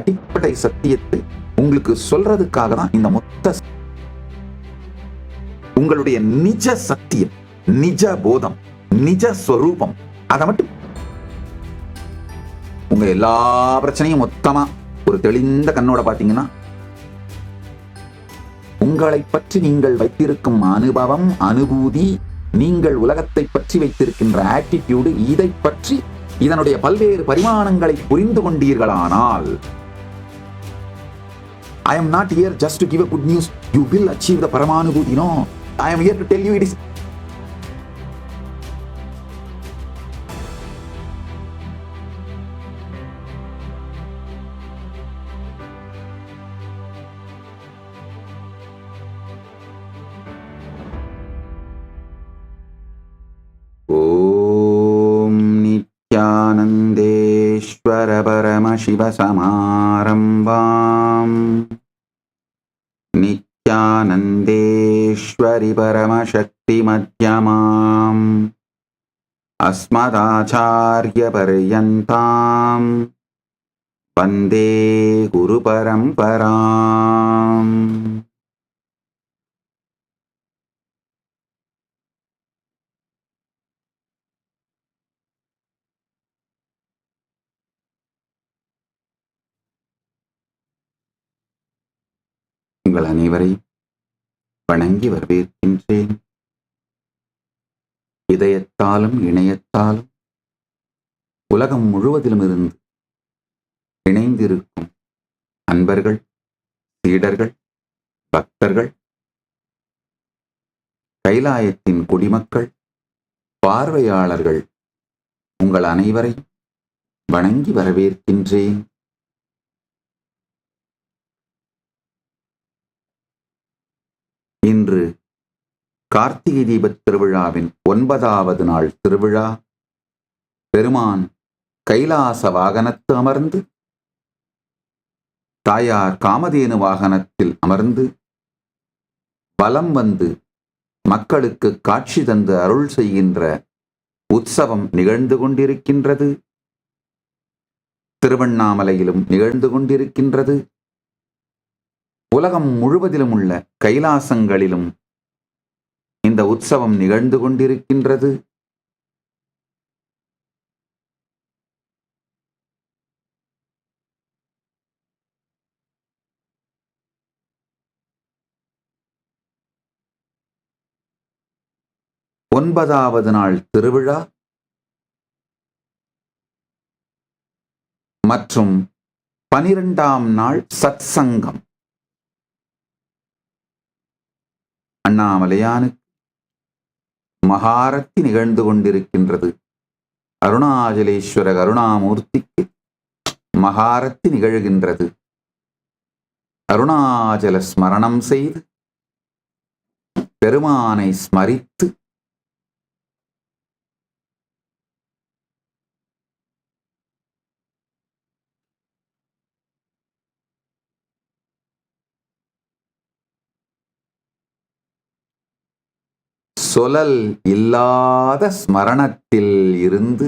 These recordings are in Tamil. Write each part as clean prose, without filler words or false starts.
அடிப்படை சத்தியத்தை உங்களுக்கு சொல்றதுக்காக தான் இந்த மொத்த உங்களுடைய நிஜ சத்தியம், நிஜ போதம், நிஜ ஸ்வரூபம், அதை மட்டும் உங்க எல்லா பிரச்சனையும் மொத்தமா ஒரு தெளிந்த கண்ணோட பாத்தீங்கன்னா உங்களை பற்றி நீங்கள் வைத்திருக்கும் அனுபவம், அனுபூதி, நீங்கள் உலகத்தை பற்றி வைத்திருக்கின்ற ஆட்டிடியூடு, இதை பற்றி இதனுடைய பல்வேறு பரிமாணங்களை புரிந்து கொண்டீர்களானால், I am not here just to give a good news. You will achieve the Paramanubhuti. No, I am here to tell you it is. नित्यानन्देश्वर परम शिव समारम्भाम् नित्यानन्देश्वरि परम शक्ति मध्यमाम् अस्मदाचार्य पर्यन्ताम् वन्दे गुरु परम्पराम्. உங்கள் அனைவரையும் வணங்கி வரவேற்கின்றேன். இதயத்தாலும் இணையத்தாலும் உலகம் முழுவதிலும் இருந்து இணைந்திருக்கும் அன்பர்கள், சீடர்கள், பக்தர்கள், கைலாயத்தின் குடிமக்கள், பார்வையாளர்கள், உங்கள் அனைவரையும் வணங்கி வரவேற்கின்றேன். இன்று கார்த்திகை தீபத் திருவிழாவின் 9வது நாள் திருவிழா. பெருமான் கைலாச வாகனத்து அமர்ந்து, தாயார் காமதேனு வாகனத்தில் அமர்ந்து வலம் வந்து மக்களுக்கு காட்சி தந்து அருள் செய்கின்ற உற்சவம் நிகழ்ந்து கொண்டிருக்கின்றது. திருவண்ணாமலையிலும் நிகழ்ந்து கொண்டிருக்கின்றது. உலகம் முழுவதிலும் உள்ள கைலாசங்களிலும் இந்த உற்சவம் நிகழ்ந்து கொண்டிருக்கின்றது. ஒன்பதாவது நாள் திருவிழா மற்றும் 12ஆம் நாள் சத் சங்கம். அண்ணாமலையானுக்கு மகாரத்தி நிகழ்ந்து கொண்டிருக்கின்றது. அருணாச்சலேஸ்வர கருணாமூர்த்திக்கு மகாரத்தி நிகழ்கின்றது. அருணாச்சல ஸ்மரணம் செய்து பெருமானை ஸ்மரித்து சொலல் இல்லாத ஸ்மரணத்தில் இருந்து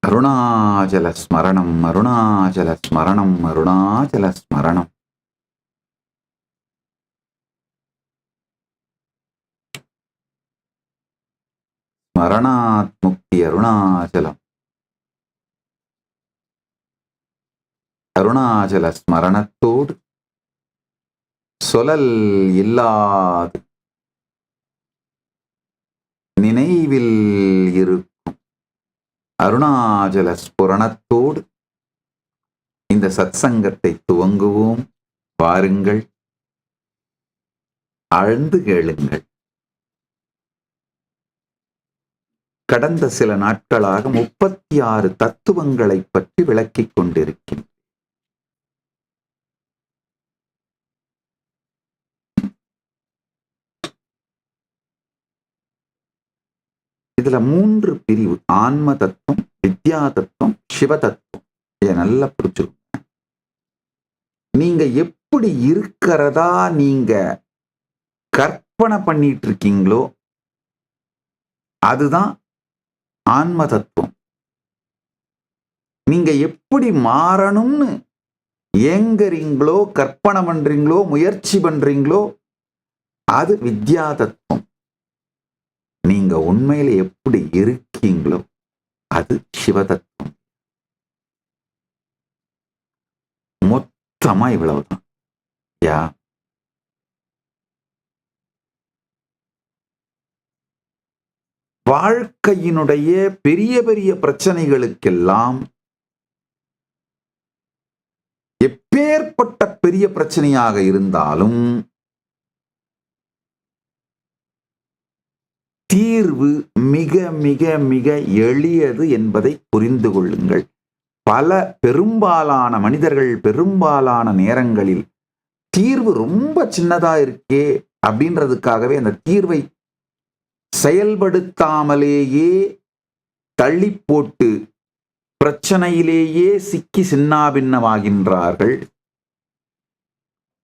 அருணாச்சல ஸ்மரணம், அருணாச்சல ஸ்மரணம், அருணாச்சல ஸ்மரணம். ஸ்மரணாத் முக்தி அருணாச்சலம். அருணாச்சல ஸ்மரணத்தோடு சொலல் இல்லாது நினைவில் இருக்கும் அருணாச்சல ஸ்புரணத்தோடு இந்த சத்சங்கத்தை துவங்குவோம். வாருங்கள், ஆழ்ந்து கேளுங்கள். கடந்த சில நாட்களாக 36 தத்துவங்களை பற்றி விளக்கிக் கொண்டிருக்கின்றேன். இதுல 3 பிரிவு: ஆன்ம தத்துவம், வித்யா தத்துவம், சிவ தத்துவம். இதை நல்லா புரிஞ்சுக்கோங்க. நீங்க எப்படி இருக்கிறதா நீங்க கற்பனை பண்ணிட்டு இருக்கீங்களோ அதுதான் ஆன்ம தத்துவம். நீங்க எப்படி மாறணும்னு ஏங்குறீங்களோ, கற்பனை பண்றீங்களோ, முயற்சி பண்றீங்களோ அது வித்யா தத்துவம். நீங்க உண்மையில எப்படி இருக்கீங்களோ அது சிவதத்துவம். மொத்தமா இவ்வளவுதான். யா வாழ்க்கையினுடைய பெரிய பெரிய பிரச்சனைகளுக்கெல்லாம், எப்பேற்பட்ட பெரிய பிரச்சனையாக இருந்தாலும் தீர்வு மிக மிக மிக எளியது என்பதை புரிந்து கொள்ளுங்கள். பெரும்பாலான மனிதர்கள் பெரும்பாலான நேரங்களில் தீர்வு ரொம்ப சின்னதா இருக்கே அப்படின்றதுக்காகவே அந்த தீர்வை செயல்படுத்தாமலேயே தள்ளி போட்டு பிரச்சனையிலேயே சிக்கி சின்னாபின்னமாகின்றார்கள்.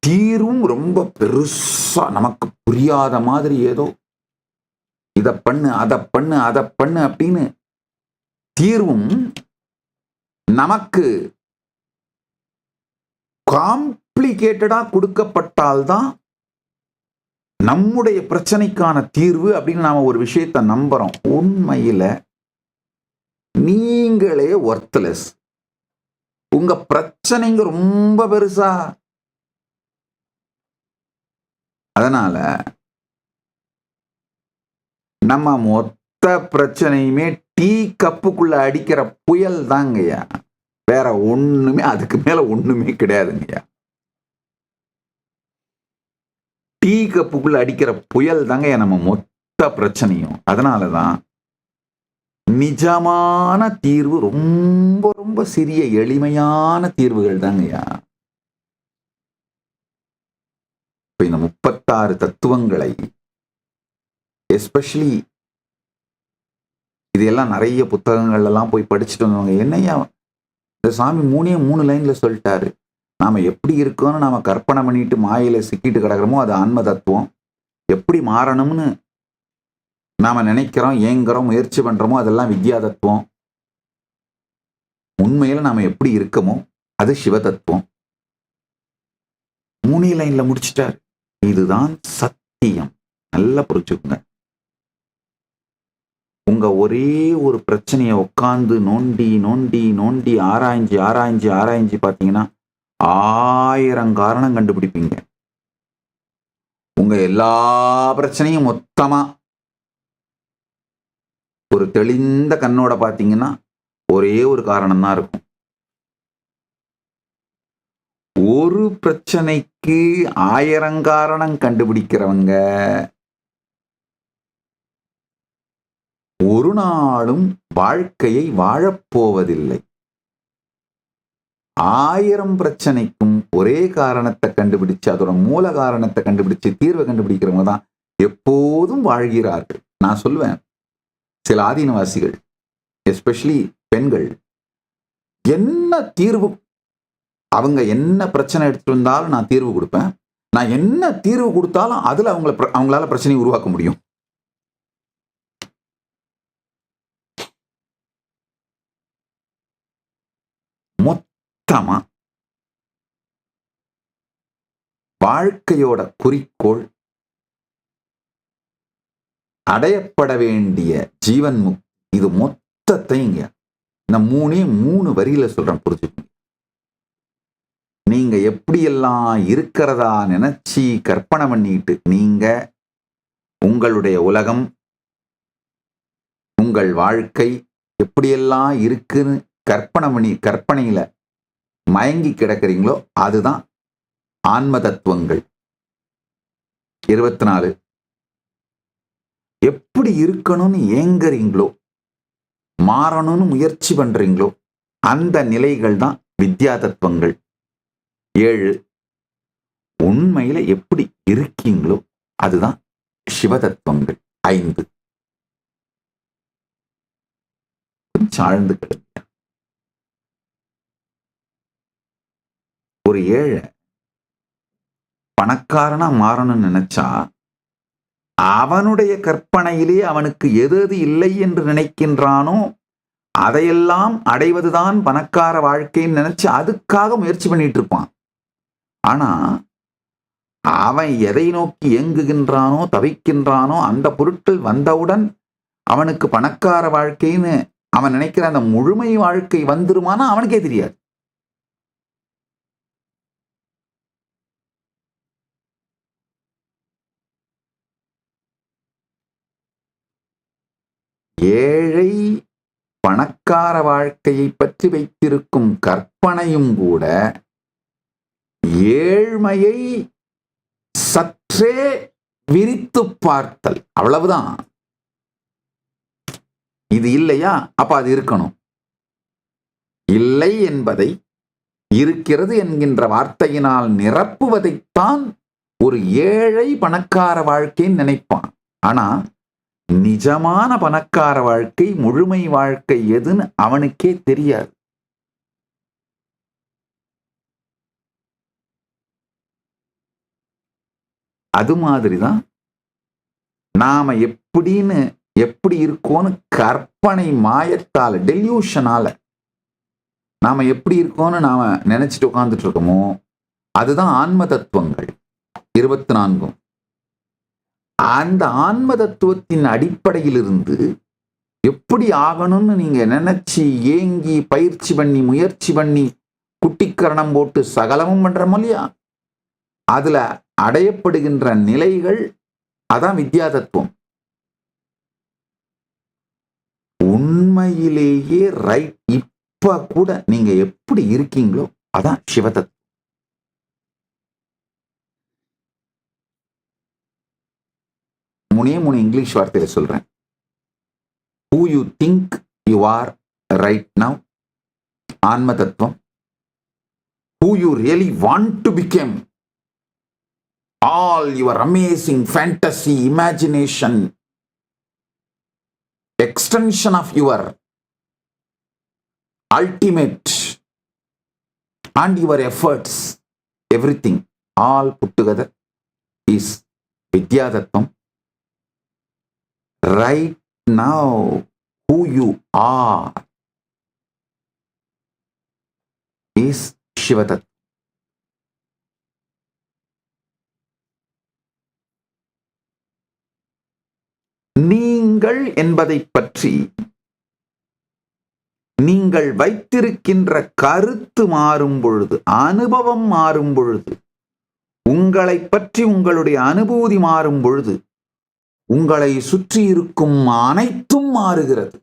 தீர்வும் ரொம்ப பெருசா நமக்கு புரியாத மாதிரி ஏதோ இதை பண்ணு, அதை பண்ணு, அதை பண்ணு அப்படின்னு தீர்வும் நமக்கு காம்ப்ளிகேட்டடா கொடுக்கப்பட்டால்தான் நம்முடைய பிரச்சனைக்கான தீர்வு அப்படின்னு நாம ஒரு விஷயத்தை நம்புறோம். உண்மையில நீங்களே ஒர்த்லெஸ். உங்க பிரச்சனைங்க ரொம்ப பெருசா. அதனால நம்ம மொத்த பிரச்சனையுமே டீ கப்புக்குள்ள அடிக்கிற புயல் தாங்கய்யா. வேற ஒண்ணுமே, அதுக்கு மேல ஒண்ணுமே கிடையாதுங்கய்யா. டீ கப்புக்குள்ள அடிக்கிற புயல் தாங்க நம்ம மொத்த பிரச்சனையும். அதனாலதான் நிஜமான தீர்வு ரொம்ப ரொம்ப சிறிய எளிமையான தீர்வுகள் தாங்கய்யா. இந்த 36 தத்துவங்களை எஸ்பெஷலி இதெல்லாம் நிறைய புத்தகங்கள் எல்லாம் போய் படிச்சுட்டு வந்தவங்க, என்னையா இந்த சாமி 3 லைன்ல சொல்லிட்டாரு, நாம எப்படி இருக்கோம்னு நாம கற்பனை பண்ணிட்டு மாயில சிக்கிட்டு கிடக்கிறோமோ அது ஆன்ம தத்துவம். எப்படி மாறணும்னு நாம நினைக்கிறோம், ஏங்குறோம், முயற்சி பண்றோமோ அதெல்லாம் வித்யா தத்துவம். உண்மையில நாம எப்படி இருக்கமோ அது சிவ தத்துவம். 3 லைன்ல முடிச்சிட்டார். இதுதான் சத்தியம். நல்லா புரிஞ்சுக்குங்க. உங்க ஒரே ஒரு பிரச்சனையை உட்கார்ந்து நோண்டி நோண்டி நோண்டி ஆராய்ஞ்சி ஆராய்ஞ்சி ஆராய்ஞ்சி பார்த்தீங்கன்னா 1000 காரணம் கண்டுபிடிப்பீங்க. உங்க எல்லா பிரச்சனையும் மொத்தமா ஒரு தெளிந்த கண்ணோட பார்த்தீங்கன்னா ஒரே ஒரு காரணம் தான் இருக்கும். ஒரு பிரச்சனைக்கு 1000 காரணம் கண்டுபிடிக்கிறவங்க ஒரு நாளும் வாழ்க்கையை வாழப்போவதில்லை. 1000 பிரச்சனைக்கும் ஒரே காரணத்தை கண்டுபிடிச்சு அதோட மூல காரணத்தை கண்டுபிடிச்சு தீர்வை கண்டுபிடிக்கிறவங்க தான் எப்போதும் வாழ்கிறார்கள். நான் சொல்லுவேன், சில ஆதீனவாசிகள் எஸ்பெஷலி பெண்கள் என்ன தீர்வு, அவங்க என்ன பிரச்சனை எடுத்துட்டு வந்தாலும் நான் தீர்வு கொடுப்பேன். நான் என்ன தீர்வு கொடுத்தாலும் அதுல அவங்களால பிரச்சனையை உருவாக்க முடியும். மொத்தமா வாழ்க்கையோட குறிக்கோள் அடையப்பட வேண்டிய ஜீவன் முக்தி. இது மொத்தத்தையும் இந்த 3 வரியில சொல்றேன், புரிஞ்சுக்கோங்க. நீங்க எப்படியெல்லாம் இருக்கிறதா நினைச்சு கற்பனை பண்ணிட்டு நீங்க உங்களுடைய உலகம், உங்கள் வாழ்க்கை எப்படியெல்லாம் இருக்குன்னு கற்பனையில மயங்கி கிடக்கிறீங்களோ அதுதான் ஆன்ம தத்துவங்கள். 24 எப்படி இருக்கணும்னு ஏங்குறீங்களோ, மாறணும்னு முயற்சி பண்றீங்களோ அந்த நிலைகள் தான் வித்யா தத்துவங்கள். 7 உண்மையில எப்படி இருக்கீங்களோ அதுதான் சிவ தத்துவங்கள். 5 சாழ்ந்து கிடங்க. ஒரு ஏழை பணக்காரனா மாறணும்னு நினைச்சா அவனுடைய கற்பனையிலே அவனுக்கு எது இல்லை என்று நினைக்கின்றானோ அதையெல்லாம் அடைவதுதான் பணக்கார வாழ்க்கைன்னு நினைச்சு அதுக்காக முயற்சி பண்ணிட்டு இருப்பான். ஆனா அவன் எதை நோக்கி இயங்குகின்றானோ தவிக்கின்றானோ அந்த பொருட்கள் வந்தவுடன் அவனுக்கு பணக்கார வாழ்க்கைன்னு அவன் நினைக்கிற அந்த முழுமை வாழ்க்கை வந்துருமானா அவனுக்கே தெரியாது. ஏழை பணக்கார வாழ்க்கையை பற்றி வைத்திருக்கும் கற்பனையும் கூட ஏழ்மையை சற்றே விரித்து பார்த்தல், அவ்வளவுதான். இது இல்லையா, அப்ப அது இருக்கணும். இல்லை என்பதை இருக்கிறது என்கின்ற வார்த்தையினால் நிரப்புவதைத்தான் ஒரு ஏழை பணக்கார வாழ்க்கைன்னு நினைப்பான். ஆனா நிஜமான பணக்கார வாழ்க்கை, முழுமை வாழ்க்கை எதுன்னு அவனுக்கே தெரியாது. அது மாதிரிதான் நாம எப்படி இருக்கோன்னு கற்பனை மாயத்தால, டெல்யூஷனால நாம எப்படி இருக்கோன்னு நாம நினைச்சிட்டு உட்கார்ந்துட்டு இருக்கோமோ அதுதான் ஆன்ம தத்துவங்கள். 24 அந்த ஆன்ம தத்துவத்தின் அடிப்படையில் இருந்து எப்படி ஆகணும்னு நீங்க நினைச்சு ஏங்கி பயிற்சி பண்ணி முயற்சி பண்ணி குட்டிக்கரணம் போட்டு சகலமும் பண்றோம் இல்லையா, அதுல அடையப்படுகின்ற நிலைகள் அதான் வித்யா தத்துவம். உண்மையிலேயே ரைட் இப்ப கூட நீங்க எப்படி இருக்கீங்களோ அதான் சிவதத்துவம். மூணு இங்கிலீஷ் வார்த்தையில சொல்றேன். Who you think you are right now, ஆன்ம தத்துவம். Who you really want to become, all your amazing fantasy, imagination, extension of your ultimate and your efforts, everything all put together is Vidya Tattvam. Right now, who you are is Shiva Tattvam. நீங்கள் என்பதை பற்றி நீங்கள் வைத்திருக்கின்ற கருத்து மாறும் பொழுது, அனுபவம் மாறும் பொழுது, உங்களை பற்றி உங்களுடைய அனுபூதி மாறும் பொழுது உங்களை சுற்றி இருக்கும் அனைத்தும் மாறுகிறது.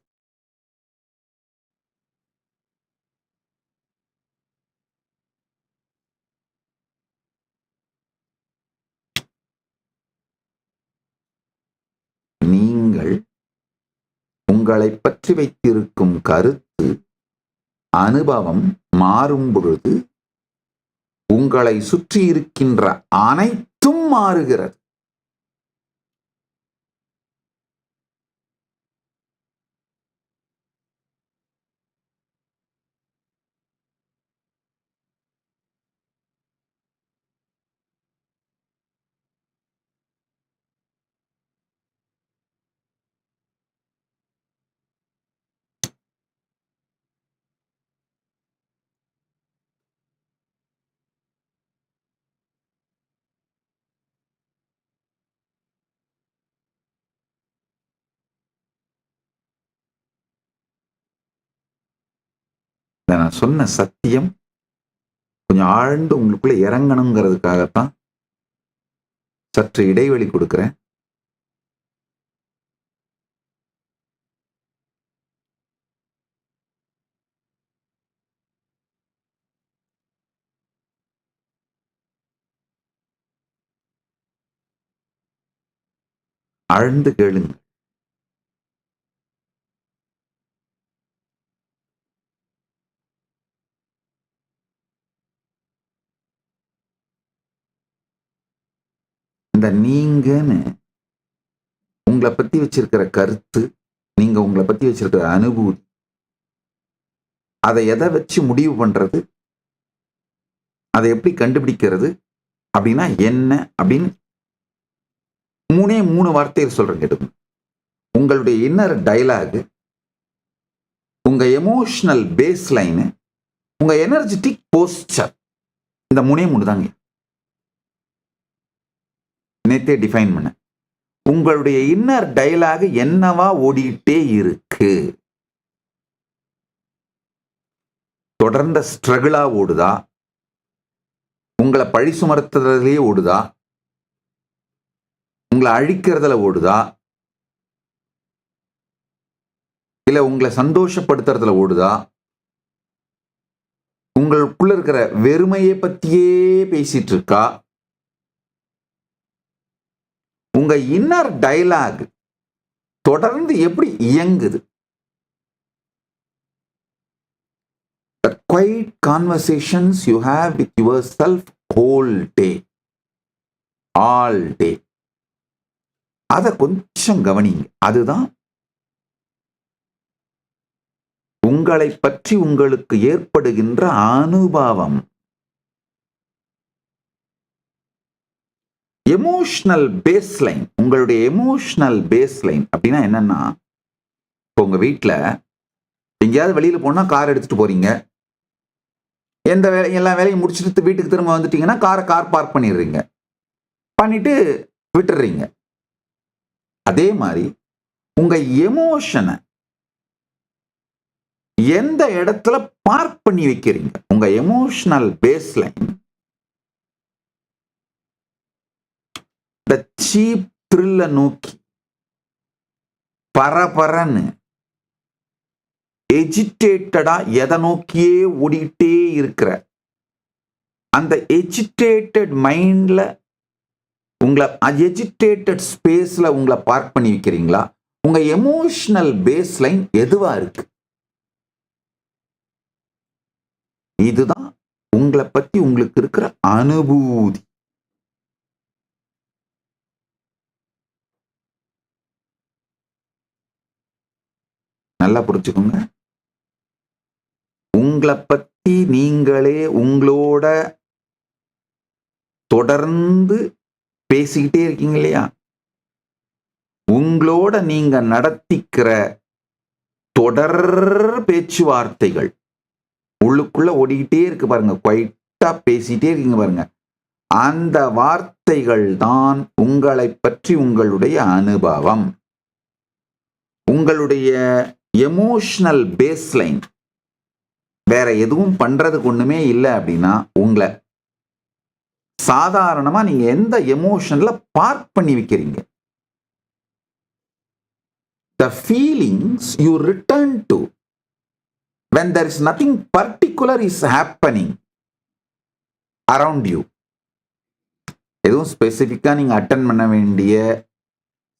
நீங்கள் உங்களை பற்றி வைத்திருக்கும் கருத்து, அனுபவம் மாறும் பொழுது உங்களை சுற்றி இருக்கின்ற அனைத்தும் மாறுகிறது. நான் சொன்ன சத்தியம் கொஞ்சம் ஆழ்ந்து உங்களுக்குள்ள இறங்கணுங்கிறதுக்காகத்தான் சற்று இடைவெளி கொடுக்கிறேன். ஆழ்ந்து கேளுங்க. இந்த நீங்கன்னு உங்களை பத்தி வச்சிருக்கிற கருத்து, நீங்க உங்களை பத்தி வச்சிருக்கிற அனுபூதி, அதை எதை வச்சு முடிவு பண்றது, அதை எப்படி கண்டுபிடிக்கிறது அப்படின்னா என்ன அப்படின்னு மூணு வார்த்தையில் சொல்றேன் கேட்டுங்க. உங்களுடைய இன்னர் டயலாக், உங்க எமோஷனல் பேஸ் லைனு, உங்க எனர்ஜெட்டிக் போஸ்டர், இந்த மூணு தாங்க நேத்தே டிஃபைன் பண்ண. உங்களுடைய இன்னர் டயலாக் என்னவா ஓடிட்டே இருக்கு? தொடர்ந்த ஸ்ட்ரகிளா ஓடுதா? உங்களை பழி சுமத்துறதுலயே ஓடுதா? உங்களை அழிக்கிறதுல ஓடுதா? இல்ல உங்களை சந்தோஷப்படுத்துறதுல ஓடுதா? உங்களுக்குள்ள இருக்கிற வெறுமையை பத்தியே பேசிட்டு இருக்கா? உங்க இன்னர் டயலாக் தொடர்ந்து எப்படி இயங்குது? The quiet conversations you have with yourself whole day, all day. அத கொஞ்சம் கவனிங்க. அதுதான் உங்களை பற்றி உங்களுக்கு ஏற்படுகின்ற அனுபவம். எமோஷனல் பேஸ்லைன், உங்களுடைய எமோஷனல் பேஸ்லைன் அப்படின்னா என்னன்னா, இப்போ உங்க வீட்டில் எங்கேயாவது வெளியில போனா கார் எடுத்துட்டு போறீங்க, எல்லா வேலையும் முடிச்சுட்டு வீட்டுக்கு திரும்ப வந்துட்டீங்கன்னா கார் பார்க் பண்ணிடுறீங்க, பண்ணிட்டு விட்டுடுறீங்க. அதே மாதிரி உங்க எமோஷனை எந்த இடத்துல பார்க் பண்ணி வைக்கிறீங்க? உங்க எமோஷனல் பேஸ்லைன் இந்த சீப் த்ரில்ல நோக்கி பரபரன்னு எஜிடேட்டடா எதை நோக்கியே ஓடிட்டே இருக்கிற அந்த எஜிடேட்டட் மைண்ட்ல உங்களை எஜிடேட்டட் ஸ்பேஸ்ல உங்களை பார்க் பண்ணி வைக்கிறீங்களா? உங்க எமோஷனல் பேஸ்லைன் எதுவா இருக்கு? இதுதான் உங்களை பத்தி உங்களுக்கு இருக்கிற அனுபூதி. நல்லா புரிஞ்சுக்கோங்க. உங்களை பத்தி நீங்களே உங்களோட தொடர்ந்து பேசிக்கிட்டே இருக்கீங்க இல்லையா? உங்களோட நீங்க நடத்திக்கிற தொடர் பேச்சுவார்த்தைகள் உள்ளுக்குள்ள ஓடிக்கிட்டே இருக்கு பாருங்க, குவைட்டா பேசிட்டே இருக்கீங்க பாருங்க. அந்த வார்த்தைகள் தான் உங்களை பற்றி உங்களுடைய அனுபவம். உங்களுடைய எமோஷனல் பேஸ்லைன் வேற எதுவும் பண்றதுக்கு ஒண்ணுமே இல்லை அப்படின்னா, உங்களை சாதாரணமா நீங்க எந்த எமோஷன்ல பார்க் பண்ணி வைக்கிறீங்க? The feelings you return to when there is nothing particular is happening around you. எதுவும் ஸ்பெசிஃபிக்கா நீங்க அட்டென்ட் பண்ண வேண்டிய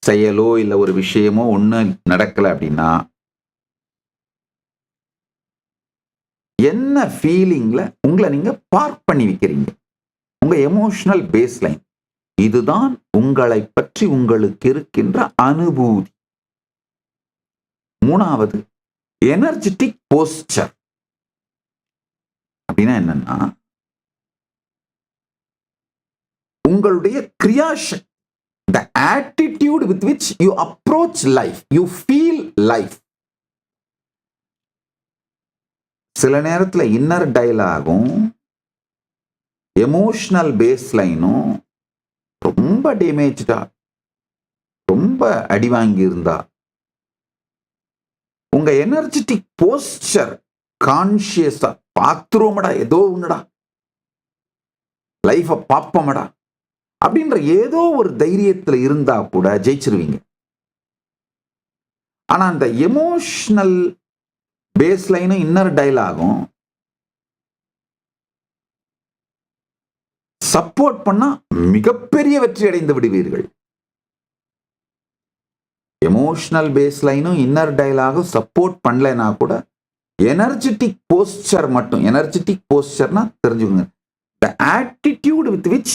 செயலோ இல்ல ஒரு விஷயமோ ஒண்ணு நடக்கல அப்படின்னா, என்ன ஃபீலிங்ல உங்களை நீங்க பார்க் பண்ணி வைக்கிறீங்க? உங்க எமோஷனல் பேஸ்லைன். இதுதான் உங்களை பற்றி உங்களுக்கு இருக்கின்ற அனுபூதி. மூணாவது எனர்ஜெட்டிக் போஸ்டர் அப்படின்னா என்னன்னா, உங்களுடைய கிரியாசக்தி, the attitude with which you approach life, you feel life. சில நேரத்துல இன்னர் டயலாகும் எமோஷனல் பேஸ்லைனும் ரொம்ப டேமேஜ்டா, ரொம்ப அடி வாங்கி இருந்தா, உங்க எனர்ஜெட்டிக் போஸ்டர் கான்சியஸா பாத்ரூம்டா ஏதோ ஒண்ணுடா லைஃபை பார்ப்போமடா அப்படின்ற ஏதோ ஒரு தைரியத்துல இருந்தா கூட ஜெயிச்சிருவீங்க. ஆனா அந்த எமோஷனல் பேஸ்லைனும் இன்னர் டயலாகும் சப்போர்ட் பண்ணா மிகப்பெரிய வெற்றி அடைந்து விடுவீர்கள். எமோஷனல் பேஸ்லைனும் இன்னர் டயலாகும் சப்போர்ட் பண்ணலைன்னா கூட எனர்ஜெட்டிக் போஸ்டர் மட்டும், எனர்ஜெட்டிக் போஸ்டர்னா தெரிஞ்சுக்கோங்க, the attitude with which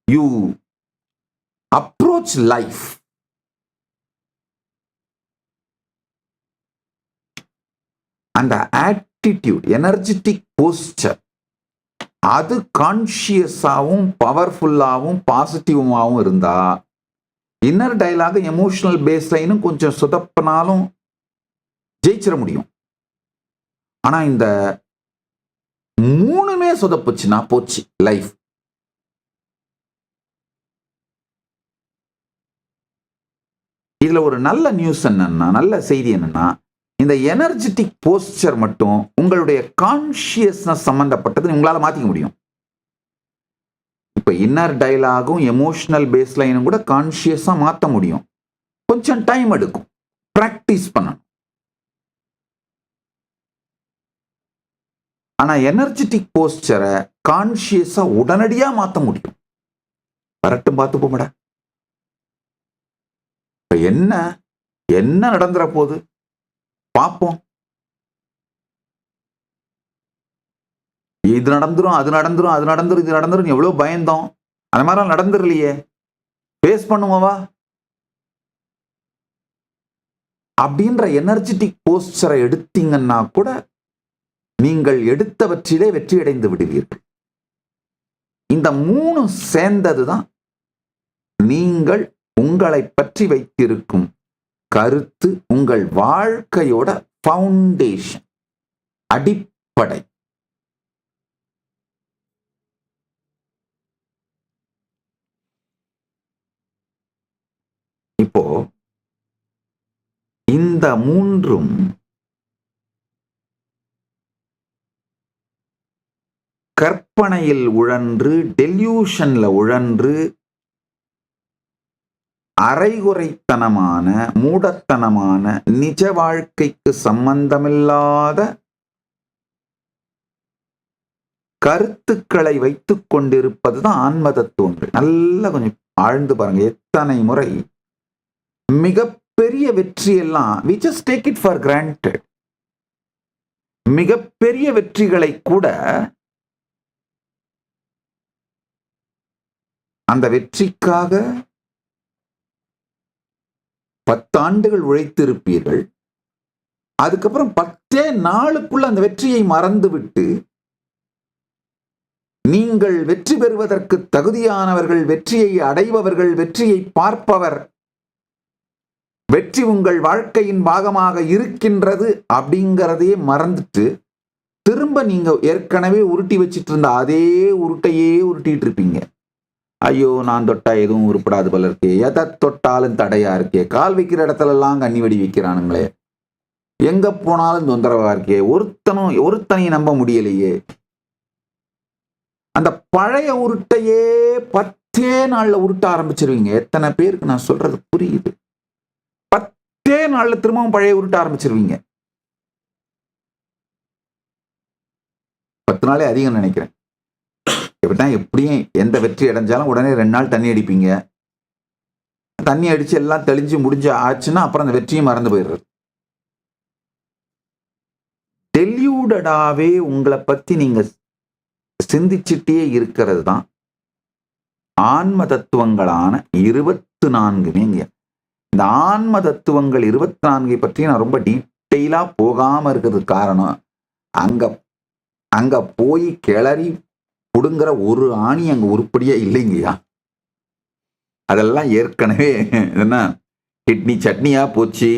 you approach life. அந்த ஆட்டிடியூட், எனர்ஜெட்டிக் போஸ்டர், அது கான்சியஸாவும் பவர்ஃபுல்லாவும் பாசிட்டிவாவும் இருந்தா இன்னர் டயலாக் எமோஷனல் பேஸ்லைனும் கொஞ்சம் சொதப்பினாலும் ஜெயிச்சிட முடியும். ஆனா இந்த மூணுமே சொதப்புச்சுன்னா போச்சு லைஃப். இதுல ஒரு நல்ல நியூஸ் என்னன்னா, நல்ல செய்தி என்னன்னா, இந்த எனர்ஜெட்டிக் போஸ்டர் மட்டும் உங்களுடைய கான்சியஸ்னஸ் சம்பந்தப்பட்டது உங்களால மாத்திக்க முடியும். இப்ப இன்னர் டயலாகும் எமோஷனல் பேஸ்லைனும் கூட கான்சியஸா மாத்த முடியும். கொஞ்சம் டைம் எடுக்கும், பிராக்டிஸ் பண்ணணும். ஆனா எனர்ஜெட்டிக் போஸ்டரை கான்சியஸா உடனடியா மாத்த முடியும். வரட்டும், பார்த்து போமடா. இப்ப என்ன நடந்துற போது பார்ப்போம். இது நடந்துரும், அது நடந்துரும், அது நடந்துரும், இது நடந்துரும், எவ்வளவு பயந்தோம். அந்த மாதிரிலாம் நடந்துடலையே, பேஸ் பண்ணுவா அப்படின்ற எனர்ஜெட்டிக் போஸ்டரை எடுத்தீங்கன்னா கூட நீங்கள் எடுத்தவற்றிலே வெற்றி அடைந்து விடுவீர்கள். இந்த மூணு சேர்ந்ததுதான் நீங்கள் உங்களை பற்றி வைத்திருக்கும் கருத்து, உங்கள் வாழ்க்கையோட ஃபவுண்டேஷன், அடிப்படை. இப்போ இந்த மூன்றும் கற்பனையில் உழன்று, டெல்யூஷன்ல உழன்று, அரைகுறைத்தனமான, மூடத்தனமான, நிஜ வாழ்க்கைக்கு சம்பந்தமில்லாத கருத்துக்களை வைத்துக் கொண்டிருப்பதுதான் ஆன்ம தத்துவங்கள். நல்லா கொஞ்சம் ஆழ்ந்து பாருங்க. எத்தனை முறை மிகப்பெரிய வெற்றியெல்லாம் we just take it for granted. மிகப்பெரிய வெற்றிகளை கூட அந்த வெற்றிக்காக 10 ஆண்டுகள் உழைத்திருப்பீர்கள். அதுக்கப்புறம் 10 நாளுக்குள்ள அந்த வெற்றியை மறந்துவிட்டு, நீங்கள் வெற்றி பெறுவதற்கு தகுதியானவர்கள், வெற்றியை அடைபவர்கள், வெற்றியை பார்ப்பவர், வெற்றி உங்கள் வாழ்க்கையின் பாகமாக இருக்கின்றது அப்படிங்கிறதையே மறந்துட்டு திரும்ப நீங்க ஏற்கனவே உருட்டி வச்சிட்டு இருந்த அதே உருட்டையே உருட்டிட்டு இருப்பீங்க. ஐயோ, நான் தொட்டா எதுவும் உருப்படாது போல இருக்கே, எதை தொட்டாலும் தடையா இருக்கே, கால் வைக்கிற இடத்துல எல்லாம் கண்ணி வெடி வைக்கிறானுங்களே, எங்க போனாலும் தொந்தரவா இருக்கே, ஒருத்தனையும் நம்ப முடியலையே. அந்த பழைய உருட்டையே 10 நாள்ல உருட்ட ஆரம்பிச்சிருவீங்க. எத்தனை பேருக்கு நான் சொல்றது புரியுது? 10 நாள்ல திரும்பவும் பழைய உருட்ட ஆரம்பிச்சிருவீங்க. 10 நாளே அதிகம் நினைக்கிறேன். இப்படிதான் எப்படியும் எந்த வெற்றி அடைஞ்சாலும் உடனே 2 நாள் தண்ணி அடிப்பீங்க. தண்ணி அடிச்சு எல்லாம் தெளிஞ்சு முடிஞ்சு ஆச்சுன்னா அப்புறம் அந்த வெற்றியும் மறந்து போயிடுறது. டெல்யூடடாவே உங்களை பத்தி நீங்க சிந்திச்சுட்டே இருக்கிறது தான் ஆன்ம தத்துவங்களான 24. இந்த ஆன்ம தத்துவங்கள் 24 பற்றி நான் ரொம்ப டீட்டெயிலா போகாம இருக்கிறது காரணம், அங்க போய் கிளறி புடுங்கிற ஒரு ஆணி அங்க உருப்படியா இல்லைங்கய்யா. அதெல்லாம் ஏற்கனவே என்ன கிட்னி சட்னியா போச்சு.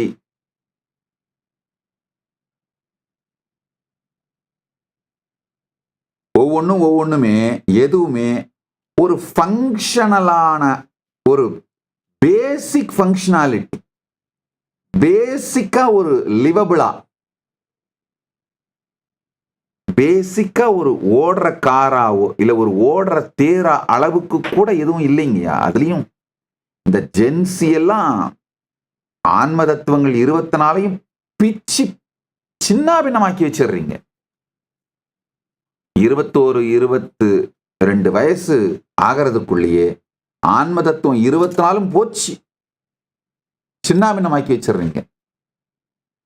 ஒவ்வொன்றுமே எதுவுமே ஒரு ஃபங்க்ஷனலான, ஒரு பேசிக் ஃபங்க்ஷனாலிட்டி, பேசிக்கா ஒரு லிவபிளா, பேசிக்கா ஒரு ஓடுற காராவோ இல்ல ஒரு ஓடுற தேரா அளவுக்கு கூட எதுவும் இல்லைங்கய்யா. அதுலயும் இந்த ஜென்சி எல்லாம் ஆன்ம தத்துவங்கள் 24 பிச்சு சின்னாபின்னமாக்கி வச்சிடுறீங்க. 21 22 வயசு ஆகிறதுக்குள்ளேயே ஆன்ம தத்துவம் 24 போச்சு, சின்னாபின்னமாக்கி வச்சிடுறீங்க.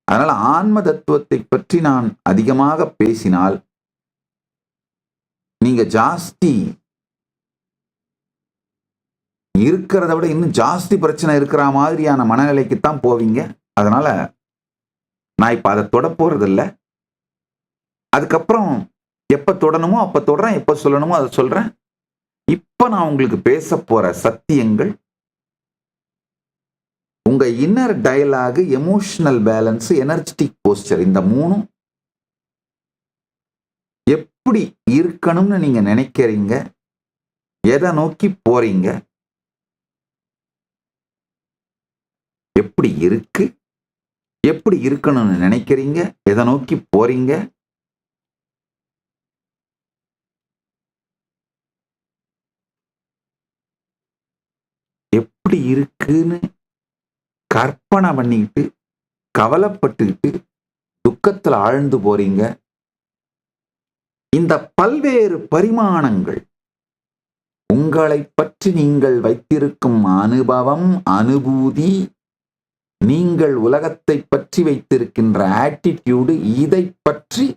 அதனால ஆன்ம தத்துவத்தை பற்றி நான் அதிகமாக பேசினால் நீங்க ஜாஸ்தி இருக்கிறத விட இன்னும் ஜாஸ்தி பிரச்சனை இருக்கிற மாதிரியான மனநிலைக்குத்தான் போவீங்க. அதனால நான் இப்ப அதை தொட போறது இல்லை. அதுக்கப்புறம் எப்ப தொடணுமோ அப்ப தொடறேன், எப்ப சொல்லணுமோ அதை சொல்றேன். இப்ப நான் உங்களுக்கு பேச போற சத்தியங்கள் உங்க inner dialogue, emotional balance, energetic poster, இந்த மூணும் எப்படி இருக்கணும்னு நீங்க நினைக்கிறீங்க, எதை நோக்கி போறீங்க, எப்படி இருக்கு, எப்படி இருக்கணும்னு நினைக்கிறீங்க, எதை நோக்கி போறீங்க, எப்படி இருக்குன்னு கற்பனை பண்ணிக்கிட்டு கவலைப்பட்டுக்கிட்டு துக்கத்துல ஆழ்ந்து போறீங்க. இந்த பல்வேறு பரிமாணங்கள் உங்களை பற்றி நீங்கள் வைத்திருக்கும் அனுபவம், அனுபூதி, நீங்கள் உலகத்தை பற்றி வைத்திருக்கின்ற ஆட்டிடியூடு, இதை பற்றி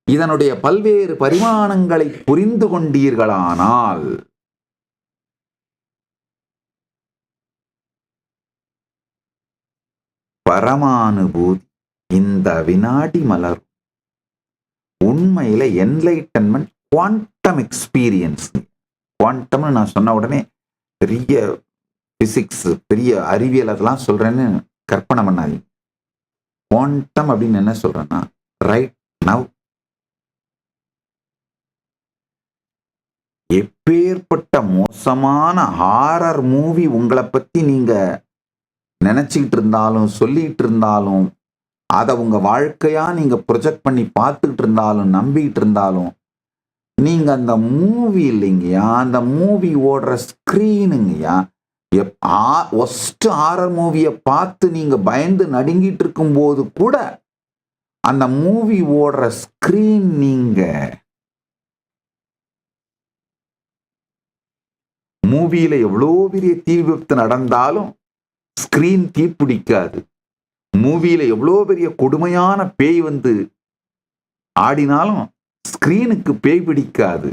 இதனுடைய பல்வேறு பரிமாணங்களை புரிந்து கொண்டீர்களானால் பரமானுபூதி இந்த வினாடி மலர். உண்மையில என்லைட்டன்மெண்ட், குவாண்டம் எக்ஸ்பீரியன்ஸ். குவாண்டம்னு நான் சொன்ன உடனே பெரிய பிசிக்ஸ், பெரிய அறிவியல் அதெல்லாம் சொல்றேன்னு கற்பனை பண்ணாதீங்க. குவாண்டம் அப்படின்னு என்ன சொல்றேன்னா, ரைட் நவ் எப்பேற்பட்ட மோசமான ஹாரர் மூவி உங்களை பத்தி நீங்க நினைச்சுக்கிட்டு இருந்தாலும், சொல்லிட்டு இருந்தாலும், அதை உங்க வாழ்க்கையா நீங்க ப்ரொஜெக்ட் பண்ணி பார்த்துக்கிட்டு இருந்தாலும், நம்பிக்கிட்டு இருந்தாலும், நீங்க அந்த மூவி இல்லைங்கய்யா, அந்த மூவி ஓடுற ஸ்கிரீனுங்கய்யா, ஒஸ்ட் ஹாரர் மூவியை பார்த்து நீங்க பயந்து நடுங்கிட்டு இருக்கும் போது கூட அந்த மூவி ஓடுற ஸ்கிரீன், நீங்க மூவியில எவ்வளோ பெரிய தீ விபத்து நடந்தாலும் ஸ்கிரீன் தீ பிடிக்காது. மூவியில எவ்வளோ பெரிய கொடுமையான பேய் வந்து ஆடினாலும் ஸ்கிரீனுக்கு பேய் பிடிக்காது.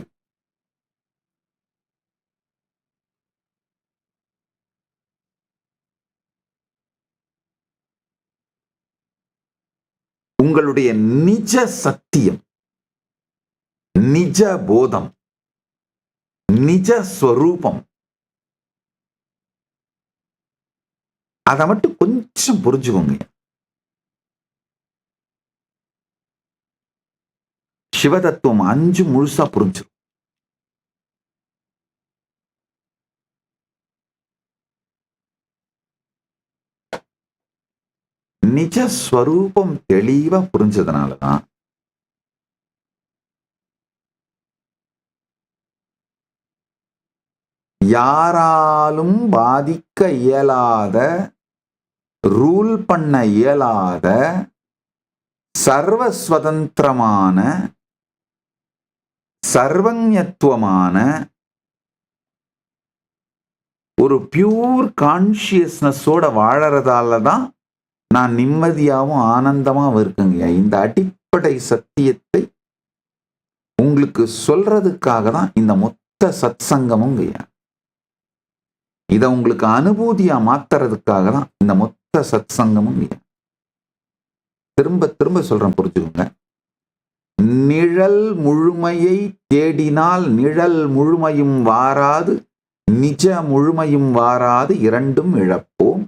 உங்களுடைய நிஜ சத்தியம், நிஜ போதம், நிஜ ஸ்வரூபம், அதை மட்டும் கொஞ்சம் புரிஞ்சுக்கோங்க. சிவதத்துவம் 5 முழுசா புரிஞ்சிடும். நிஜ ஸ்வரூபம் தெளிவா புரிஞ்சதுனாலதான் யாராலும் பாதிக்க இயலாத, ரூல் பண்ண இயலாத, சர்வ சுதந்திரமான, சர்வஞத்துவமான ஒரு பியூர் கான்சியஸ்னஸோட வாழறதால தான் நான் நிம்மதியாகவும் ஆனந்தமாகவும் இருக்குங்க. இந்த அடிப்படை சத்தியத்தை உங்களுக்கு சொல்றதுக்காக தான் இந்த மொத்த சத்சங்கமும். இதை உங்களுக்கு அனுபூதியா மாத்துறதுக்காக தான் இந்த மொத்த சத்சங்கமும். திரும்ப திரும்ப சொல்றேன், புரிஞ்சுக்கோங்க. நிழல் முழுமையை தேடினால் நிழல் முழுமையும் வாராது, நிஜ முழுமையும் வாராது, இரண்டும் இழப்போம்.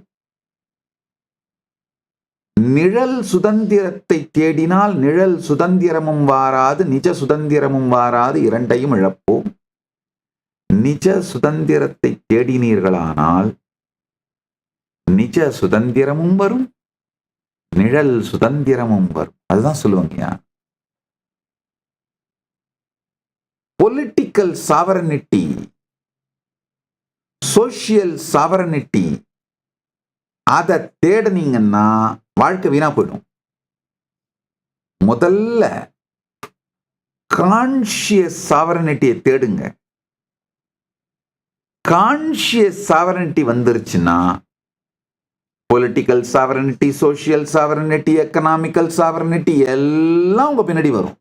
நிழல் சுதந்திரத்தை தேடினால் நிழல் சுதந்திரமும் வாராது, நிஜ சுதந்திரமும் வாராது, இரண்டையும் இழப்போம். நிஜ சுதந்திரத்தை தேடினீர்களானால் நிஜ சுதந்திரமும் வரும், நிழல் சுதந்திரமும் வரும். அதுதான் சொல்லுவாங்கயா. பொலிட்டிக்கல் சாவரனிட்டி, சோசியல் சாவரனிட்டி, அதை தேடுனீங்கன்னா வாழ்க்கை வீணா போயிடும். முதல்ல கான்ஷியஸ் சாவரனிட்டியை தேடுங்க. கான்ஷியஸ் சாவரனிட்டி வந்துருச்சுன்னா political sovereignty, social sovereignty, economical sovereignty எல்லாம் உங்க பின்னாடி வரும்.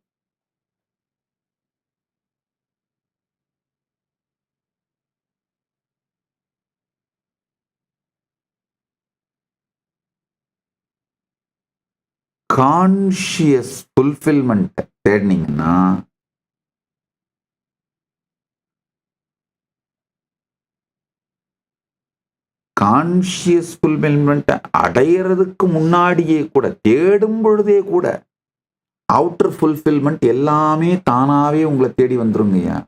கான்ஷியஸ் ஃபுல்ஃபில்மெண்ட் தேடினீங்கன்னா கான்ஷியஸ் ஃபுல்ஃபில்மெண்ட் அடையிறதுக்கு முன்னாடியே கூட, தேடும் பொழுதே கூட அவுட்டர் ஃபுல்ஃபில்மெண்ட் எல்லாமே தானாவே உங்களை தேடி வந்துருங்கய்யா.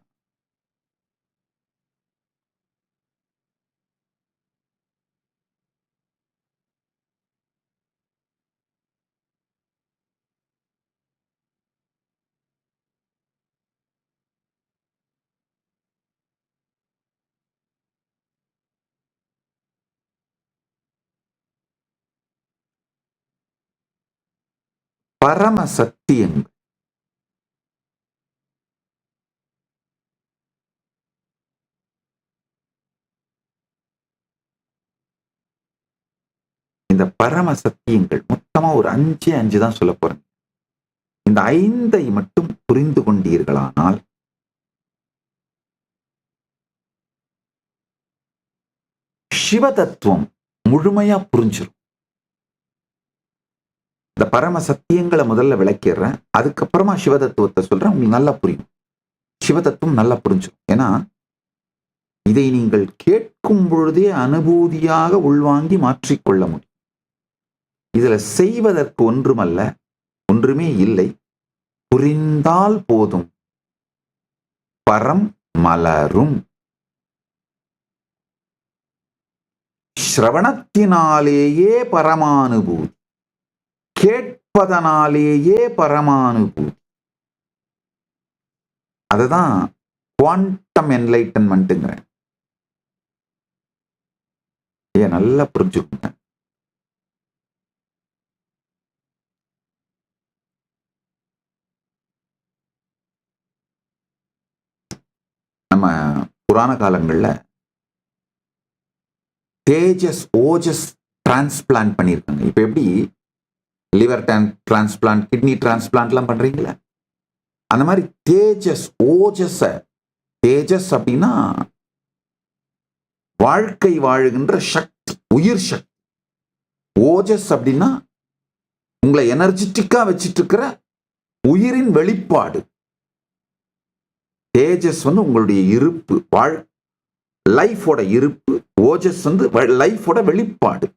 பரம சத்தியங்கள், இந்த பரம சத்தியங்கள் மொத்தமா ஒரு 5 தான் சொல்ல போறேன். இந்த 5 மட்டும் புரிந்து கொண்டீர்களானால் சிவ தத்துவம் முழுமையா புரிஞ்சிடும். இந்த பரம சத்தியங்களை முதல்ல விளக்கிடுறேன், அதுக்கப்புறமா சிவ தத்துவத்தை சொல்றேன். உங்களுக்கு நல்லா புரியும், சிவ தத்துவம் நல்லா புரிஞ்சிடும். ஏன்னா இதை நீங்கள் கேட்கும் பொழுதே அனுபூதியாக உள்வாங்கி மாற்றிக்கொள்ள முடியும். இதுல செய்வதற்கு ஒன்றுமல்ல, ஒன்றுமே இல்லை, புரிந்தால் போதும், பரம் மலரும். ஸ்ரவணத்தினாலேயே பரமானுபூதி, கேட்பதனாலேயே பரமானுபூதி. அதுதான் குவாண்டம் என்லைட்டன்மெண்ட்டுங்க. நல்லா புரிஞ்சுக்கோங்க. நம்ம புராண காலங்கள்ல தேஜஸ் ஓஜஸ் டிரான்ஸ்பிளான்ட் பண்ணியிருக்காங்க. இப்ப எப்படி லிவர் டிரான்ஸ்பிளான்ட், கிட்னி டிரான்ஸ்பிளான்ட்லாம் பண்றீங்களா, அந்த மாதிரி தேஜஸ் ஓஜஸ். தேஜஸ் அப்படின்னா வாழ்க்கை வாழுகின்ற சக்தி, உயிர் சக்தி. ஓஜஸ் அப்படின்னா உங்களை எனர்ஜெட்டிக்கா வச்சிட்டு இருக்கிற உயிரின் வெளிப்பாடு. தேஜஸ் உங்களுடைய இருப்பு, லைஃபோட இருப்பு. ஓஜஸ் லைஃபோட வெளிப்பாடு.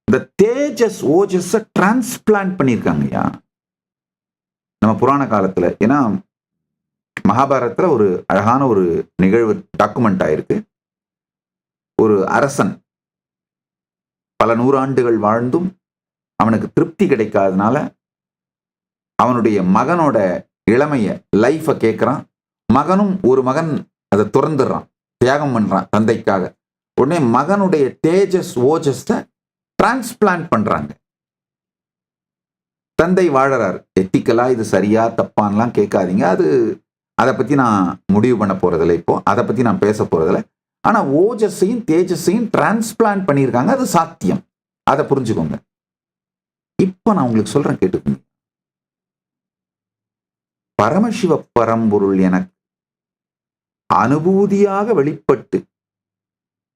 இந்த தேஜஸ் ஓஜஸ் டிரான்ஸ்பிளான்ட் பண்ணியிருக்காங்கய்யா நம்ம புராண காலத்துல. ஏன்னா மகாபாரதத்துல ஒரு அழகான ஒரு நிகழ்வு டாக்குமெண்ட் ஆயிருக்கு. ஒரு அரசன் பல நூறாண்டுகள் வாழ்ந்தும் அவனுக்கு திருப்தி கிடைக்காதனால அவனுடைய மகனோட இளமைய லைஃப கேட்கிறான். மகனும் ஒரு மகன் அதை துறந்துடுறான், தியாகம் பண்றான் தந்தைக்காக. உடனே மகனுடைய தேஜஸ் ஓஜஸ் டிரான்ஸ்பிளான்ட் பண்றாங்க. தந்தை வாழறார். எத்திக்கலா இது சரியா தப்பான்லாம் கேட்காதீங்க, அதை பத்தி நான் முடிவு பண்ண போறதில்லை, இப்போ அதை பத்தி நான் பேச போறதில்லை. ஆனா ஓஜஸையும் தேஜஸையும் டிரான்ஸ்பிளான்ட் பண்ணியிருக்காங்க, அது சாத்தியம். அதை புரிஞ்சுக்கோங்க. இப்ப நான் உங்களுக்கு சொல்றேன், கேட்டுக்கோங்க. பரமசிவ பரம்பொருள் எனக்கு அனுபூதியாக வெளிப்பட்டு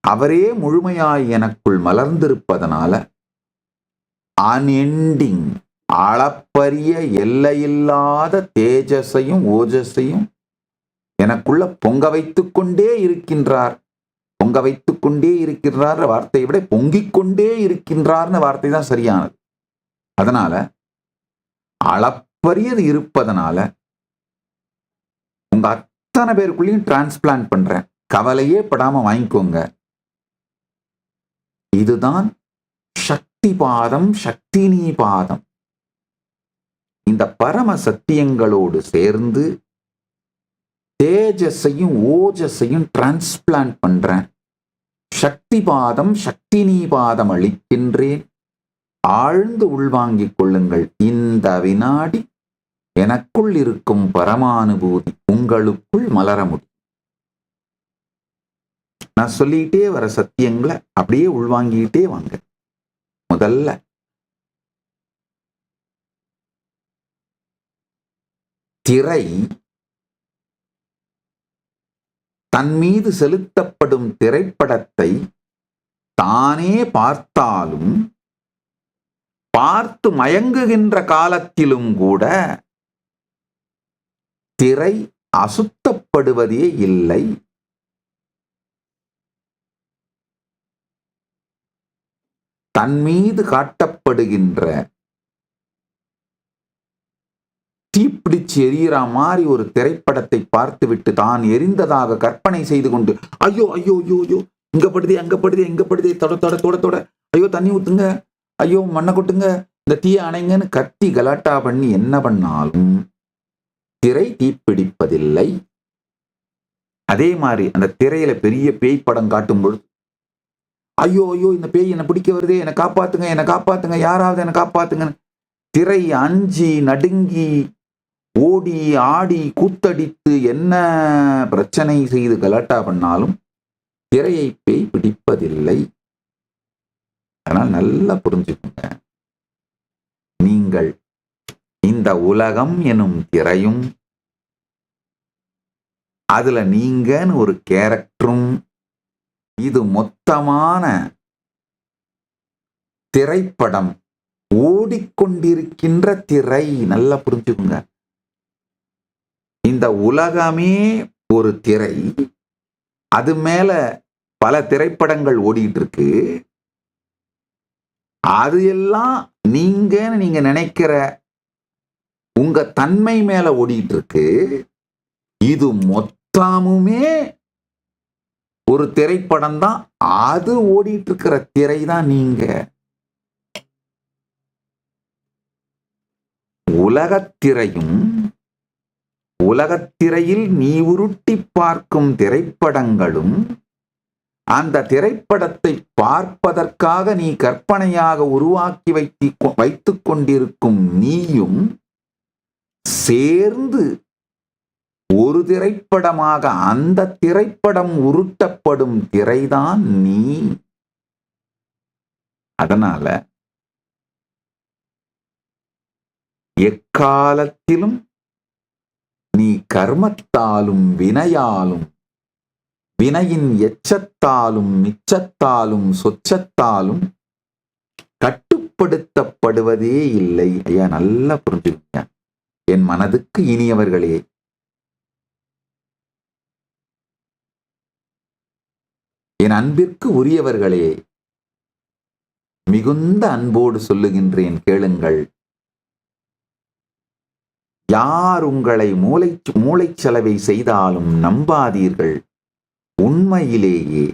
அவரே முழுமையாய் எனக்குள் மலர்ந்திருப்பதனால அன்எண்டிங், அளப்பரிய எல்லையில்லாத தேஜஸையும் ஓஜஸையும் எனக்குள்ள பொங்க வைத்துக் கொண்டே இருக்கின்றார். பொங்க வைத்துக் கொண்டே இருக்கின்றார் வார்த்தையை விட பொங்கிக் கொண்டே இருக்கின்றார்னு வார்த்தை தான் சரியானது. அதனால அளப்பரியது இருப்பதனால உங்க அத்தனை பேருக்குள்ளேயும் டிரான்ஸ்பிளான்ட் பண்றேன். கவலையே படாம வாங்கிக்கோங்க. இதுதான் சக்தி சக்தி பாதம், சக்தினி பாதம், இந்த பரம சத்தியங்களோடு சேர்ந்து தேஜஸையும் ஓஜஸையும் டிரான்ஸ்பிளான்ட் பண்றேன். சக்தி பாதம், சக்தினி பாதம் அளிக்கின்றேன். ஆழ்ந்து உள்வாங்கிக் கொள்ளுங்கள். இந்த வினாடி எனக்குள் இருக்கும் பரமானுபூதி உங்களுக்குள் மலர முடியும். நான் சொல்லிட்டே வர சத்தியங்களை அப்படியே உள்வாங்கிட்டே வாங்க. முதல்ல திரை தன் மீது செலுத்தப்படும் திரைப்படத்தை தானே பார்த்தாலும், பார்த்து மயங்குகின்ற காலத்திலும் கூட திரை அசுத்தப்படுவதே இல்லை. தன் மீது காட்டப்படுகின்ற தீப்பிடிச்சு எரியிற மாதிரி ஒரு திரைப்படத்தை பார்த்துவிட்டு தான் எரிந்ததாக கற்பனை செய்து கொண்டு, ஐயோ ஐயோ ஐயோ ஐயோ, இங்க படுதே அங்க படுதே இங்க படுதே, தொட தொட தொட தொட, ஐயோ தண்ணி ஊத்துங்க, ஐயோ மண்ணை கொட்டுங்க, இந்த தீயை அணைங்கன்னு கத்தி கலாட்டா பண்ணி என்ன பண்ணாலும் திரை தீப்பிடிப்பதில்லை. அதே மாதிரி அந்த திரையில பெரிய பேய் படம் காட்டும் பொழுது, ஐயோ ஐயோ இந்த பேய் என்னை பிடிக்க வருதே, என்னை காப்பாத்துங்க, என்னை காப்பாத்துங்க, யாராவது என்னை காப்பாத்துங்க, திரை அஞ்சி நடுங்கி ஓடி ஆடி கூத்தடித்து என்ன பிரச்சனை செய்து கலாட்டா பண்ணாலும் திரையை பேய் பிடிப்பதில்லை. அதனால் நல்லா புரிஞ்சுக்கோங்க. நீங்கள் இந்த உலகம் எனும் திரையும், அதுல நீங்கன்னு ஒரு கேரக்டரும், இது மொத்தமான திரைப்படம், ஓடிக்கொண்டிருக்கின்ற திரை. நல்லா புரிஞ்சுக்குங்க. இந்த உலகமே ஒரு திரை, அது மேல பல திரைப்படங்கள் ஓடிட்டு இருக்கு. அது எல்லாம் நீங்க நினைக்கிற உங்க தன்மை மேல ஓடிட்டு இருக்கு. இது மொத்தமுமே ஒரு திரைப்படம் தான். அது ஓடிட்டு இருக்கிற திரை தான் நீங்க. உலகத்திரையும், உலகத்திரையில் நீ உருட்டி பார்க்கும் திரைப்படங்களும், அந்த திரைப்படத்தை பார்ப்பதற்காக நீ கற்பனையாக உருவாக்கி வைத்துக் கொண்டிருக்கும் நீயும் சேர்ந்து ஒரு திரைப்படமாக, அந்த திரைப்படம் உருட்டப்படும் திரைதான் நீ. அதனால எக்காலத்திலும் நீ கர்மத்தாலும் வினையாலும், வினையின் எச்சத்தாலும் மிச்சத்தாலும் சொச்சத்தாலும் கட்டுப்படுத்தப்படுவதே இல்லை. ஐயா நல்லா புரிஞ்சுக்கங்க என் மனதுக்கு இனியவர்களே. என் அன்பிற்கு உரியவர்களே, மிகுந்த அன்போடு சொல்லுகின்றேன், கேளுங்கள். யார் உங்களை மூளைச்சலவை செய்தாலும் நம்பாதீர்கள். உண்மையிலேயே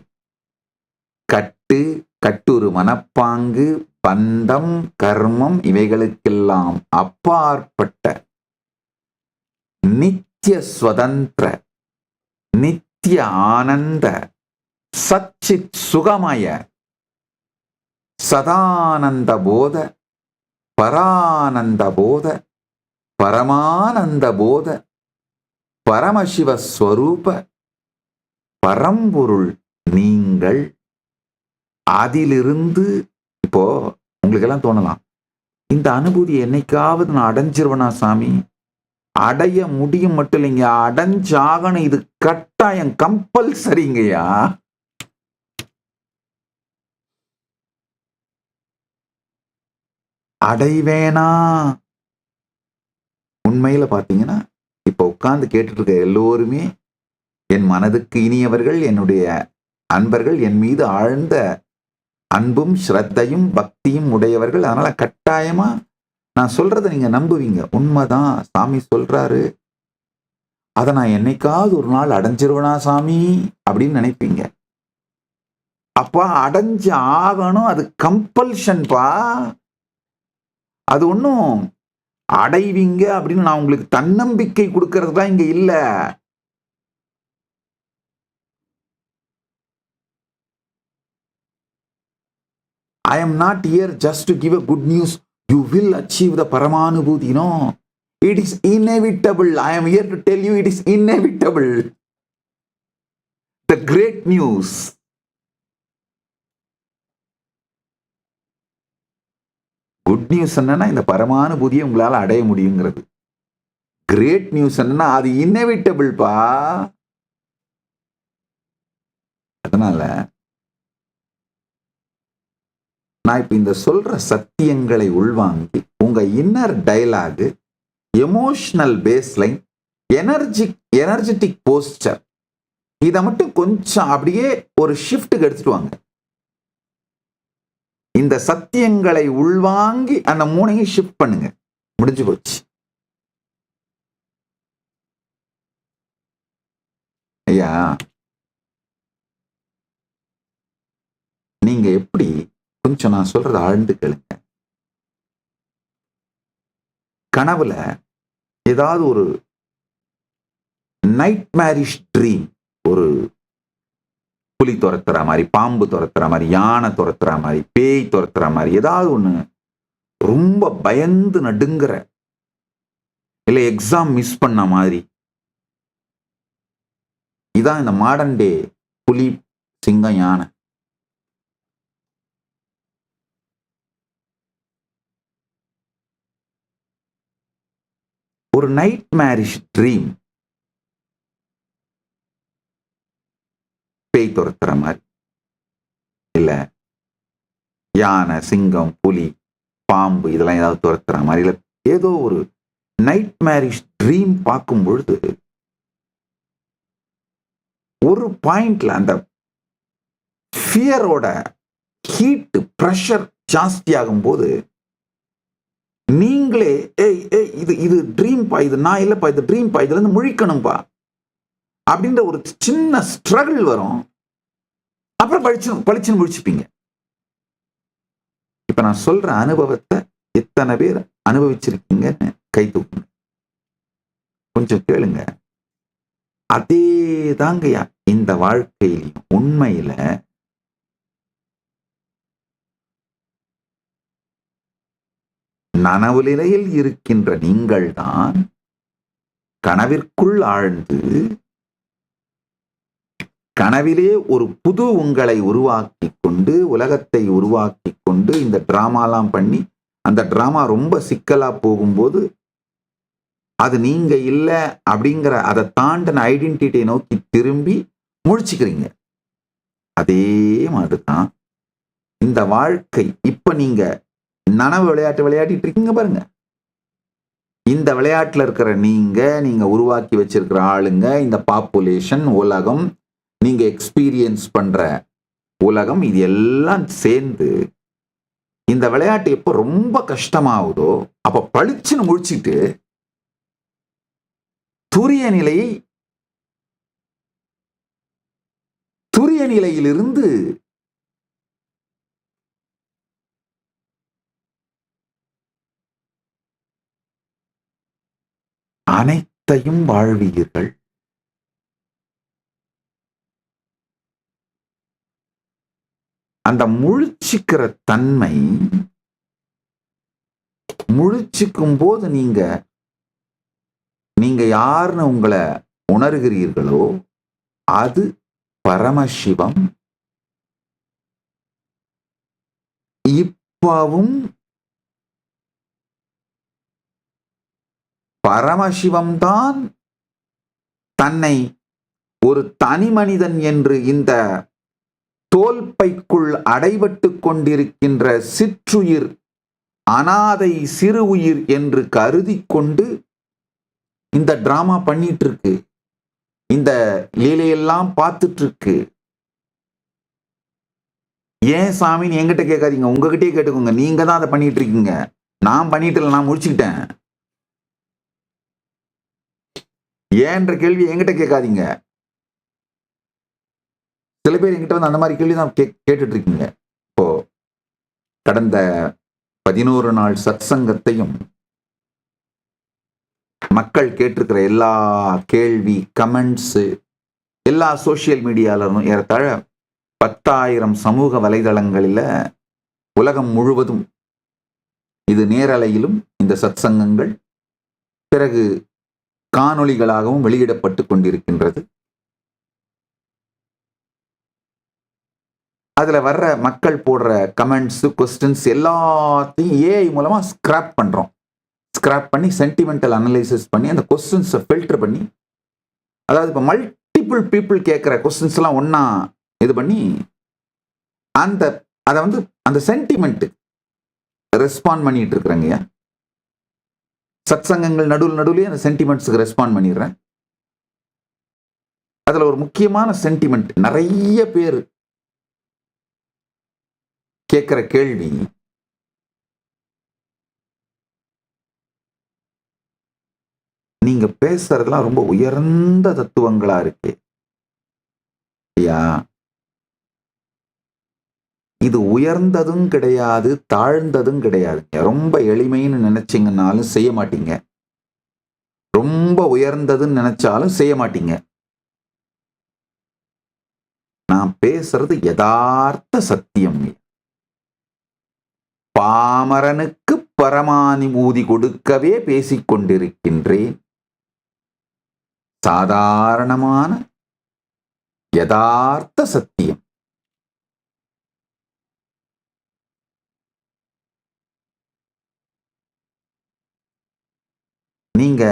கட்டுரு மனப்பாங்கு, பந்தம், கர்மம் இவைகளுக்கெல்லாம் அப்பாற்பட்ட நித்திய ஸ்வதந்திர, நித்திய ஆனந்த, சச்சித் சுகமய, சதானந்த போத, பரானந்த போத, பரமானந்த போத, பரமசிவஸ்வரூப பரம்பொருள் நீங்கள். அதிலிருந்து இப்போ உங்களுக்கு எல்லாம் தோணலாம், இந்த அனுபூதி என்னைக்காவது நான் அடைஞ்சிருவனா சாமி? அடைய முடியும் மட்டும் இல்லைங்க, அடைஞ்சாகணும். இது கட்டாயம், கம்பல்சரிங்கய்யா. அடைவேனா? உண்மையில பாத்தீங்கன்னா இப்ப உட்கார்ந்து கேட்டுட்டு இருக்க எல்லோருமே என் மனதுக்கு இனியவர்கள், என்னுடைய அன்பர்கள், என் மீது ஆழ்ந்த அன்பும் ஸ்ரத்தையும் பக்தியும் உடையவர்கள். அதனால கட்டாயமா நான் சொல்றதை நீங்க நம்புவீங்க. உண்மைதான், சாமி சொல்றாரு, அதை நான் என்னைக்காவது ஒரு நாள் அடைஞ்சிருவனா சாமி அப்படின்னு நினைப்பீங்க. அப்பா அடைஞ்சு ஆகணும், அது கம்பல்ஷன்பா. அது ஒன்றும் அடைவீங்க அப்படின்னு நான் உங்களுக்கு தன்னம்பிக்கை கொடுக்கறது தான் இங்க இல்ல. I am not here just to give a good news. You will achieve the Paramanubhuti. No, it is inevitable. I am here to tell you it is inevitable. The great news. Good news என்னன்னா இந்த பரமானுபூதியை உங்களால அடைய முடியுங்கிறது. கிரேட் நியூஸ் என்னன்னா அது இன்னெவிட்டபிள்பா. அதனால நான் இப்ப இந்த சொல்ற சத்தியங்களை உள்வாங்கி உங்க inner dialogue, emotional baseline, energetic poster, இதை மட்டும் கொஞ்சம் அப்படியே ஒரு ஷிஃப்ட்டுக்கு எடுத்துட்டு வாங்க. இந்த சத்தியங்களை உள்வாங்கி அந்த மூணையும் ஷிஃப்ட் பண்ணுங்க. முடிஞ்சு போச்சு. ஐயா, நீங்க எப்படி, கொஞ்சம் நான் சொல்றத ஆழ்ந்து கேளுங்க. கனவுல ஏதாவது ஒரு நைட் மேரிஷ் ட்ரீம், ஒரு புலி துரத்துற மாதிரி, பாம்பு துரத்துற மாதிரி, யானை துரத்துற மாதிரி, பேய் துரத்துற மாதிரி, ஏதாவது ஒண்ணு ரொம்ப பயந்து நடுங்குற, இல்ல எக்ஸாம் மிஸ் பண்ண மாதிரி, இதான் இந்த மாடர்ன் டே புலி, சிங்கம், யானை. ஒரு நைட் மேரிஷ் ட்ரீம், பேய் துரத்துற மாதிரி, இல்ல யானை, சிங்கம், புலி, பாம்பு இதெல்லாம் ஏதாவது துரத்துற மாதிரி, இல்ல ஏதோ ஒரு நைட் மேரிஷ் ட்ரீம் பார்க்கும் பொழுது ஒரு பாயிண்ட்ல அந்த ஃபியரோட ஹீட், பிரஷர் ஜாஸ்தி ஆகும் போது நீங்களே இது ட்ரீம் பா, இது நான் இல்லப்பா, இது ட்ரீம் பா, இதுல இருந்து முழிக்கணும்பா அப்படின்ற ஒரு சின்ன ஸ்ட்ரகிள் வரும். அப்புறம் பளிச்சுன்னு முழிச்சுப்பீங்க. இப்ப நான் சொல்ற அனுபவத்தை எத்தனை பேர் அனுபவிச்சிருக்கீங்கன்னு கை தூக்குங்க. கொஞ்சம் கேளுங்க. அதே தாங்கய்யா இந்த வாழ்க்கையிலையும். உண்மையில நனவு நிலையில் இருக்கின்ற நீங்கள் தான் கனவிற்குள் ஆழ்ந்து கனவிலே ஒரு புது உங்களை உருவாக்கி கொண்டு, உலகத்தை உருவாக்கி கொண்டு, இந்த டிராமாலாம் பண்ணி, அந்த டிராமா ரொம்ப சிக்கலா போகும்போது அது நீங்க இல்லை அப்படிங்கிற அதை தாண்டின ஐடென்டிட்டியை நோக்கி திரும்பி முழிச்சுக்கிறீங்க. அதே மாதிரிதான் இந்த வாழ்க்கை. இப்ப நீங்க நனவு விளையாட்டு விளையாடிட்டு இருக்கீங்க பாருங்க. இந்த விளையாட்டுல இருக்கிற நீங்க உருவாக்கி வச்சிருக்கிற ஆளுங்க, இந்த பாப்புலேஷன், உலகம், நீங்க எக்ஸ்பீரியன்ஸ் பண்ற உலகம், இது எல்லாம் சேர்ந்து இந்த விளையாட்டு எப்ப ரொம்ப கஷ்டமாகுதோ அப்ப பளிச்சுன்னு முழிச்சிட்டு துரிய நிலையிலிருந்து அனைத்தையும் வாழ்வீர்கள். அந்த முழிச்சுக்கிற தன்மை, முழிச்சுக்கும் போது நீங்க யாருன்னு உங்களை உணர்கிறீர்களோ அது பரமசிவம். இப்பவும் பரமசிவம்தான் தன்னை ஒரு தனி மனிதன் என்று இந்த தோல்பைக்குள் அடைபட்டு கொண்டிருக்கின்ற சிற்றுயிர், அனாதை சிறு உயிர் என்று கருதி கொண்டு இந்த டிராமா பண்ணிட்டு இருக்கு, இந்த லீலையெல்லாம் பார்த்துட்டு இருக்கு. ஏன் சாமின்னு என்கிட்ட கேட்காதீங்க, உங்ககிட்டயே கேட்டுக்கோங்க. நீங்க தான் அதை பண்ணிட்டு இருக்கீங்க. நான் பண்ணிட்டு இல்லை, நான் முடிச்சுக்கிட்டேன். ஏன்ற கேள்வி என்கிட்ட கேட்காதீங்க. சில பேர் என்கிட்ட வந்து அந்த மாதிரி கேள்வி தான் கேட்டுட்டு இருக்கீங்க. இப்போ கடந்த 11 நாள் சத்சங்கத்தையும் மக்கள் கேட்டிருக்கிற எல்லா கேள்வி, கமெண்ட்ஸ், எல்லா சோசியல் மீடியாலும் ஏறத்தாழ 10,000 சமூக வலைதளங்களில் உலகம் முழுவதும் இது நேரலையிலும் இந்த சத்சங்கங்கள் பிறகு காணொளிகளாகவும் வெளியிடப்பட்டு கொண்டிருக்கின்றது. அதுல வர்ற மக்கள் போடுற கமெண்ட்ஸ், கொஸ்டின்ஸ் எல்லாத்தையும் ஏஐ மூலமா ஸ்கிராப் பண்றோம். ஸ்கிராப் பண்ணி சென்டிமெண்டல் அனலைசிஸ் பண்ணி அந்த கொஸ்டின்ஸை ஃபில்டர் பண்ணி, அதாவது இப்போ மல்டிபிள் பீப்புள் கேட்குற கொஸ்டின்ஸ் எல்லாம் ஒன்னா இது பண்ணி அதை வந்து அந்த சென்டிமெண்ட் ரெஸ்பாண்ட் பண்ணிட்டு இருக்கிறேங்கய்யா. சத்சங்கங்கள் நடுவுலயே அந்த சென்டிமெண்ட்ஸுக்கு ரெஸ்பாண்ட் பண்ணிடுறேன். அதுல ஒரு முக்கியமான சென்டிமெண்ட், நிறைய பேர் கேட்கிற கேள்வி, நீங்க பேசுறதுலாம் ரொம்ப உயர்ந்த தத்துவங்களா இருக்கு ஐயா. இது உயர்ந்ததும் கிடையாது, தாழ்ந்ததும் கிடையாதுங்க. ரொம்ப எளிமைன்னு நினைச்சீங்கன்னாலும் செய்ய மாட்டீங்க, ரொம்ப உயர்ந்ததுன்னு நினைச்சாலும் செய்ய மாட்டீங்க. நான் பேசுறது யதார்த்த சத்தியம். பாமரனுக்கு பரமானுபூதி கொடுக்கவே பேசிக் கொண்டிருக்கின்றேன். சாதாரணமான யதார்த்த சத்தியம். நீங்க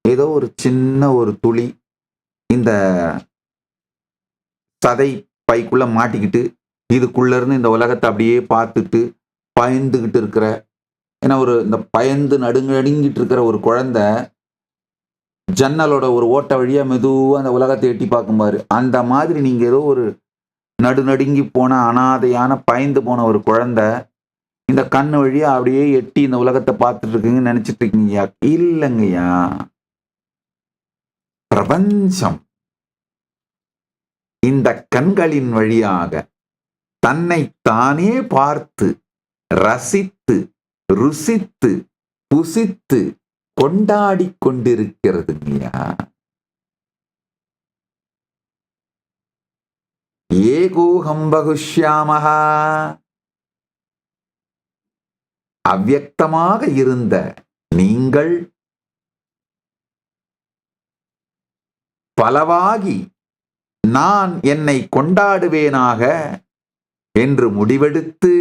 ஏதோ ஒரு சின்ன ஒரு துளி இந்த சதை பைக்குள்ள மாட்டிக்கிட்டு இதுக்குள்ள இருந்து இந்த உலகத்தை அப்படியே பார்த்துட்டு பயந்துகிட்டு இருக்கிற, ஏன்னா ஒரு இந்த பயந்து நடுங்கிட்டு இருக்கிற ஒரு குழந்தை ஜன்னலோட ஒரு ஓட்ட வழியா மெதுவா அந்த உலகத்தை எட்டி பார்க்கும்பாரு. அந்த மாதிரி நீங்க ஏதோ ஒரு நடுங்கி போன அனாதையான பயந்து போன ஒரு குழந்தை இந்த கண்ணு வழியா அப்படியே எட்டி இந்த உலகத்தை பார்த்துட்டு இருக்குங்கன்னு நினைச்சிட்டு இருக்கீங்கய்யா. இல்லைங்கய்யா, பிரபஞ்சம் இந்த கண்களின் வழியாக தன்னை தானே பார்த்து ரசித்து ருசித்து புசித்து கொண்டாடி கொண்டிருக்கிறதுங்கய்யா. ஏகோஹம் பகுஷ்யாமஹா. அவ்யக்தமாக இருந்த நீங்கள் பலவாகி நான் என்னை கொண்டாடுவேனாக என்று முடிவெடுத்து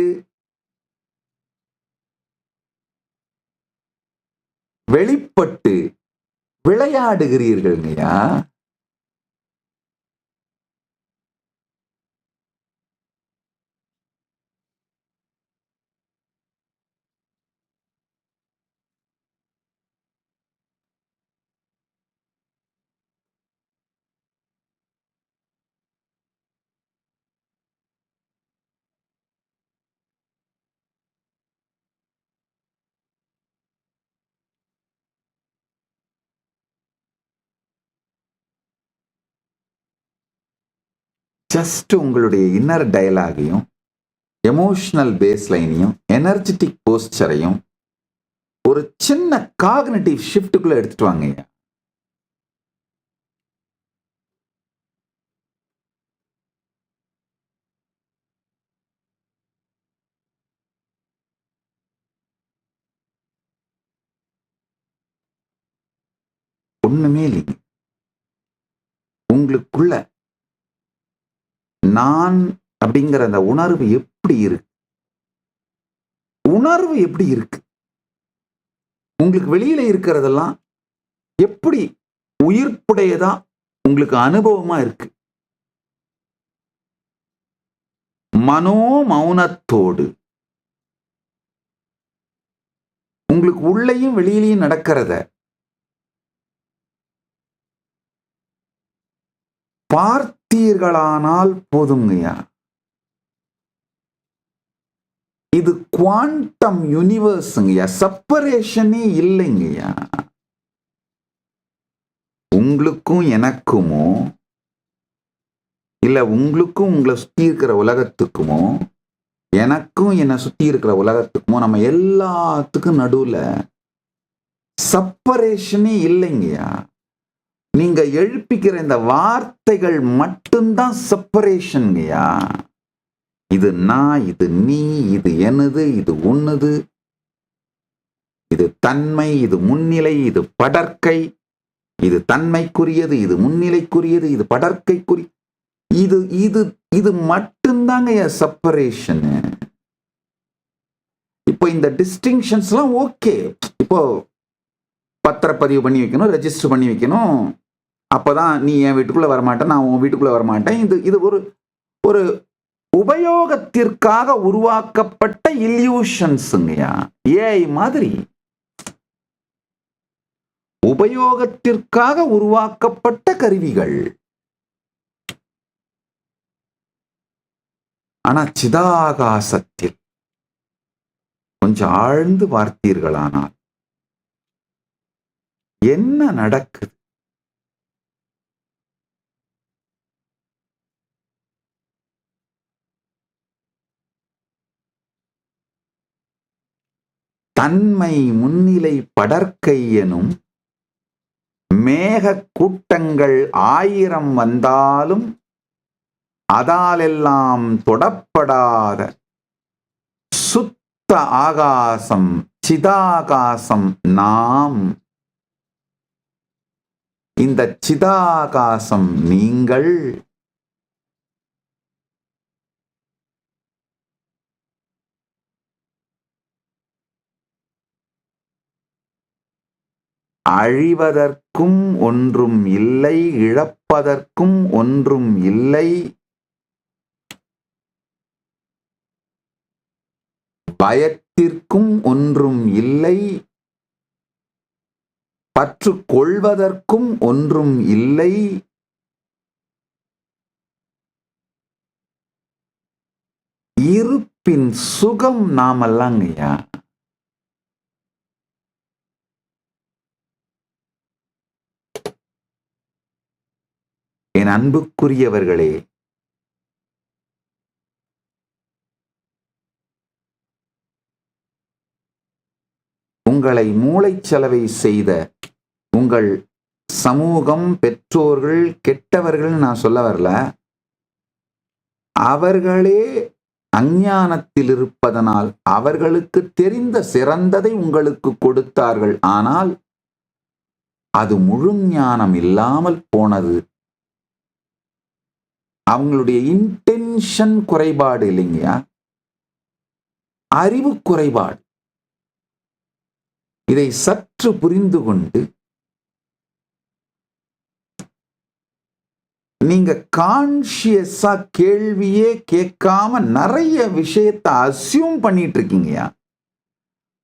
வெளிப்பட்டு விளையாடுகிறீர்கள்ங்கய்யா. ஜஸ்ட் உங்களுடைய இன்னர் டயலாகையும் எமோஷனல் பேஸ்லைனையும் எனர்ஜெட்டிக் போஸ்டரையும் ஒரு சின்ன காக்னிட்டிவ் ஷிஃப்ட்டுக்குள்ள எடுத்துட்டு வாங்க. ஒண்ணுமே இல்லைங்க, உங்களுக்குள்ள நான் அப்படிங்கிற அந்த உணர்வு எப்படி இருக்கு, உணர்வு எப்படி இருக்கு, உங்களுக்கு வெளியில இருக்கிறதெல்லாம் எப்படி உயிர்ப்புடையதா உங்களுக்கு அனுபவமா இருக்கு. மனோ மௌனத்தோடு உங்களுக்கு உள்ளேயும் வெளியிலையும் நடக்கிறத பார்த்தீர்களானால் போதுங்கய்யா. இது குவாண்டம் யூனிவர்ஸ்ங்கய்யா, செப்பரேஷனே இல்லைங்கய்யா. உங்களுக்கும் எனக்குமோ இல்ல உங்களுக்கும் உங்களை சுத்தி இருக்கிற உலகத்துக்குமோ எனக்கும் என்னை சுத்தி இருக்கிற உலகத்துக்குமோ நம்ம எல்லாத்துக்கும் நடுவுல செப்பரேஷனே இல்லைங்கய்யா. நீங்க எழுப்பிக்கிற இந்த வார்த்தைகள் மட்டும்தான் செப்பரேஷன்ங்கய்யா. இது நான், இது நீ, இது எனது, இது உன்னது, இது தன்மை, இது முன்னிலை, இது படர்க்கை, இது தன்மைக்குரியது, இது முன்னிலைக்குரியது, இது படர்க்கைக்குரிய, இது இது இது மட்டும்தாங்க செப்பரேஷன். இப்போ இந்த டிஸ்டிங்ஷன்ஸ்லாம் ஓகே. இப்போ பத்திரப்பதிவு பண்ணி வைக்கணும், ரெஜிஸ்டர் பண்ணி வைக்கணும், அப்பதான் நீ என் வீட்டுக்குள்ள வரமாட்டேன், நான் உன் வீட்டுக்குள்ள வரமாட்டேன். இது ஒரு ஒரு உபயோகத்திற்காக உருவாக்கப்பட்ட இல்யூஷன்ஸுங்கய்யா. ஏஐ மாதிரி உபயோகத்திற்காக உருவாக்கப்பட்ட கருவிகள். ஆனா சிதாகாசத்தில் கொஞ்சம் ஆழ்ந்து பார்த்தீர்களானால் என்ன நடக்குது? தன்மை முன்னிலை படர்க்கை எனும் மேக கூட்டங்கள் 1000 வந்தாலும் அதாலெல்லாம் தொடப்படாத சுத்த ஆகாசம் சிதாகாசம் நாம். இந்த சிதாகாசம் நீங்கள். அழிவதற்கும் ஒன்றும் இல்லை, இழப்பதற்கும் ஒன்றும் இல்லை, பயத்திற்கும் ஒன்றும் இல்லை, பற்று கொள்வதற்கும் ஒன்றும் இல்லை, இருப்பின் சுகம் நாமல்லாங்கய்யா. என் அன்புக்குரியவர்களே, உங்களை மூளைச்சலவை செய்த உங்கள் சமூகம், பெற்றோர்கள் கெட்டவர்கள் நான் சொல்ல வரல, அவர்களே அஞ்ஞானத்தில் இருப்பதனால் அவர்களுக்கு தெரிந்த சிறந்ததை உங்களுக்கு கொடுத்தார்கள். ஆனால் அது முழு ஞானம் இல்லாமல் போனது. அவங்களுடைய இன்டென்ஷன் குறைபாடு இல்லைங்கயா, அறிவு குறைபாடு. இதை சற்று புரிந்து கொண்டு நீங்க கான்ஷியஸா கேள்வியே கேட்காம நிறைய விஷயத்தை அசியூம் பண்ணிட்டு இருக்கீங்கயா.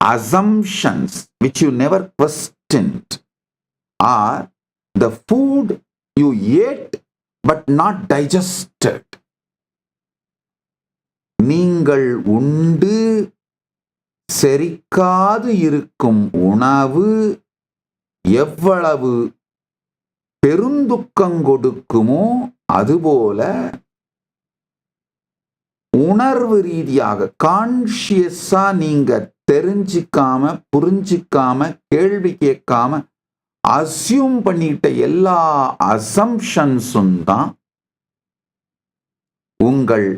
Assumptions which you never questioned are the food you ate but not digested. நீங்கள் உண்டு செரிக்காது இருக்கும் உணவு எவ்வளவு பெருந்துக்கம் கொடுக்குமோ அதுபோல உணர்வு ரீதியாக கான்ஷியஸா நீங்க தெரிஞ்சிக்காம புரிஞ்சிக்காம கேள்வி கேட்காம அசியூம் பண்ணிட்ட எல்லா அசம்ஷன்ஸும் தான் உங்கள்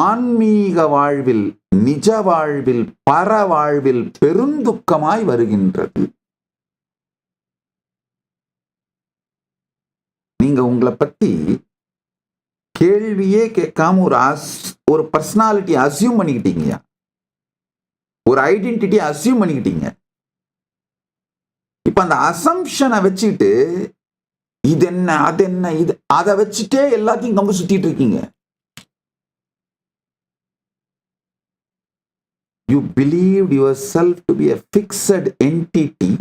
ஆன்மீக வாழ்வில், நிஜ வாழ்வில், பர வாழ்வில் பெருந்துக்கமாய் வருகின்றது. நீங்க உங்களை பத்தி கேள்வியே கேட்காம ஒரு பர்சனாலிட்டி அசியூம் பண்ணிக்கிட்டீங்க, ஒரு ஐடென்டிட்டி அசியூம் பண்ணிக்கிட்டீங்க. இப்ப அந்த அசம்ஷனை வச்சுக்கிட்டு இது என்ன அது என்ன இது அதை வச்சுட்டே எல்லாத்தையும் கம்பு சுத்திட்டு இருக்கீங்க. You believed yourself to be a fixed entity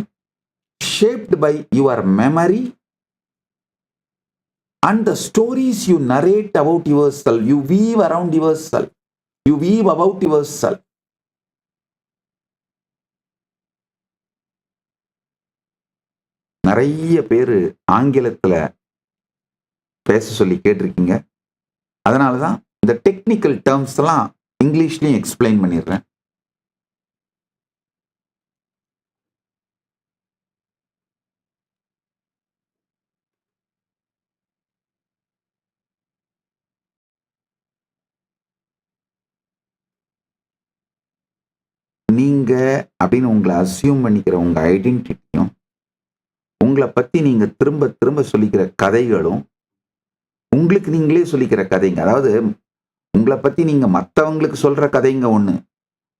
shaped by your memory and the stories you narrate about yourself. You weave around yourself. You weave about yourself. நிறைய பேரு ஆங்கிலத்துல பேச சொல்லி கேட்டிருக்கீங்க. அதனால தான் இந்த டெக்னிக்கல் டேர்ம்ஸ் எல்லாம் இங்கிலீஷ்லயும் எக்ஸ்பிளைன் பண்ணிடுறேன். நீங்க அப்படின்னு உங்களை அசியூம் பண்ணிக்கிற உங்க ஐடென்டிட்டியும், உங்களை பத்தி நீங்க திரும்ப திரும்ப சொல்லிக்கிற கதைகளும், உங்களுக்கு நீங்களே சொல்லிக்கிற கதைங்க. அதாவது உங்களை பத்தி நீங்க மற்றவங்களுக்கு சொல்ற கதைங்க ஒண்ணு,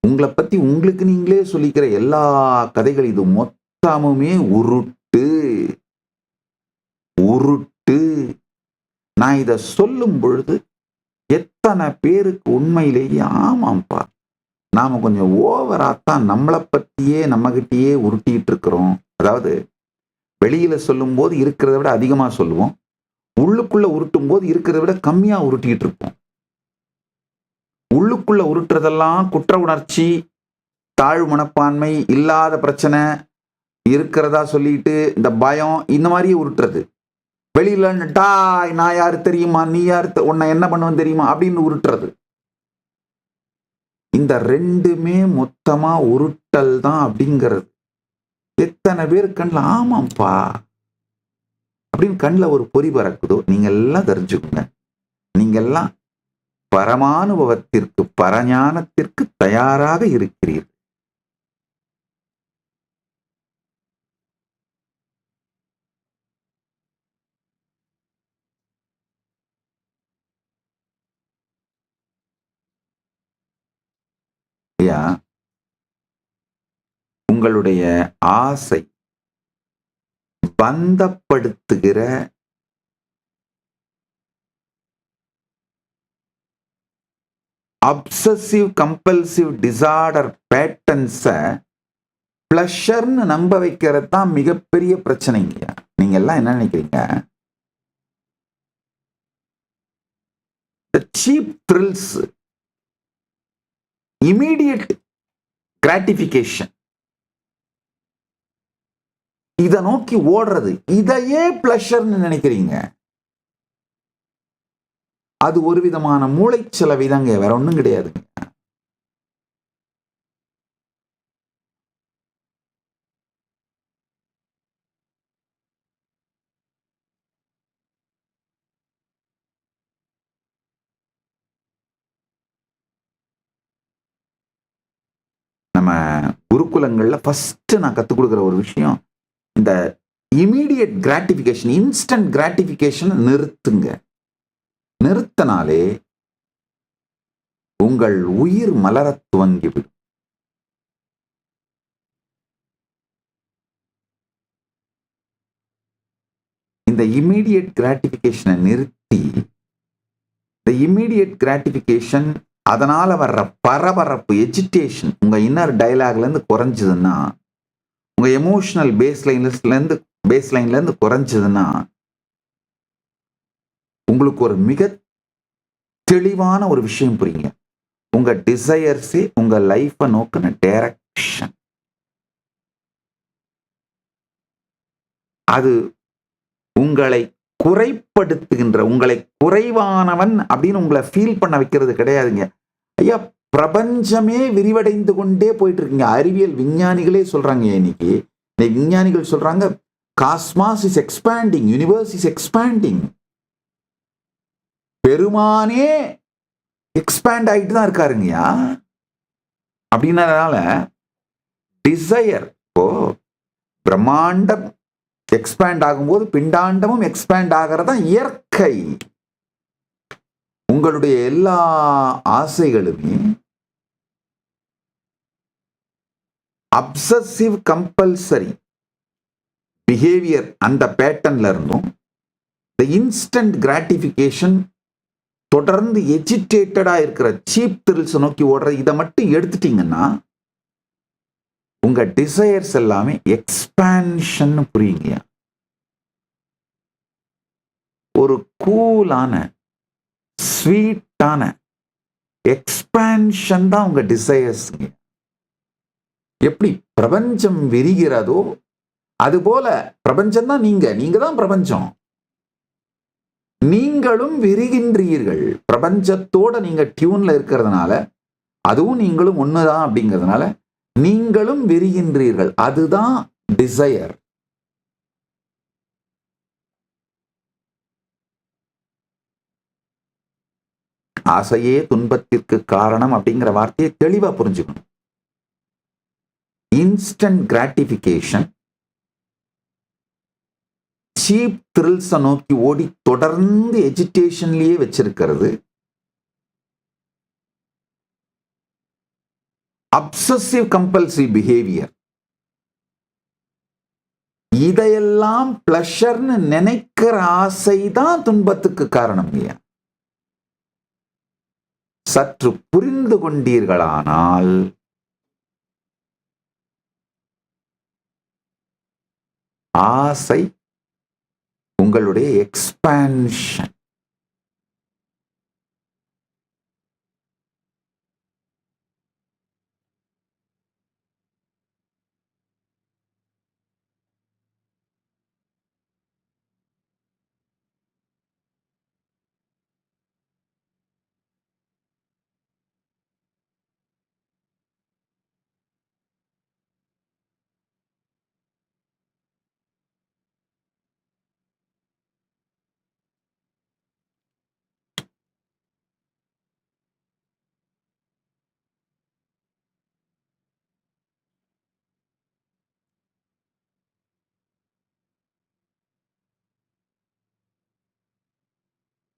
உங்களை பத்தி உங்களுக்கு நீங்களே சொல்லிக்கிற எல்லா கதைகள் இது மொத்தமுமே உருட்டு. உருட்டு. நான் இத சொல்லும் பொழுது எத்தனை பேருக்கு உண்மையிலேயே ஆமாம்பா, நாம கொஞ்சம் ஓவராத்தான் நம்மளை பத்தியே நம்மகிட்டயே உருட்டிட்டு இருக்கிறோம். அதாவது வெளியில சொல்லும் போது இருக்கிறத விட அதிகமா சொல்லுவோம், உள்ளுக்குள்ள உருட்டும் போது இருக்கிறத விட கம்மியா உருட்டிட்டு இருப்போம். உள்ளுக்குள்ள உருட்டுறதெல்லாம் குற்ற உணர்ச்சி, தாழ்வு மனப்பான்மை, இல்லாத பிரச்சனை இருக்கிறதா சொல்லிட்டு இந்த பயம், இந்த மாதிரியே உருட்டுறது. வெளியில டாய் நான் யாரு தெரியுமா, நீ யாரு, உன்னை என்ன பண்ணுவேன் தெரியுமா அப்படின்னு உருட்டுறது. இந்த ரெண்டுமே மொத்தமா உருட்டல் தான் அப்படிங்கிறது. எத்தனை பேர் கண்ணில் ஆமாப்பா அப்படின்னு கண்ணில் ஒரு பொறி பறக்குதோ, நீங்க எல்லாம் தெரிஞ்சுக்கோங்க, நீங்க எல்லாம் பரமானுபவத்திற்கு பரஞானத்திற்கு தயாராக இருக்கிறீர்கள். உங்களுடைய ஆசை பந்தப்படுத்துகிற அப்சசிவ் கம்பல்சிவ் டிசார்டர் பேட்டர்ன்ஸை பிளஷர்னு நம்ப வைக்கிறது தான் மிகப்பெரிய பிரச்சனைங்க. நீங்க எல்லாம் என்ன நினைக்கிறீங்க? சீப் த்ரில்ஸ், இமீடியட் கிராட்டிபிகேஷன், இதை நோக்கி ஓடுறது, இதையே பிளஷர்னு நினைக்கிறீங்க. அது ஒரு விதமான மூளைச்சலவை தாங்க, வேற ஒண்ணும் கிடையாதுங்க. நம்ம குருகுலங்கள்ல ஃபர்ஸ்ட் நான் கத்துக் கொடுக்கிற ஒரு விஷயம், இந்த இமீடியட் கிராட்டிபிகேஷன், இன்ஸ்டன்ட் கிராட்டிபிகேஷன் நிறுத்துங்க. நிறுத்தினாலே உங்கள் உயிர் மலரத் துவங்கிவிடும். இந்த இமீடியட் கிராட்டிபிகேஷனை நிறுத்தி, இந்த இமீடியட் கிராட்டிபிகேஷன் அதனால வர்ற பரபரப்பு, எஜிடேஷன் உங்க இன்னர் டயலாக்ல இருந்து குறைஞ்சதுன்னா, உங்க எமோஷனல் பேஸ்லைன்ல இருந்து குறைஞ்சதுன்னா, உங்களுக்கு ஒரு மிக தெளிவான ஒரு விஷயம் புரியுங்க. உங்க டிசையர்ஸே உங்க லைஃபை நோக்கின டைரக்ஷன். அது உங்களை குறைப்படுத்துகின்ற, உங்களை குறைவானவன் அப்படின்னு உங்களை ஃபீல் பண்ண வைக்கிறது கிடையாதுங்க. ஐயா, பிரபஞ்சமே விரிவடைந்து கொண்டே போயிட்டு இருக்கீங்க. அறிவியல் விஞ்ஞானிகளே சொல்றாங்க, இன்னைக்கு விஞ்ஞானிகள் சொல்றாங்க, cosmos is expanding, universe is expanding. பெருமானே எக்ஸ்பேண்ட் ஆகிட்டு தான் இருக்காருங்கய்யா. அப்படின்னதுனால டிசையர், இப்போ பிரம்மாண்டம் எக்ஸ்பேண்ட் ஆகும்போது பிண்டாண்டமும் எக்ஸ்பேண்ட் ஆகிறதா இயற்கை. உங்களுடைய எல்லா ஆசைகளுமே அப்சசிவ் கம்பல்சரி பிஹேவியர் அந்த பேட்டர்ன்ல இருந்தும் இன்ஸ்டன்ட் கிராட்டிபிகேஷன், தொடர்ந்து எஜிடேட்டடா இருக்கிற சீப் த்ரில்ஸ் நோக்கி ஓடுற, இதை மட்டும் எடுத்துட்டீங்கன்னா உங்க டிசையர்ஸ் எல்லாமே எக்ஸ்பான்ஷன் புரியுங்க. ஒரு கூலான ஸ்வீட்டான எக்ஸ்பான்ஷன் தான் உங்க டிசையர்ஸ். எப்படி பிரபஞ்சம் விரிகிறதோ அதுபோல பிரபஞ்சம் தான் நீங்க, நீங்க தான் பிரபஞ்சம். நீங்களும் விரிகின்றீர்கள். பிரபஞ்சத்தோட நீங்க டியூன்ல இருக்கிறதுனால, அதுவும் நீங்களும் ஒண்ணுதான் அப்படிங்கிறதுனால நீங்களும் விரிகின்றீர்கள். அதுதான் டிசையர். ஆசையே துன்பத்திற்கு காரணம் அப்படிங்கிற வார்த்தையை தெளிவா புரிஞ்சுக்கணும். இன்ஸ்டன்ட் கிராட்டிபிகேஷன், சீப் த்ரில்ஸை நோக்கி ஓடி தொடர்ந்து எஜிடேஷன்லயே வச்சிருக்கிறது. அப்சசிவ் கம்பல்சிவ் பிஹேவியர், இதையெல்லாம் பிளஷர்னு நினைக்கிற ஆசைதான் துன்பத்துக்கு காரணம். இல்லையா? சற்று புரிந்து கொண்டீர்களானால் ஆசை உங்களுடைய எக்ஸ்பான்ஷன்.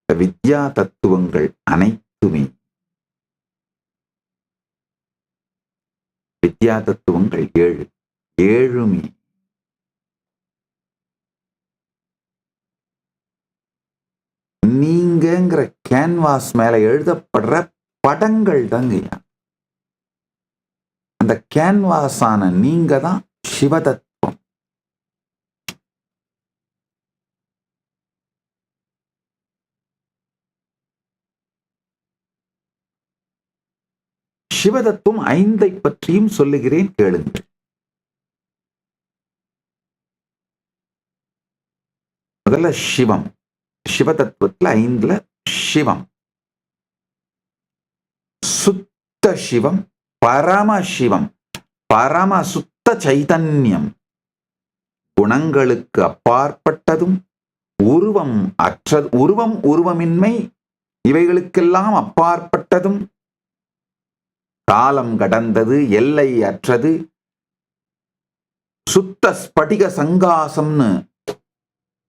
வித்யா தத்துவங்கள் அனைத்துமே, வித்யா தத்துவங்கள் 7, 7மே நீங்கிற கேன்வாஸ் மேல எழுதப்படுற படங்கள் தாங்க. அந்த கேன்வாஸான நீங்க தான் சிவதத்துவம். சிவதத்துவம் 5 பற்றியும் சொல்லுகிறேன், கேளுங்கள். முதல்ல சிவம். சிவதத்துவத்தில் 5ல சிவம், சுத்த சிவம், பரமசிவம், பரம சுத்த சைதன்யம், குணங்களுக்கு அப்பாற்பட்டதும், உருவம் அற்றது, உருவமின்மை இவைகளுக்கெல்லாம் அப்பாற்பட்டதும், காலம் கடந்தது, எல்லை அற்றது, சுத்த ஸ்படிக சங்காசம்னு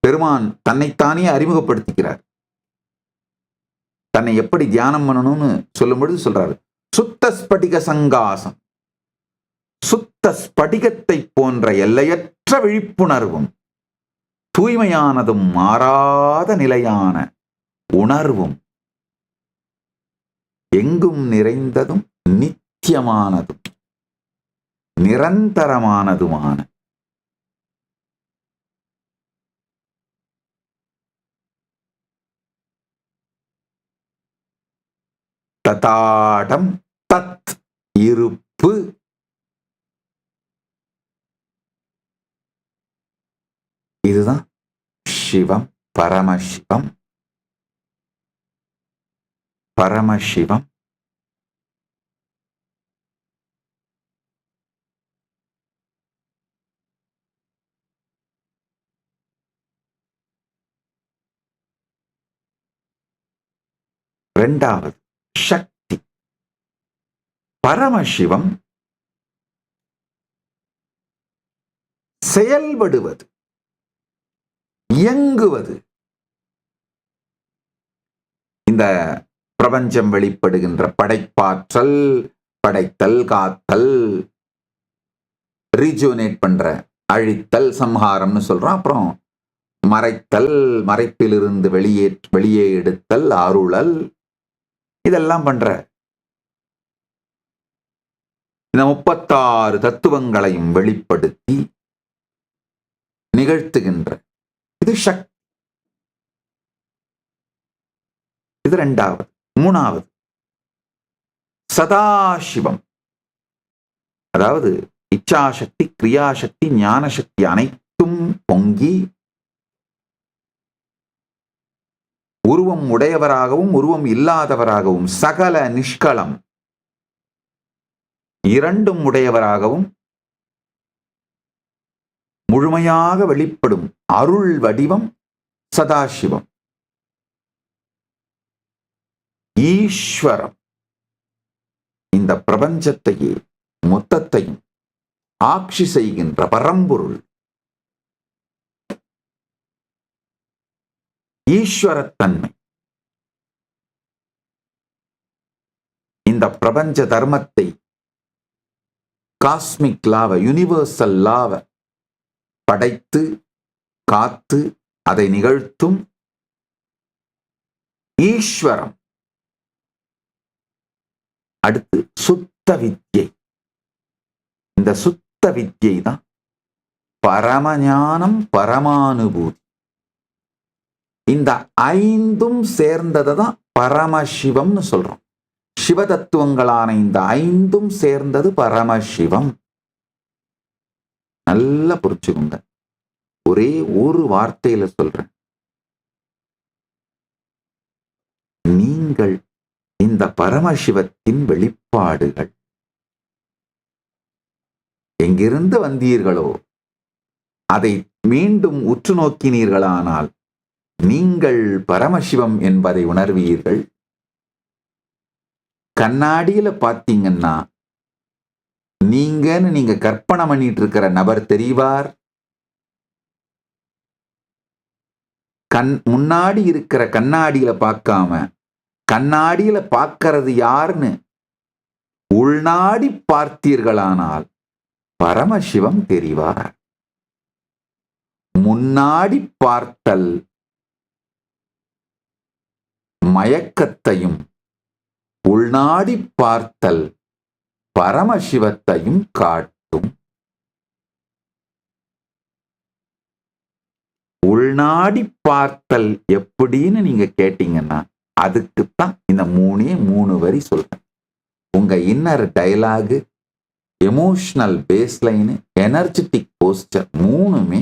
பெருமான் தன்னைத்தானே அறிமுகப்படுத்திக்கிறார். தன்னை எப்படி தியானம் பண்ணணும்னு சொல்லும் பொழுது சொல்றாரு, சுத்த ஸ்படிக சங்காசம். சுத்த ஸ்படிகத்தை போன்ற எல்லையற்ற விழிப்புணர்வும், தூய்மையானதும் மாறாத நிலையான உணர்வும், எங்கும் நிறைந்ததும் நித்தியமானதும் நிரந்தரமானதுமான ததாடம் தத் இருப்பு. இதுதான் சிவம், பரமசிவம். பரமசிவம் இரண்டாவது சக்தி. பரமசிவம் செயல்படுவது, இயங்குவது. இந்த பிரபஞ்சம் வெளிப்படுகின்ற படைப்பாற்றல், படைத்தல், காத்தல், ரீஜுவனேட் பண்ற, அழித்தல், சம்ஹாரம்னு சொல்றோம். அப்புறம் மறைத்தல், மறைப்பிலிருந்து வெளியே எடுத்தல், அருளல், இதெல்லாம் பண்ற. இந்த 36 தத்துவங்களையும் வெளிப்படுத்தி நிகழ்த்துகின்ற இது சக்தி. இது இரண்டாவது. மூணாவது சதாசிவம். அதாவது இச்சாசக்தி, கிரியாசக்தி, ஞானசக்தி அனைத்தும் பொங்கி உருவம் உடையவராகவும் உருவம் இல்லாதவராகவும், சகல நிஷ்களம் இரண்டும் உடையவராகவும் முழுமையாக வெளிப்படும் அருள் வடிவம் சதாசிவம். ஈஸ்வரம் இந்த பிரபஞ்சத்தையே மொத்தத்தையும் ஆட்சி செய்கின்ற பரம்பொருள். ஈஸ்வரத்தன்மை இந்த பிரபஞ்ச தர்மத்தை, காஸ்மிக் லாவ, யூனிவர்சல் லாவ படைத்து காத்து அதை நிகழ்த்தும் ஈஸ்வரம். அடுத்து சுத்த வித்யை. இந்த சுத்த வித்யை தான் பரமஞானம், பரமானுபூதி. இந்த ஐந்தும் சேர்ந்ததை தான் பரமசிவம்னு சொல்றோம். சிவ தத்துவங்களான இந்த ஐந்தும் சேர்ந்தது பரமசிவம். நல்லா புரிச்சுக்கோங்க. ஒரே ஒரு வார்த்தையில சொல்றேன். நீங்கள் இந்த பரமசிவத்தின் வெளிப்பாடுகள். எங்கிருந்து வந்தீர்களோ அதை மீண்டும் உற்று நோக்கினீர்களானால் நீங்கள் பரமசிவம் என்பதை உணர்வீர்கள். கண்ணாடியில பார்த்தீங்கன்னா நீங்க கற்பனை பண்ணிட்டு இருக்கிற நபர் தெரிவார். முன்னாடி இருக்கிற கண்ணாடியில பார்க்காம கண்ணாடியில பார்க்கிறது யாருன்னு உள்நாடி பார்த்தீர்களானால் பரமசிவம் தெரிவார். முன்னாடி பார்த்தல் மயக்கத்தையும் உள்நாடி பார்த்தல் பரமசிவத்தையும் காட்டும். உள்நாடி பார்த்தல் எப்படின்னு நீங்க கேட்டீங்கன்னா அதுக்குத்தான் இந்த மூணு வரி சொல்றேன். உங்க inner dialogue, emotional baseline, energetic posture மூணுமே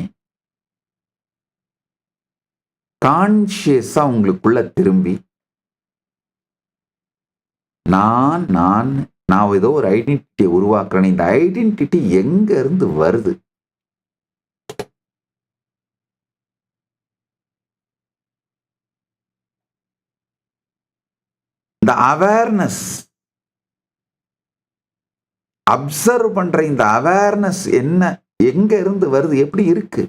கான்சியஸா உங்களுக்குள்ள திரும்பி நான் ஏதோ ஒரு ஐடென்டிட்டியை உருவாக்குறேன். இந்த ஐடென்டிட்டி எங்க இருந்து வருது? இந்த அவேர்னஸ், அப்சர்வ் பண்ற இந்த அவேர்னஸ் என்ன, எங்க இருந்து வருது, எப்படி இருக்கு?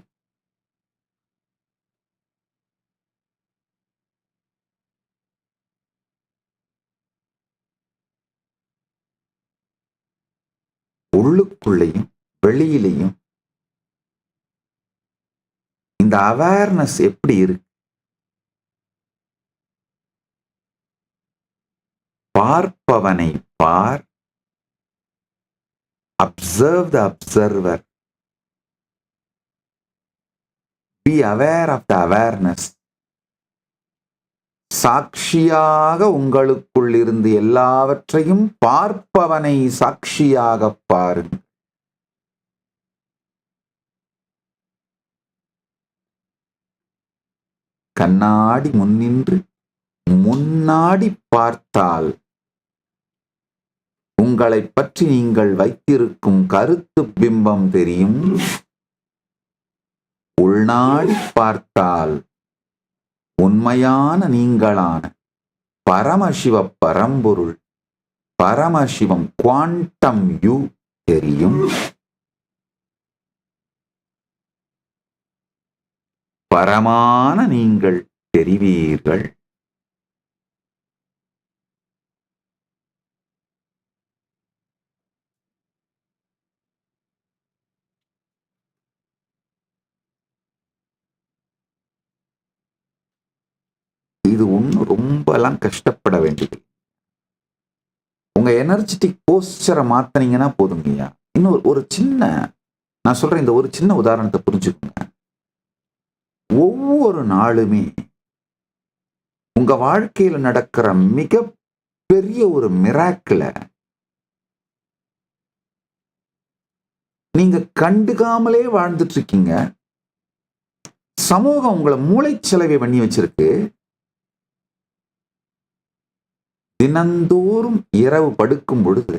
உள்ளுக்குள்ளேயும் வெளியிலையும் இந்த அவேர்னஸ் எப்படி இருக்கு? பார்ப்பவனை பார், observe the observer, be aware of the awareness. சாட்சியாக உங்களுக்குள் இருந்து எல்லாவற்றையும் பார்ப்பவனை சாட்சியாக பாருங்கள். கண்ணாடி முன்னின்று முன்னாடி பார்த்தால் உங்களை பற்றி நீங்கள் வைத்திருக்கும் கருத்து பிம்பம் தெரியும். உள்நாடி பார்த்தால் உண்மையான நீங்களான பரமசிவ பரம்பொருள், பரமசிவம், குவாண்டம் யூ தெரியும். பரமான நீங்கள் தெரிவீர்கள். இது ஒன்றும் ரொம்பலாம் கஷ்டப்பட வேண்டியது. உங்க எனர்ஜெட்டிக் போஸ்டரை மாத்தினீங்கன்னா போதுங்கய்யா. இன்னும் ஒரு சின்ன, நான் சொல்றேன், இந்த ஒரு சின்ன உதாரணத்தை புரிஞ்சுக்கோங்க. ஒவ்வொரு நாளுமே உங்க வாழ்க்கையில நடக்கிற மிக பெரிய ஒரு மிராக்கிளை நீங்க கண்டுக்காமலே வாழ்ந்துட்டு இருக்கீங்க. சமூகம் உங்களை மூளைச்சலவை பண்ணி வச்சிருக்கு. தினந்தோறும் இரவு படுக்கும் பொழுது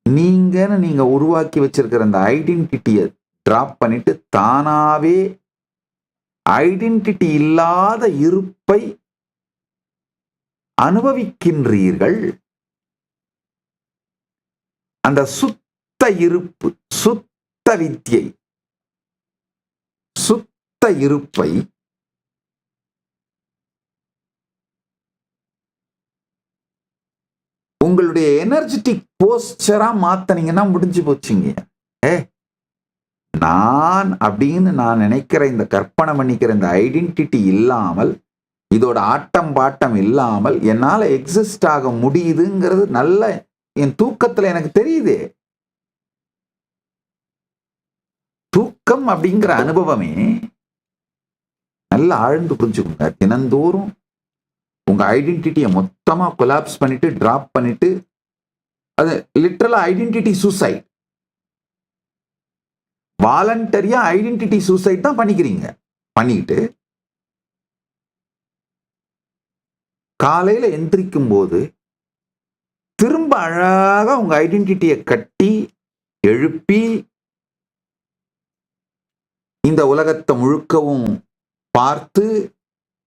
நீங்க உருவாக்கி வச்சிருக்கிற அந்த ஐடென்டிட்டியை டிராப் பண்ணிட்டு தானாவே ஐடென்டிட்டி இல்லாத இருப்பை அனுபவிக்கின்றீர்கள். அந்த சுத்த இருப்பு, சுத்த வித்யை, சுத்த இருப்பை உங்களுடைய எனர்ஜெட்டிக் போஸ்டரா மாத்தனீங்கன்னா முடிஞ்சு போச்சுங்க. நான் அப்படின்னு நான் நினைக்கிற இந்த கற்பனை பண்ணிக்கிற இந்த ஐடென்டிட்டி இல்லாமல், இதோட ஆட்டம் பாட்டம் இல்லாமல் என்னால எக்ஸிஸ்ட் ஆக முடியுதுங்கிறது நல்ல என் தூக்கத்துல எனக்கு தெரியுது. தூக்கம் அப்படிங்கிற அனுபவமே நல்லா ஆழ்ந்து புரிஞ்சுக்கோங்க. தினந்தோறும் உங்க ஐடென்டிட்டியை மொத்தமா கொலாப்ஸ் பண்ணிட்டு டிராப் பண்ணிட்டு, அது லிட்டரலா ஐடென்டிட்டி சூசைட், வாலண்டரியா ஐடென்டிட்டி சூசைட் தான் பண்ணிக்கிறீங்க. பண்ணிக்கிட்டு காலையில எந்திரிக்கும் போது திரும்ப அழகா உங்க ஐடென்டிட்டியை கட்டி எழுப்பி இந்த உலகத்தை முழுக்கவும் பார்த்து,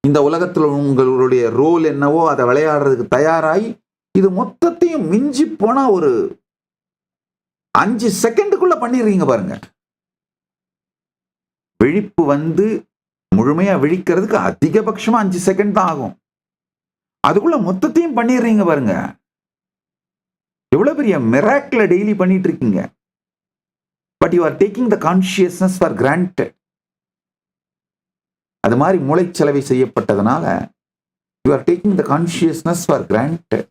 இந்த உலகத்தில் உங்களுடைய ரோல் என்னவோ அதை விளையாடுறதுக்கு தயாராகி, இது மொத்தத்தையும் மிஞ்சி போனா ஒரு 5 செகண்டுக்குள்ள பண்ணிடுறீங்க பாருங்க. விழிப்பு வந்து முழுமையா விழிக்கிறதுக்கு அதிகபட்சமா 5 செகண்ட் தான் ஆகும். அதுக்குள்ள மொத்தத்தையும் பண்ணிடுறீங்க பாருங்க. எவ்வளவு பெரிய மிராக்கிள டெய்லி பண்ணிட்டு இருக்கீங்க. But you are taking the consciousness for granted. அது மாதிரி மூளைச்சலவை செய்யப்பட்டதுனால you are taking the consciousness for granted.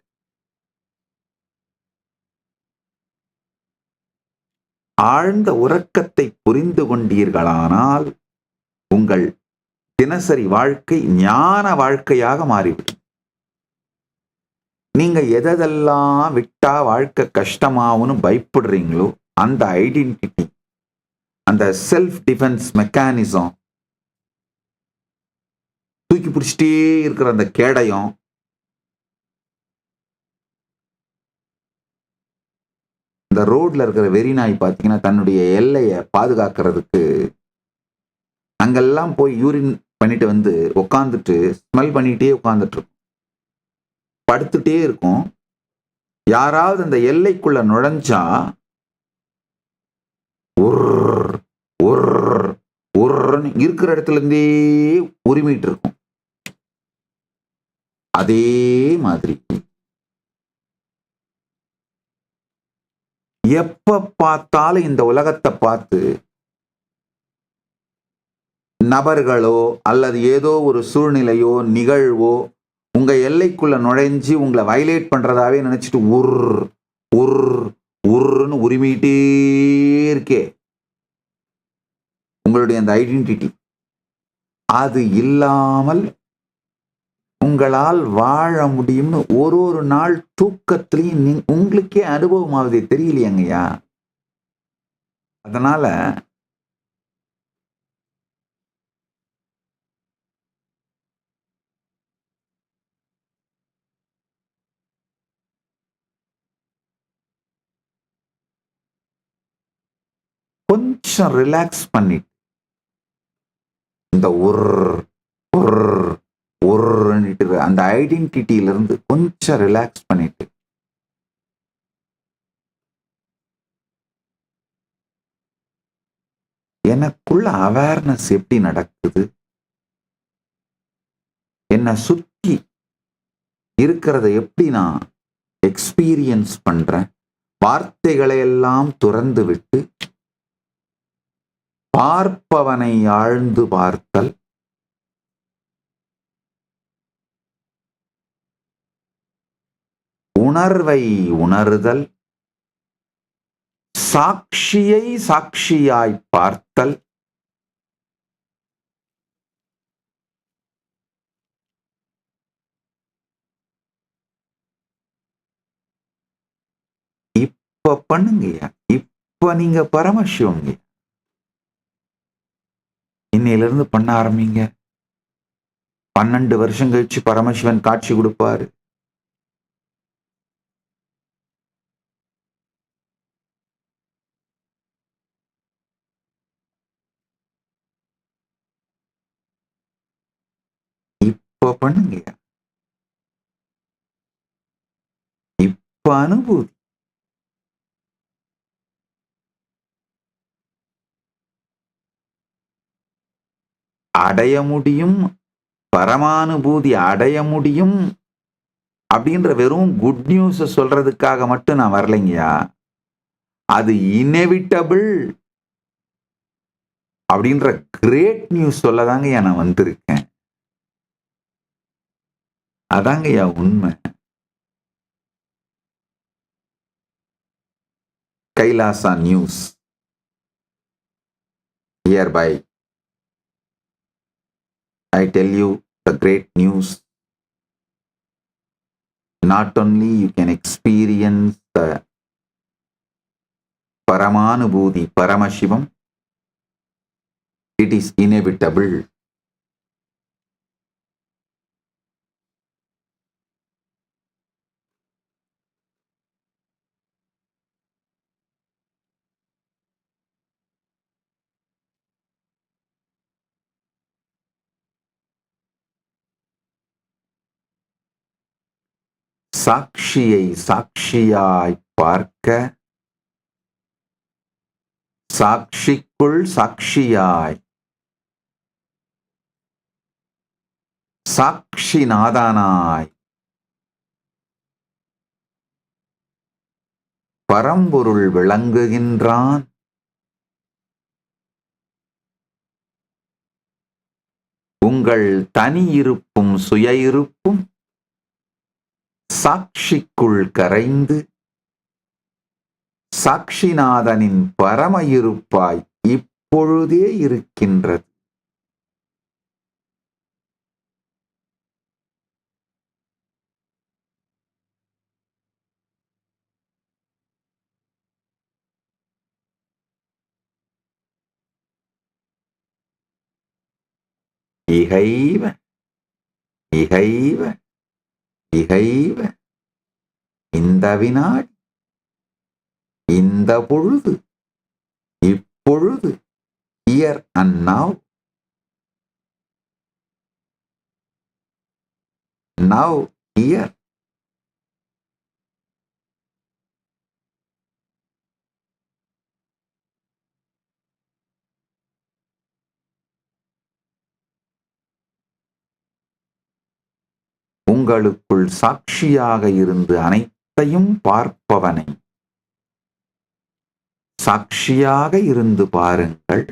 ஆழ்ந்த உறக்கத்தை புரிந்து கொண்டீர்களானால் உங்கள் தினசரி வாழ்க்கை ஞான வாழ்க்கையாக மாறிவிடும். நீங்க எதெல்லாம் விட்டா வாழ்க்கை கஷ்டமாவுன்னு பயப்படுறீங்களோ அந்த ஐடென்டிட்டி, அந்த செல்ஃப் டிஃபென்ஸ் மெக்கானிசம், தூக்கி பிடிச்சிட்டே இருக்கிற அந்த கேடயம், இந்த ரோட்ல இருக்கிற வெறி நாய் பார்த்தீங்கன்னா தன்னுடைய எல்லையை பாதுகாக்கிறதுக்கு அங்கெல்லாம் போய் யூரின் பண்ணிட்டு வந்து உட்காந்துட்டு ஸ்மெல் பண்ணிட்டே உட்காந்துட்டு இருக்கும், படுத்துட்டே இருக்கும். யாராவது அந்த எல்லைக்குள்ள நுழைஞ்சா ஒரு இருக்கிற இடத்துல இருந்தே உரிமிட்டு இருக்கும். அதே மாதிரி எப்ப பார்த்தாலும் இந்த உலகத்தை பார்த்து நபர்களோ அல்லது ஏதோ ஒரு சூழ்நிலையோ நிகழ்வோ உங்க எல்லைக்குள்ள நுழைஞ்சு உங்களை வயலேட் பண்றதாவே நினைச்சிட்டு உருன்னு உரிமிட்டே இருக்கே உங்களுடைய அந்த ஐடென்டிட்டி. அது இல்லாமல் உங்களால் வாழ முடியும்னு ஒரு நாள் தூக்கத்திலையும் உங்களுக்கே அனுபவம் ஆகுது, தெரியலையாங்கய்யா. அதனால கொஞ்சம் ரிலாக்ஸ் பண்ணிட்டு இந்த அந்த ஐடென்டிட்டியில இருந்து கொஞ்சம் ரிலாக்ஸ் பண்ணிட்டு எனக்குள்ள அவேர்னஸ் எப்படி நடக்குது, என்னை சுத்தி இருக்கிறத எப்படி நான் எக்ஸ்பீரியன்ஸ் பண்றேன், வார்த்தைகளை எல்லாம் துறந்து விட்டு பார்ப்பவனை ஆழ்ந்து பார்த்தல், உணர்வை உணர்தல், சாட்சியை சாட்சியாய் பார்த்தல், இப்ப பண்ணுங்கய்யா. இப்ப நீங்க பரமசிவங்க. இன்னையிலிருந்து பண்ண ஆரம்பிங்க. 12 வருஷம் கழிச்சு பரமசிவன் காட்சி கொடுப்பாரு. இப்ப பண்ணுங்க, இப்ப அனுபூதி. அடைய முடியும், பரமானுபூதி அடைய முடியும் அப்படின்ற வெறும் குட் நியூஸ் சொல்றதுக்காக மட்டும் நான் வரலைங்கய்யா. அது இன்எவிட்டபிள் அப்படின்ற கிரேட் நியூஸ் சொல்லதாங்கய்யா நான் வந்திருக்கேன். அதாங்கய்யா உண்மை. Kailasa news hereby I tell you the great news. Not only you can experience the Paramanubhuti, Paramashivam, it is inevitable. சாட்சியை சாட்சியாய் பார்க்க, சாட்சிக்குள் சாட்சியாய், சாட்சிநாதனாய் பரம்பொருள் விளங்குகின்றான். உங்கள் தனி இருப்பும் சுய இருப்பும் சாட்சிக்குள் கரைந்து சாட்சிநாதனின் பரம இருப்பாய் இப்பொழுதே இருக்கின்றது. இகைவ இகைவ இகைவ, இந்த வினாடி, இந்த பொழுது, இப்பொழுது, here and now, now here. உங்களுக்குள் சாட்சியாக இருந்து அனைத்தையும் பார்ப்பவனை சாட்சியாக இருந்து பாருங்கள்.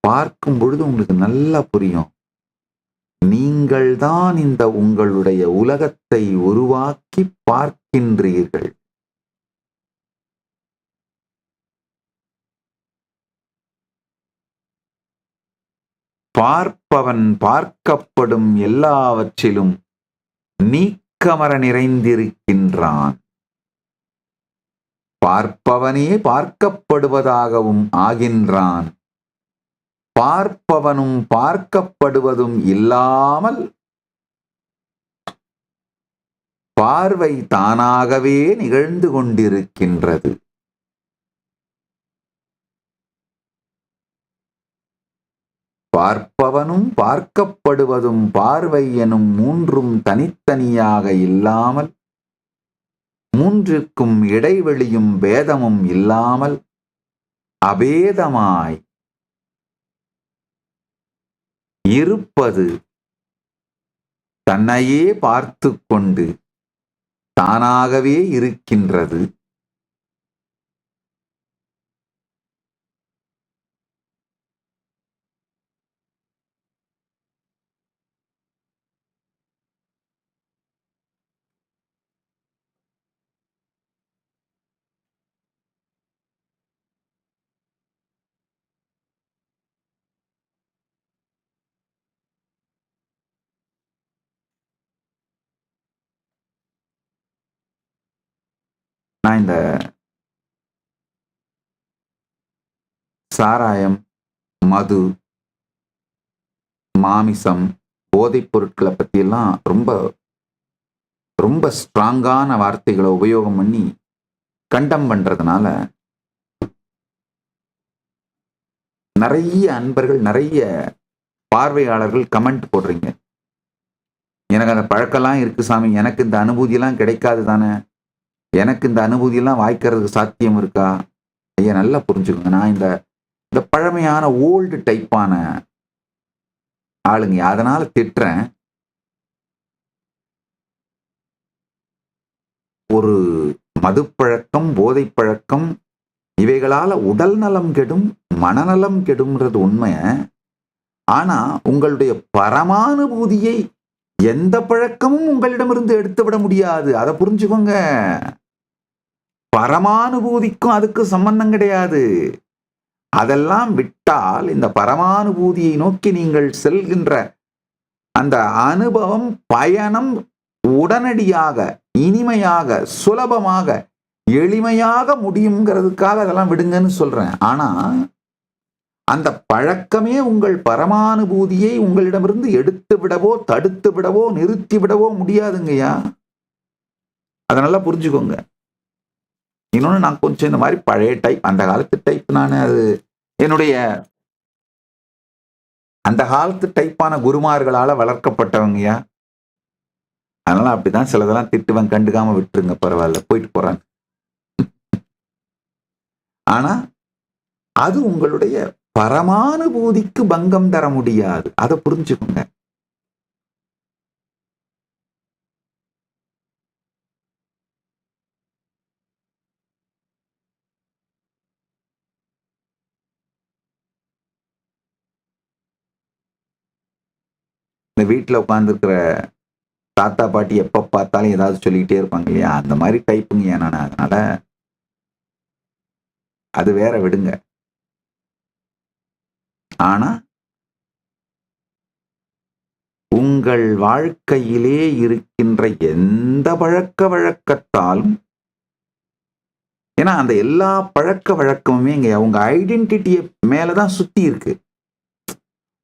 பார்க்கும் பொழுது உங்களுக்கு நல்லா புரியும். நீங்கள்தான் இந்த உங்களுடைய உலகத்தை உருவாக்கி பார்க்கின்றீர்கள். பார்ப்பவன் பார்க்கப்படும் எல்லாவற்றிலும் நீக்கமர நிறைந்திருக்கின்றான். பார்ப்பவனே பார்க்கப்படுவதாகவும் ஆகின்றான். பார்ப்பவனும் பார்க்கப்படுவதும் இல்லாமல் பார்வை தானாகவே நிகழ்ந்து கொண்டிருக்கின்றது. பார்ப்பவனும் பார்க்கப்படுவதும் பார்வை எனும் மூன்றும் தனித்தனியாக இல்லாமல், மூன்றுக்கும் இடைவெளியும் பேதமும் இல்லாமல் அபேதமாய் இருப்பது தன்னையே பார்த்து கொண்டு தானாகவே இருக்கின்றது. நான் இந்த சாராயம், மது, மாமிசம், போதைப் பொருட்களை பற்றியெல்லாம் ரொம்ப ரொம்ப ஸ்ட்ராங்கான வார்த்தைகளை உபயோகம் பண்ணி கண்டம் பண்றதுனால நிறைய அன்பர்கள், நிறைய பார்வையாளர்கள் கமெண்ட் போடுறீங்க. எனக்கு அந்த பழக்கம்லாம் இருக்கு சாமி, எனக்கு இந்த அனுபூதியெல்லாம் கிடைக்காது தானே, எனக்கு இந்த அனுபூதியெல்லாம் வாய்க்கிறதுக்கு சாத்தியம் இருக்கா? ஐயா நல்லா புரிஞ்சுக்கோங்க, நான் இந்த இந்த பழமையான ஓல்டு டைப்பான ஆளுங்க, அதனால திட்டுறேன். ஒரு மதுப்பழக்கம், போதை பழக்கம், இவைகளால உடல் நலம் கெடும், மனநலம் கெடும்ன்றது உண்மை. ஆனா உங்களுடைய பரமானுபூதியை எந்த பழக்கமும் உங்களிடமிருந்து எடுத்துவிட முடியாது. அதை புரிஞ்சுக்கோங்க. பரமானுபூதிக்கும் அதுக்கு சம்பந்தம் கிடையாது. அதெல்லாம் விட்டால் இந்த பரமானுபூதியை நோக்கி நீங்கள் செல்கின்ற அந்த அனுபவம், பயணம் உடனடியாக, இனிமையாக, சுலபமாக, எளிமையாக முடியுங்கிறதுக்காக அதெல்லாம் விடுங்கன்னு சொல்றேன். ஆனா அந்த பழக்கமே உங்கள் பரமானுபூதியை உங்களிடமிருந்து எடுத்து விடவோ, தடுத்து விடவோ, நிறுத்தி விடவோ முடியாதுங்கய்யா. அதை நல்லா புரிஞ்சுக்கோங்க. இன்னொன்னு, நான் கொஞ்சம் இந்த மாதிரி பழைய டைப், அந்த காலத்து டைப். நான் அது என்னுடைய அந்த காலத்து டைப்பான குருமார்களால வளர்க்கப்பட்டவங்கய்யா. அதனால அப்படிதான் சிலதெல்லாம் திட்டுவேன், கண்டுக்காம விட்டுருங்க, பரவாயில்ல, போயிட்டு போறாங்க. ஆனா அது உங்களுடைய பரமானுபூதிக்கு பங்கம் தர முடியாது. அதை புரிஞ்சுக்கோங்க. இந்த வீட்டுல உட்கார்ந்துருக்கிற தாத்தா பாட்டி எப்ப பார்த்தாலும் ஏதாவது சொல்லிக்கிட்டே இருப்பாங்க இல்லையா, அந்த மாதிரி டைப்புங்க நான். அதனால அது வேற, விடுங்க. ஆனா உங்கள் வாழ்க்கையிலே இருக்கின்ற எந்த பழக்க வழக்கத்தாலும், ஏன்னா அந்த எல்லா பழக்க வழக்கமுமே இங்க உங்க ஐடென்டிட்டியை மேலதான் சுத்தி இருக்கு.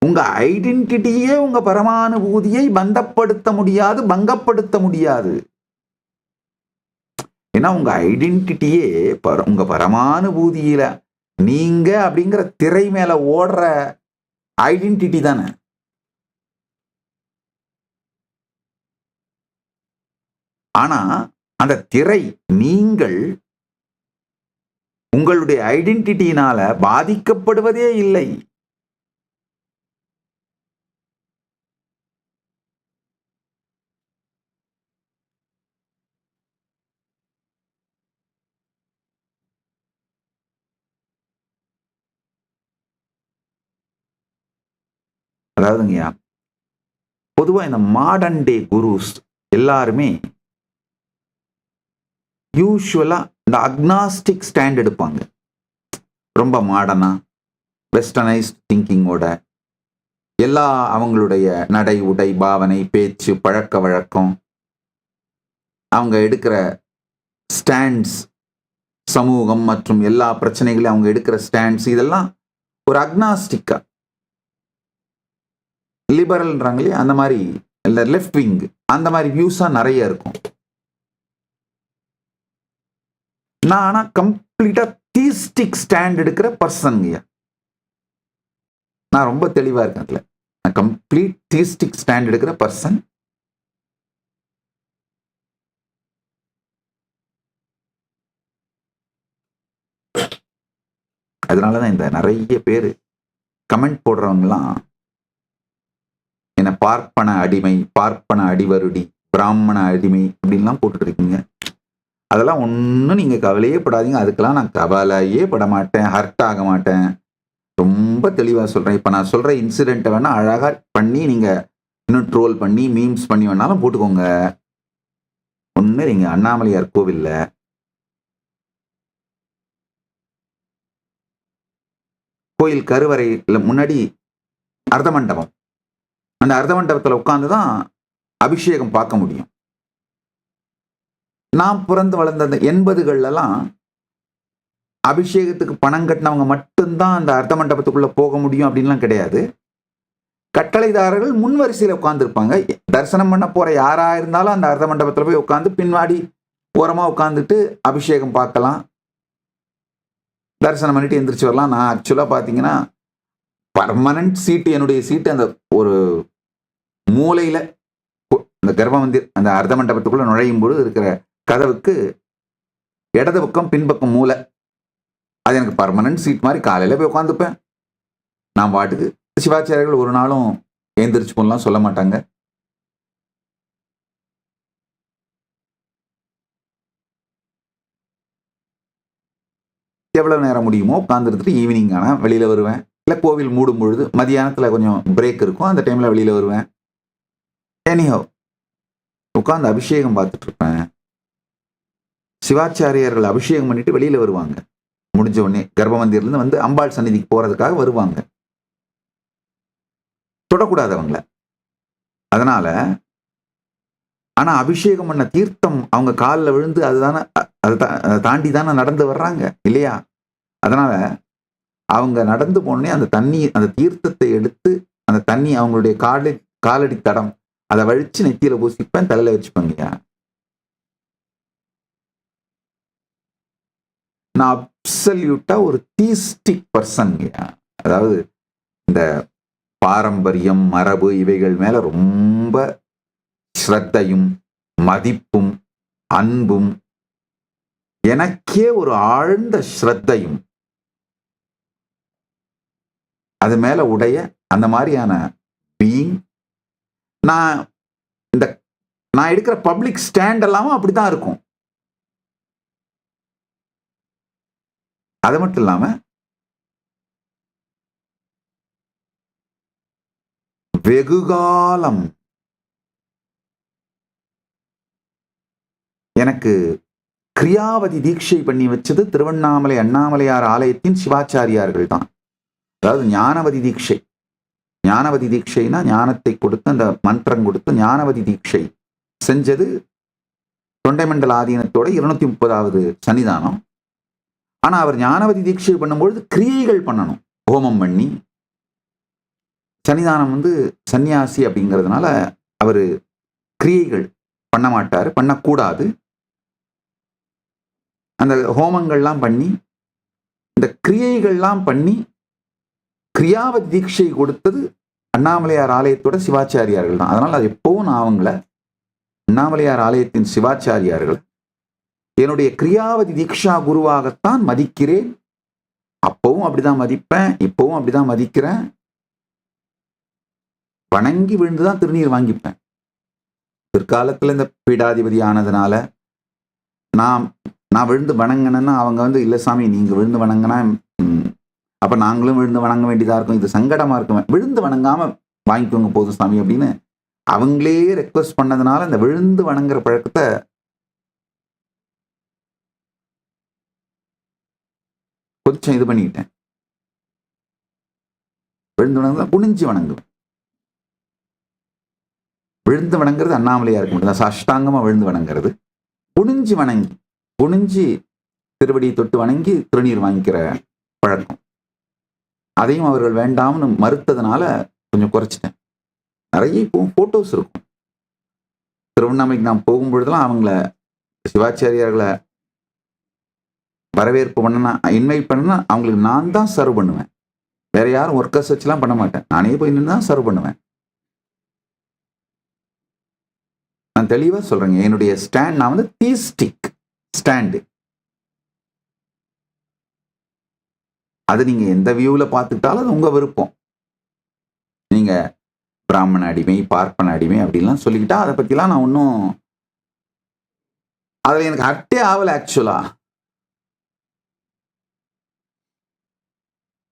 உங்க ஐடென்டிட்டியே உங்க பரமானுபூதியை பந்தப்படுத்த முடியாது, பங்கப்படுத்த முடியாது. ஏன்னா உங்க ஐடென்டிட்டியே உங்க பரமானுபூதியில நீங்க அப்படிங்கிற திரை மேல ஓடுற ஐடென்டிட்டி தானே. ஆனா அந்த திரை நீங்கள் உங்களுடைய ஐடென்டிட்டியினால பாதிக்கப்படுவதே இல்லை. அதாவதுங்கய்யா, பொதுவா இந்த மாடர்ன் டே குருஸ் எல்லாருமே யூஸ்வலா இந்த அக்னாஸ்டிக் ஸ்டாண்ட் எடுப்பாங்க. ரொம்ப மாடர்னா, வெஸ்டர்னைஸ்ட் திங்கிங்கோட எல்லா அவங்களுடைய நடை, உடை, பாவனை, பேச்சு, பழக்க வழக்கம், அவங்க எடுக்கிற ஸ்டாண்ட்ஸ், சமூகம் மற்றும் எல்லா பிரச்சனைகளையும் அவங்க எடுக்கிற ஸ்டாண்ட்ஸ், இதெல்லாம் ஒரு அக்னாஸ்டிக்கா, லிபரல்ன்றாங்களே அந்த மாதிரி, இல்லை லெஃப்ட் விங், அந்த மாதிரி வியூஸா நிறைய இருக்கும். நான் ஆனா கம்ப்ளீட்டா தீஸ்டிக் ஸ்டாண்ட் எடுக்கிற பர்சன்ங்க. நான் ரொம்ப தெளிவா இருக்கேன் அதுல. நான் கம்ப்ளீட் தீஸ்டிக் ஸ்டாண்ட் எடுக்கிற பர்சன். அதனாலதான் இந்த நிறைய பேர் கமெண்ட் போடுறவங்கலாம் என்ன பார்ப்பன அடிமை, பார்ப்பன அடிவருடி, பிராமண அடிமை அப்படின்லாம் போட்டுட்டு இருக்கீங்க. அதெல்லாம் ஒன்றும் நீங்க கவலையே படாதீங்க. அதுக்கெல்லாம் நான் கவலையே பட மாட்டேன், ஹர்ட் ஆக மாட்டேன். ரொம்ப தெளிவா சொல்றேன். இப்ப நான் சொல்ற இன்சிடென்ட்டை வேணா அழகா பண்ணி நீங்க இன்னும் ட்ரோல் பண்ணி மீம்ஸ் பண்ணி வேணாலும் போட்டுக்கோங்க. ஒண்ணு, நீங்க அண்ணாமலையார் கோவில்ல கோயில் கருவறையில முன்னாடி அர்த்த மண்டபம், அந்த அர்த்த மண்டபத்துல உட்கார்ந்துதான் அபிஷேகம் பார்க்க முடியும். நான் பிறந்து வளர்ந்த அந்த 80கள்லாம் அபிஷேகத்துக்கு பணம் கட்டினவங்க மட்டும்தான் அந்த அர்த்த மண்டபத்துக்குள்ள போக முடியும் அப்படின்லாம் கிடையாது. கட்டளைதாரர்கள் முன் வரிசையில உட்கார்ந்து இருப்பாங்க. தரிசனம் பண்ண போற யாரா இருந்தாலும் அந்த அர்த்த மண்டபத்துல போய் உட்கார்ந்து பின்னாடி ஓரமா உட்காந்துட்டு அபிஷேகம் பார்க்கலாம், தரிசனம் பண்ணிட்டு எந்திரிச்சு வரலாம். நான் ஆக்சுவலா பாத்தீங்கன்னா பர்மனன்ட் சீட்டு, என்னுடைய சீட்டு அந்த ஒரு மூலையில, இந்த கர்ப்பமந்திர் அந்த அர்த்த மண்டபத்துக்குள்ள நுழையும் பொழுது இருக்கிற கதவுக்கு இடது பக்கம் பின்பக்கம் மூலை. அது எனக்கு பர்மனன்ட் சீட் மாதிரி. காலையில போய் உட்காந்துப்பேன் நான் பாட்டுக்கு. சிவாச்சாரியர்கள் ஒரு நாளும் எந்திரிச்சு போலாம் சொல்ல மாட்டாங்க. எவ்வளவு நேரம் முடியுமோ உட்காந்துருந்துட்டு ஈவினிங் ஆனா வெளியில வருவேன். இல்ல கோவில் மூடும் பொழுது மதியானத்துல கொஞ்சம் பிரேக் இருக்கும், அந்த டைம்ல வெளியில வருவேன். எனிஹவ் உட்கார்ந்து அபிஷேகம் பார்த்துட்டு இருப்பேன். சிவாச்சாரியர்கள் அபிஷேகம் பண்ணிட்டு வெளியில வருவாங்க. முடிஞ்ச உடனே கர்ப்பமந்திரில இருந்து வந்து அம்பாள் சந்நிதிக்கு போறதுக்காக வருவாங்க. தொடக்கூடாது அவங்கள. அதனால ஆனா அபிஷேகம் பண்ண தீர்த்தம் அவங்க காலில் விழுந்து அதுதானே, அதை தாண்டி தானே நடந்து வர்றாங்க இல்லையா? அதனால அவங்க நடந்து போனே அந்த தண்ணி, அந்த தீர்த்தத்தை எடுத்து அந்த தண்ணி அவங்களுடைய காலடி தடம் அதை வழிச்சு நெத்தியில பூசிப்பேன், தலையில வச்சுப்பேங்கய்யா. நான் அப்சல்யூட்டா ஒரு தீஸ்டிக் பர்சன்யா. அதாவது இந்த பாரம்பரியம், மரபு இவைகள் மேல ரொம்ப ஸ்ரத்தையும் மதிப்பும் அன்பும், எனக்கே ஒரு ஆழ்ந்த ஸ்ரத்தையும் அது மேல உடைய அந்த மாதிரியான பீயிங். நான் எடுக்கிற பப்ளிக் ஸ்டாண்ட் எல்லாமே அப்படித்தான் இருக்கும். அது மட்டும் இல்லாம வெகுகாலம் எனக்கு கிரியாவதி தீட்சை பண்ணி வச்சது திருவண்ணாமலை அண்ணாமலையார் ஆலயத்தின் சிவாச்சாரியார்கள் தான். அதாவது ஞானவதி தீட்சை. ஞானவதி தீட்சைனா ஞானத்தை கொடுத்து அந்த மந்திரம் கொடுத்து ஞானவதி தீட்சை செஞ்சது தொண்டைமண்டல ஆதீனத்தோட 230வது சன்னிதானம். ஆனா அவர் ஞானவதி தீட்சை பண்ணும்பொழுது கிரியைகள் பண்ணணும், ஹோமம் பண்ணி. சன்னிதானம் சன்னியாசி அப்படிங்கிறதுனால அவரு கிரியைகள் பண்ண மாட்டாரு, பண்ணக்கூடாது. அந்த ஹோமங்கள்லாம் பண்ணி இந்த கிரியைகள்லாம் பண்ணி கிரியாவதி தீட்சை கொடுத்தது அண்ணாமலையார் ஆலயத்தோட சிவாச்சாரியார்கள் தான். அதனால அது எப்பவும் நான் அவங்கள அண்ணாமலையார் ஆலயத்தின் சிவாச்சாரியார்கள் என்னுடைய கிரியாவதி தீக்ஷா குருவாகத்தான் மதிக்கிறேன். அப்பவும் அப்படிதான் மதிப்பேன், இப்பவும் அப்படிதான் மதிக்கிறேன். வணங்கி விழுந்துதான் திருநீர் வாங்கிப்பேன். பிற்காலத்துல இந்த பீடாதிபதி ஆனதுனால நான் விழுந்து வணங்கினேன்னா அவங்க இல்ல சாமி நீங்க விழுந்து வணங்கினா அப்ப நாங்களும் விழுந்து வணங்க வேண்டியதா இருக்கும், இது சங்கடமா இருக்கும், விழுந்து வணங்காம வாங்கிக்கோங்க போதும் சாமி அப்படின்னு அவங்களே ரெக்வஸ்ட் பண்ணதுனால இந்த விழுந்து வணங்குற பழக்கத்தை கொஞ்சம் இது பண்ணிட்டேன். விழுந்து வணங்க குனிஞ்சு வணங்குவேன். விழுந்து வணங்குறது அண்ணாமலையாருக்கு மட்டும்தான் சாஷ்டாங்கமா விழுந்து வணங்குறது. குனிஞ்சு திருவடி தொட்டு வணங்கி திருநீர் வாங்கிக்கிற பழக்கம், அதையும் அவர்கள் வேண்டாம்னு மறுத்ததுனால கொஞ்சம் குறைச்சிட்டேன். நிறைய இப்பவும் போட்டோஸ் இருக்கும். திருவண்ணாமலைக்கு நான் போகும்பொழுதுலாம் அவங்கள சிவாச்சாரியார்களை வரவேற்பு பண்ணனா, இன்வைட் பண்ணனா அவங்களுக்கு நான் தான் சர்வ் பண்ணுவேன். வேற யாரும் ஒர்க்கர்ஸ் வச்சுலாம் பண்ண மாட்டேன், நானே போய் நின்று தான் சர்வ் பண்ணுவேன். நான் தெளிவா சொல்றேங்க, என்னுடைய ஸ்டாண்ட் நான் தீஸ்டிக் ஸ்டாண்டு. அது நீங்க எந்த வியூல பார்த்துட்டாலும் அது உங்க விருப்பம். நீங்க பிராமண அடிமை, பார்ப்பன அடிமை அப்படின்லாம் சொல்லிக்கிட்டா அதை பத்திலாம் நான் ஒன்றும் அதுல எனக்கு ஹர்ட்டே ஆகல ஆக்சுவலா.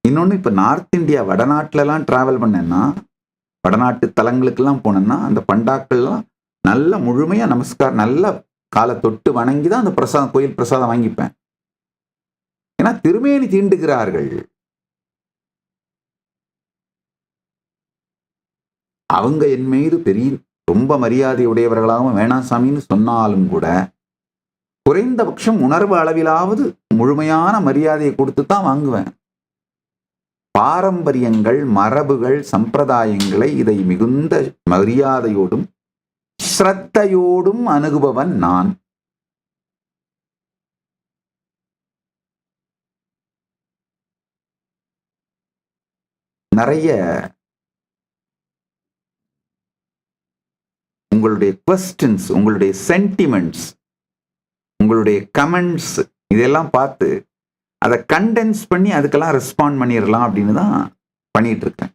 இன்னொன்னு, இப்ப நார்த் இந்தியா வடநாட்டுல எல்லாம் டிராவல் பண்ணேன்னா, வடநாட்டு தலங்களுக்கெல்லாம் போனேன்னா அந்த பண்டாக்கள்லாம் நல்ல முழுமையா நமஸ்காரம், நல்ல காலை தொட்டு வணங்கிதான் அந்த பிரசாதம், கோயில் பிரசாதம் வாங்கிப்பேன். ஏன்னா திருமேனி தீண்டுகிறார்கள். அவங்க என் மீது ரொம்ப மரியாதை உடையவர்களாகவும் வேணாம் சாமின்னு சொன்னாலும் கூட குறைந்தபட்சம் உணர்வு அளவிலாவது முழுமையான மரியாதையை கொடுத்து தான் வாங்குவேன். பாரம்பரியங்கள், மரபுகள், சம்பிரதாயங்களை இதை மிகுந்த மரியாதையோடும் ஸ்ரத்தையோடும் அணுகுபவன் நான். நிறைய உங்களுடைய கொஸ்டின்ஸ், உங்களுடைய சென்டிமெண்ட்ஸ், உங்களுடைய கமெண்ட்ஸ் இதெல்லாம் பார்த்து அதை கண்டென்ஸ் பண்ணி அதுக்கெல்லாம் ரெஸ்பாண்ட் பண்ணிடலாம் அப்படின்னு தான் பண்ணிட்டு இருக்கேன்.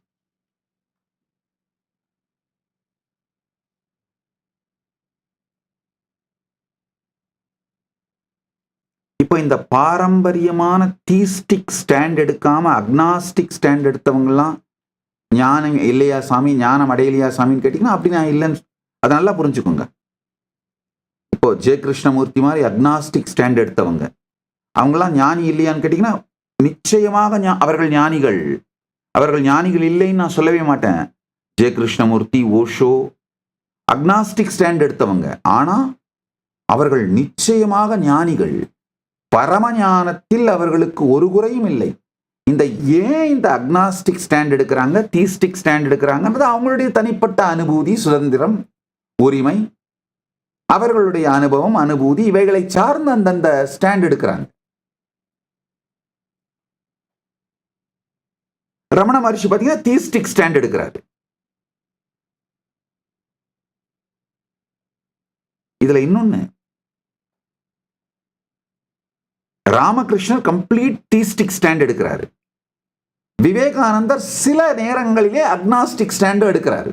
இப்போ இந்த பாரம்பரியமான தீஸ்டிக் ஸ்டாண்ட் எடுக்காம அக்னாஸ்டிக் ஸ்டாண்ட் எடுத்தவங்கலாம் ஞானம் இல்லையா சாமி, ஞானம் அடையலையா சாமின்னு கேட்டீங்கன்னா அப்படி நான் இல்லைன்னு அதை நல்லா புரிஞ்சுக்கோங்க. இப்போ ஜெய கிருஷ்ணமூர்த்தி மாதிரி அக்னாஸ்டிக் ஸ்டாண்ட் எடுத்தவங்க அவங்களாம் ஞானி இல்லையான்னு கேட்டீங்கன்னா நிச்சயமாக அவர்கள் ஞானிகள். அவர்கள் ஞானிகள் இல்லைன்னு நான் சொல்லவே மாட்டேன். ஜெய கிருஷ்ணமூர்த்தி, ஓஷோ அக்னாஸ்டிக் ஸ்டாண்ட் எடுத்தவங்க, ஆனா அவர்கள் நிச்சயமாக ஞானிகள். பரம ஞானத்தில் அவர்களுக்கு ஒரு குறையும் இல்லை. ஏன் இந்த அக்னாஸ்டிக் ஸ்டாண்ட் எடுக்கிறாங்க, தீஸ்டிக் ஸ்டாண்ட் எடுக்கிறாங்கன்றது அவங்களுடைய தனிப்பட்ட அனுபூதி, சுதந்திரம், உரிமை, அவர்களுடைய அனுபவம், அனுபூதி இவைகளை சார்ந்து அந்தந்த ஸ்டாண்ட் எடுக்கிறாங்க. ரமண மகர்ஷி பார்த்தீங்கன்னா தீஸ்டிக் ஸ்டாண்ட் எடுக்கிறாரு. இதுல இன்னொன்னு, ராமகிருஷ்ணர் கம்ப்ளீட் தீஸ்டிக் ஸ்டாண்ட் எடுக்கிறாரு. விவேகானந்தர் சில நேரங்களிலே அக்னாஸ்டிக் ஸ்டாண்டும் எடுக்கிறாரு.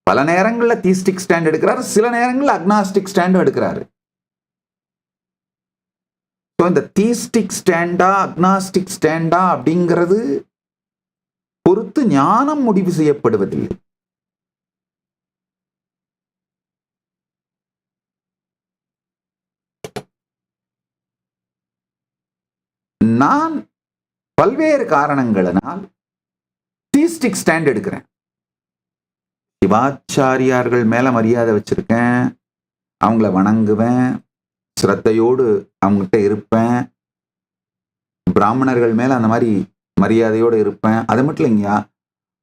பல நேரங்களில் தீஸ்டிக் ஸ்டாண்ட் எடுக்கிறாரு, சில நேரங்களில் அக்னாஸ்டிக் ஸ்டாண்டும் எடுக்கிறாரு. இந்த தீஸ்டிக் ஸ்டாண்டா அக்னாஸ்டிக் ஸ்டாண்டா அப்படிங்கிறது பொறுத்து ஞானம் முடிவு செய்யப்படுவதில்லை. நான் பல்வேறு காரணங்களினால் தீஸ்டிக் ஸ்டாண்ட் எடுக்கிறேன். சிவாச்சாரியார்கள் மேல மரியாதை வச்சிருக்கேன், அவங்கள வணங்குவேன், சிரத்தையோடு அவங்ககிட்ட இருப்பேன். பிராமணர்கள் மேல அந்த மாதிரி மரியாதையோடு இருப்பேன். அது மட்டும் இல்லைங்கயா,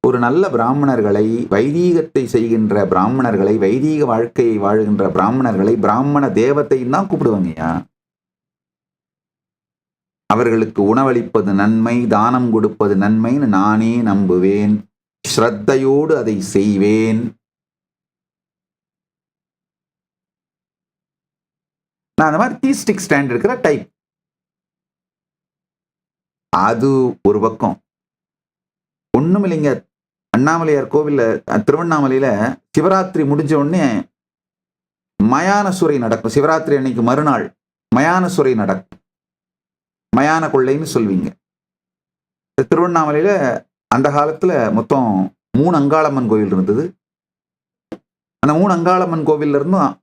ஒரு நல்ல பிராமணர்களை, வைதீகத்தை செய்கின்ற பிராமணர்களை, வைதீக வாழ்க்கையை வாழுகின்ற பிராமணர்களை பிராமண தேவத்தையும் தான் கூப்பிடுவாங்கய்யா. அவர்களுக்கு உணவளிப்பது நன்மை, தானம் கொடுப்பது நன்மைன்னு நானே நம்புவேன். ஸ்ரத்தையோடு அதை செய்வேன். நான் அந்த மாதிரி தீஸ்டிக் ஸ்டாண்ட் இருக்கிற டைப். அது ஒரு பக்கம். ஒண்ணும் இல்லைங்க, அண்ணாமலையார் கோவில்ல, திருவண்ணாமலையில சிவராத்திரி முடிஞ்ச உடனே மயான சுரை நடக்கும். சிவராத்திரி அன்னைக்கு மறுநாள் மயான சுரை நடக்கும். மயான கொள்ளைன்னு சொல்வீங்க. திருவண்ணாமலையில அந்த காலத்துல மொத்தம் 3 அங்காளம்மன் கோவில் இருந்தது. அந்த 3 அங்காளம்மன் கோவில்ல இருந்தும்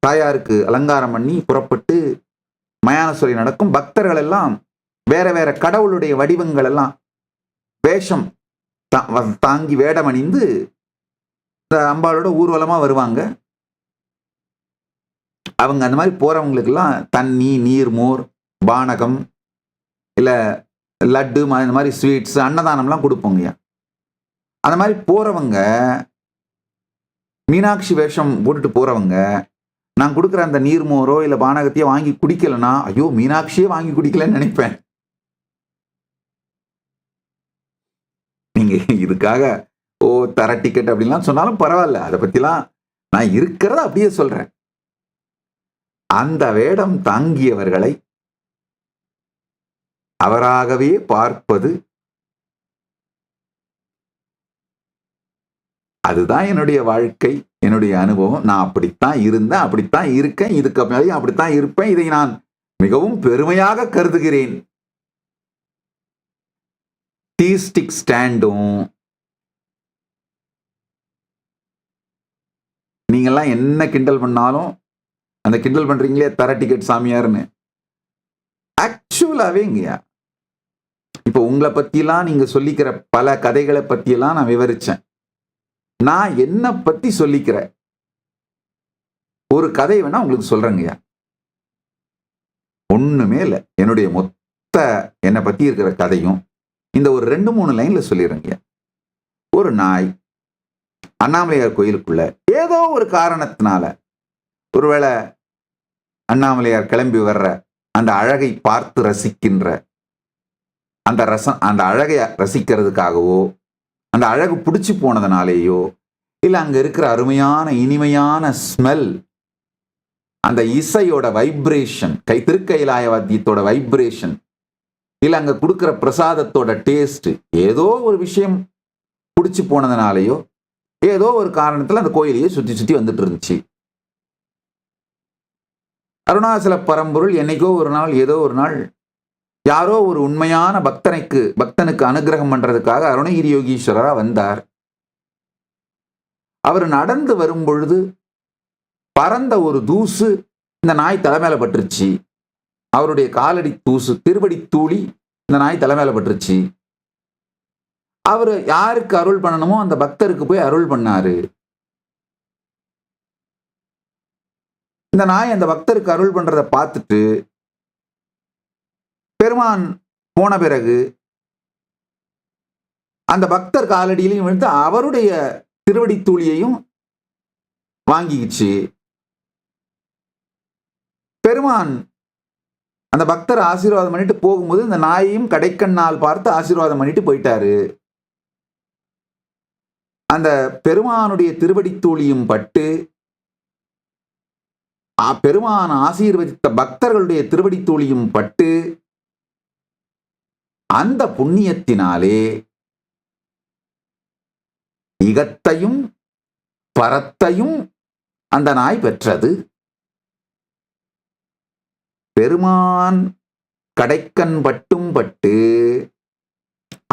தாயாருக்கு அலங்காரம் பண்ணி புறப்பட்டு மயானசுரை நடக்கும். பக்தர்கள் எல்லாம் வேற வேற கடவுளுடைய வடிவங்கள் எல்லாம் வேஷம் தாங்கி வேடமணிந்து இந்த அம்பாளோட ஊர்வலமா வருவாங்க. அவங்க அந்த மாதிரி போறவங்களுக்கு எல்லாம் தண்ணி, நீர், மோர், பானகம், இல்ல லட்டு, இந்த மாதிரி ஸ்வீட்ஸ், அன்னதானம்லாம் கொடுப்போங்கய்யா. அந்த மாதிரி போறவங்க, மீனாட்சி வேஷம் போட்டுட்டு போறவங்க, நான் கொடுக்குற அந்த நீர்மோரோ இல்ல பானகத்தையோ வாங்கி குடிக்கலன்னா, ஐயோ மீனாட்சியே வாங்கி குடிக்கலன்னு நினைப்பேன். நீங்க இதுக்காக தர டிக்கெட் அப்படின்லாம் சொன்னாலும் பரவாயில்ல, அதை பத்திலாம் நான் இருக்கிறத அப்படியே சொல்றேன். அந்த வேடம் தாங்கியவர்களை அவராகவே பார்ப்பது, அதுதான் என்னுடைய வாழ்க்கை, என்னுடைய அனுபவம். நான் அப்படித்தான் இருந்தேன், அப்படித்தான் இருக்கேன், இதுக்கு மேலே அப்படித்தான் இருப்பேன். இதை நான் மிகவும் பெருமையாக கருதுகிறேன். தீஸ்டிக் ஸ்டாண்டும் நீங்கெல்லாம் என்ன கிண்டல் பண்ணாலும், அந்த கிண்டல் பண்றீங்களே தர டிக்கெட் சாமியார்னு, ஆக்சுவலாவேங்கய்யா இப்போ உங்களை பத்திலாம் நீங்க சொல்லிக்கிற பல கதைகளை பத்தியெல்லாம் நான் விவரிச்சேன். நான் என்ன பத்தி சொல்லிக்கிற ஒரு கதை வேணா உங்களுக்கு சொல்றேங்கய்யா. ஒண்ணுமே இல்லை, என்னுடைய மொத்த என்னை பத்தி இருக்கிற கதையும் இந்த ஒரு 2-3 லைன்ல சொல்லிடுறேங்கய்யா. ஒரு நாய் அண்ணாமலையார் கோயிலுக்குள்ள ஏதோ ஒரு காரணத்தினால, ஒருவேளை அண்ணாமலையார் கிளம்பி வர்ற அந்த அழகை பார்த்து ரசிக்கின்ற அந்த அழகை ரசிக்கிறதுக்காகவோ, அந்த அழகு பிடிச்சி போனதுனாலேயோ, இல்ல அங்க இருக்கிற அருமையான இனிமையான ஸ்மெல், அந்த இசையோட வைப்ரேஷன், திருக்கைலாய வாத்தியத்தோட வைப்ரேஷன், இல்ல அங்க கொடுக்கிற பிரசாதத்தோட டேஸ்ட், ஏதோ ஒரு விஷயம் பிடிச்சி போனதுனாலேயோ, ஏதோ ஒரு காரணத்துல அந்த கோயிலையே சுத்தி சுத்தி வந்துட்டு இருந்துச்சு. அருணாச்சல பரம்பொருள் என்னைக்கோ ஒரு நாள், ஏதோ ஒரு நாள், யாரோ ஒரு உண்மையான பக்தனுக்கு அனுகிரகம் பண்றதுக்காக அருணகிரி யோகீஸ்வரரா வந்தார். அவர் நடந்து வரும் பொழுது பறந்த ஒரு தூசு இந்த நாய் தலைமையில பட்டுருச்சு. அவருடைய காலடி தூசு, திருவடி தூளி இந்த நாய் தலைமையில பட்டுருச்சு. அவர் யாருக்கு அருள் பண்ணணுமோ அந்த பக்தருக்கு போய் அருள் பண்ணாரு. இந்த நாய் அந்த பக்தருக்கு அருள் பண்றதை பார்த்துட்டு பெருமான் போன பிறகு அந்த பக்தர் காலடியிலையும் விழுந்து அவருடைய திருவடி தூளியையும் வாங்கிக்கிச்சு. பெருமான் அந்த பக்தர் ஆசீர்வாதம் பண்ணிட்டு போகும்போது இந்த நாயையும் கடைக்கண்ணால் பார்த்து ஆசீர்வாதம் பண்ணிட்டு போயிட்டாரு. அந்த பெருமானுடைய திருவடி தூளியும் பட்டு பெருமான் ஆசீர்வதித்த பக்தர்களுடைய திருவடி தூளியும் பட்டு அந்த புண்ணியத்தினாலே இகத்தையும் பரத்தையும் அந்த நாய் பெற்றது. பெருமான் கடைக்கண் பட்டும் பட்டு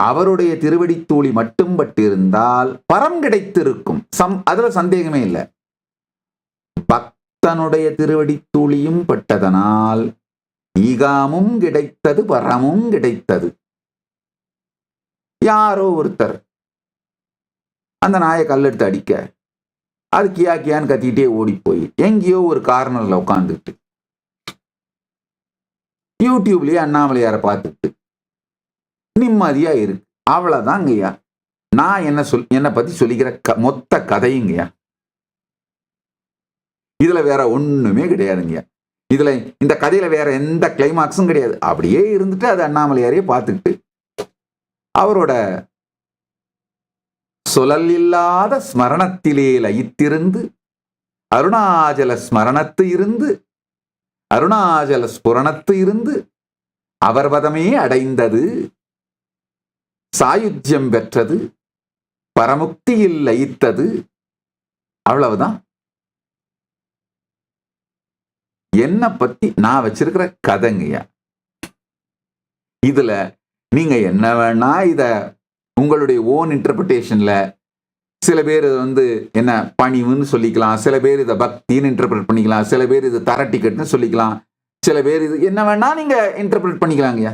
அவருடைய திருவடி தூளி மட்டும் பட்டு இருந்தால் பரம் கிடைத்திருக்கும். அதுல சந்தேகமே இல்லை. பக்தனுடைய திருவடி தூளியும் பட்டதனால் ஈகாமும் கிடைத்தது, பரமும் கிடைத்தது. யாரோ ஒருத்தர் அந்த நாயை கல்லெடுத்து அடிக்க அது கியா கியான்னு கத்திக்கிட்டே ஓடி போய் எங்கேயோ ஒரு கார்னர்ல உட்காந்துட்டு யூடியூப்லயே அண்ணாமலையாரை பார்த்துட்டு நிம்மதியா இருக்கு. அவ்வளவுதாங்கய்யா. நான் என்னை பத்தி சொல்லிக்கிற மொத்த கதையுங்கய்யா. இதுல வேற ஒண்ணுமே கிடையாதுங்கய்யா. இதுல இந்த கதையில வேற எந்த கிளைமாக்ஸும் கிடையாது. அப்படியே இருந்துட்டு அது அண்ணாமலையாரையே பார்த்துக்கிட்டு அவரோட சொலல் இல்லாத ஸ்மரணத்திலே லயித்திருந்து அருணாச்சல ஸ்மரணத்து இருந்து அருணாச்சல ஸ்புரணத்து இருந்து அவர் பதமே அடைந்தது, சாயுஜ்யம் பெற்றது, பரமுக்தியில் லயித்தது. அவ்வளவுதான் என்ன பத்தி நான் வச்சிருக்கிற கதைங்கய்யா. இதுல நீங்க என்ன வேணா இத உங்களுடைய ஓன் இன்டர்பிரிட்டேஷன்ல, சில பேர் என்ன பணிவுன்னு சொல்லிக்கலாம், சில பேர் இதை பக்தின்னு இன்டர்பிரேட் பண்ணிக்கலாம், சில பேர் இது தர டிக்கெட்னு சொல்லிக்கலாம், சில பேர் இது என்ன வேணா நீங்க இன்டர்பிரேட் பண்ணிக்கலாங்க.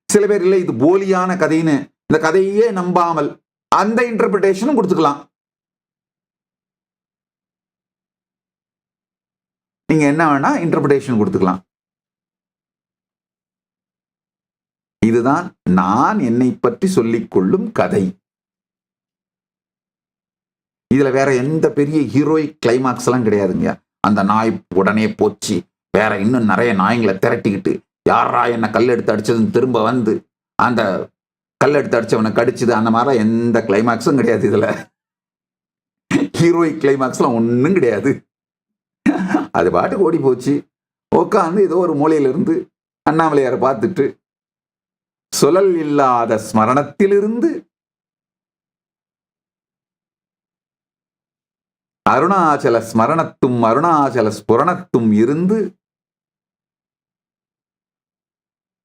சில பேர் இல்லை இது போலியான கதைன்னு இந்த கதையே நம்பாமல் அந்த இன்டர்பிரிட்டேஷனும் கொடுத்துக்கலாம். நீங்க என்ன வேணா இன்டர்பிரிட்டேஷன் கொடுத்துக்கலாம். இதுதான் நான் என்னை பற்றி சொல்லிக் கொள்ளும் கதை. இதுல வேற எந்த பெரிய ஹீரோயிக் கிளைமாக்ஸ் எல்லாம் கிடையாதுங்க. அந்த நாய் உடனே போச்சு, வேற இன்னும் நிறைய நாய்களை திரட்டிக்கிட்டு யாரா என்ன கல் எடுத்து அடிச்சதுன்னு திரும்ப வந்து அந்த கல் எடுத்து அடிச்சவனை கடிச்சது, அந்த மாதிரிலாம் எந்த கிளைமாக்ஸும் கிடையாது. இதுல ஹீரோயிக் கிளைமாக்ஸ்லாம் ஒன்றும் கிடையாது. அது பாட்டுக்கு ஓடி போச்சு. உட்காந்து ஏதோ ஒரு மூலையில இருந்து அண்ணாமலையாரை பார்த்துட்டு சொலல் இல்லாத ஸ்மரணத்திலிருந்து அருணாச்சல ஸ்மரணத்தும் அருணாச்சல ஸ்புரணத்தும் இருந்து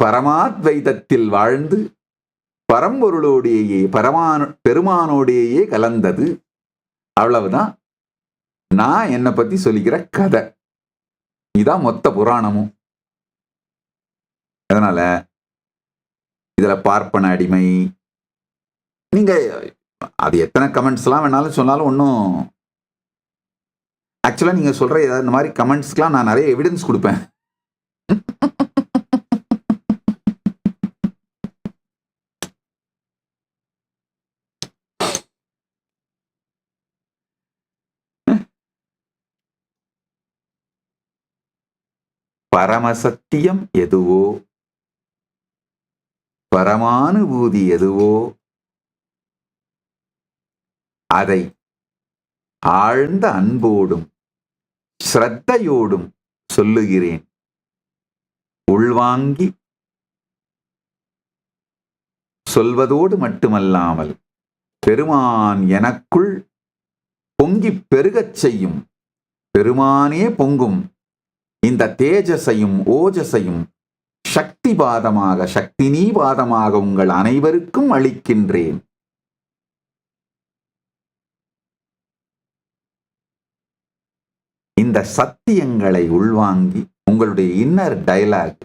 பரமாத்வைதத்தில் வாழ்ந்து பரம்பொருளோடையே பெருமானோடையே கலந்தது. அவ்வளவுதான் நான் என்னை பத்தி சொல்லிக்கிற கதை. இதான் மொத்த புராணமும். அதனால இதுல பார்ப்பன அடிமை, நீங்க அது எத்தனை கமெண்ட்ஸ் எல்லாம் வேணாலும் சொன்னாலும் ஒன்றும், ஆக்சுவலா நீங்க சொல்ற ஏதாவது இந்த மாதிரி கமெண்ட்ஸ்க்குலாம் நான் நிறைய எவிடன்ஸ் கொடுப்பேன். பரமசத்தியம் எதுவோ, பரமானுபூதி எதுவோ அதை ஆழ்ந்த அன்போடும் ஸ்ரத்தையோடும் சொல்லுகிறேன். உள்வாங்கி சொல்வதோடு மட்டுமல்லாமல் பெருமான் எனக்குள் பொங்கிப் பெருகச் செய்யும், பெருமானே பொங்கும் இந்த தேஜஸையும் ஓஜஸையும் சக்திபாதமாக, சக்தினீபாதமாக உங்கள் அனைவருக்கும் அளிக்கின்றேன். இந்த சத்தியங்களை உள்வாங்கி உங்களுடைய inner dialogue,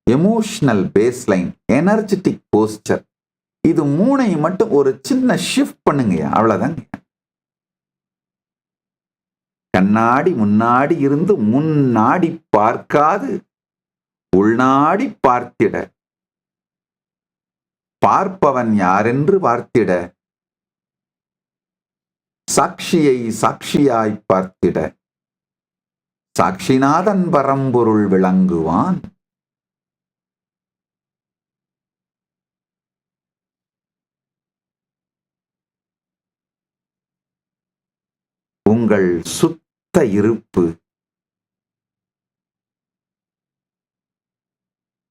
emotional baseline, energetic poster, இது மூணையும் மட்டும் ஒரு சின்ன ஷிஃப்ட் பண்ணுங்க. அவ்வளவுதாங்க. கண்ணாடி முன்னாடி இருந்து முன்னாடி பார்க்காது உள்நாடி பார்த்திட, பார்ப்பவன் யாரென்று பார்த்திட, சாட்சியை சாட்சியாய் பார்த்திட சாட்சிநாதன் பரம்பொருள் விளங்குவான். உங்கள் சுத்த இருப்பு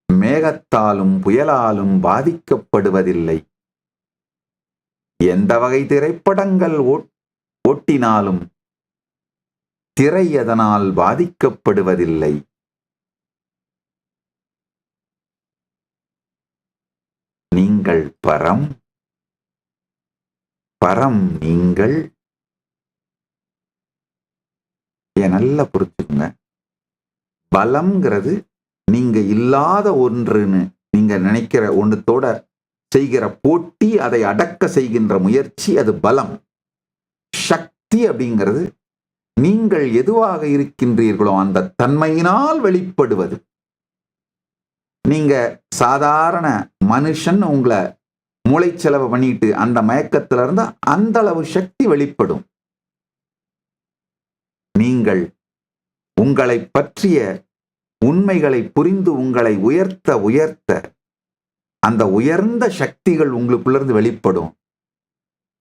மேகத்தாலும் புயலாலும் பாதிக்கப்படுவதில்லை. எந்த வகை திரைப்படங்கள் ஓட்டினாலும் திரை அதனால் பாதிக்கப்படுவதில்லை. நீங்கள் பரம், பரம் நீங்கள். நல்லா புரிஞ்சுக்குங்க. பலம்ங்கிறது நீங்க இல்லாத ஒன்றுன்னு நீங்க நினைக்கிற ஒன்றத்தோட செய்கிற போட்டி, அதை அடக்க செய்கின்ற முயற்சி, அது பலம். சக்தி அப்படிங்கிறது நீங்கள் எதுவாக இருக்கின்றீர்களோ அந்த தன்மையினால் வெளிப்படுவது. நீங்க சாதாரண மனுஷன் உங்களை மூளைச்செலவு பண்ணிட்டு அந்த மயக்கத்துல இருந்தா அந்த அளவு சக்தி வெளிப்படும். நீங்கள் உங்களை பற்றிய உண்மைகளை புரிந்து உங்களை உயர்த்த உயர்த்த அந்த உயர்ந்த சக்திகள் உங்களுக்குள்ளிருந்து வெளிப்படும்.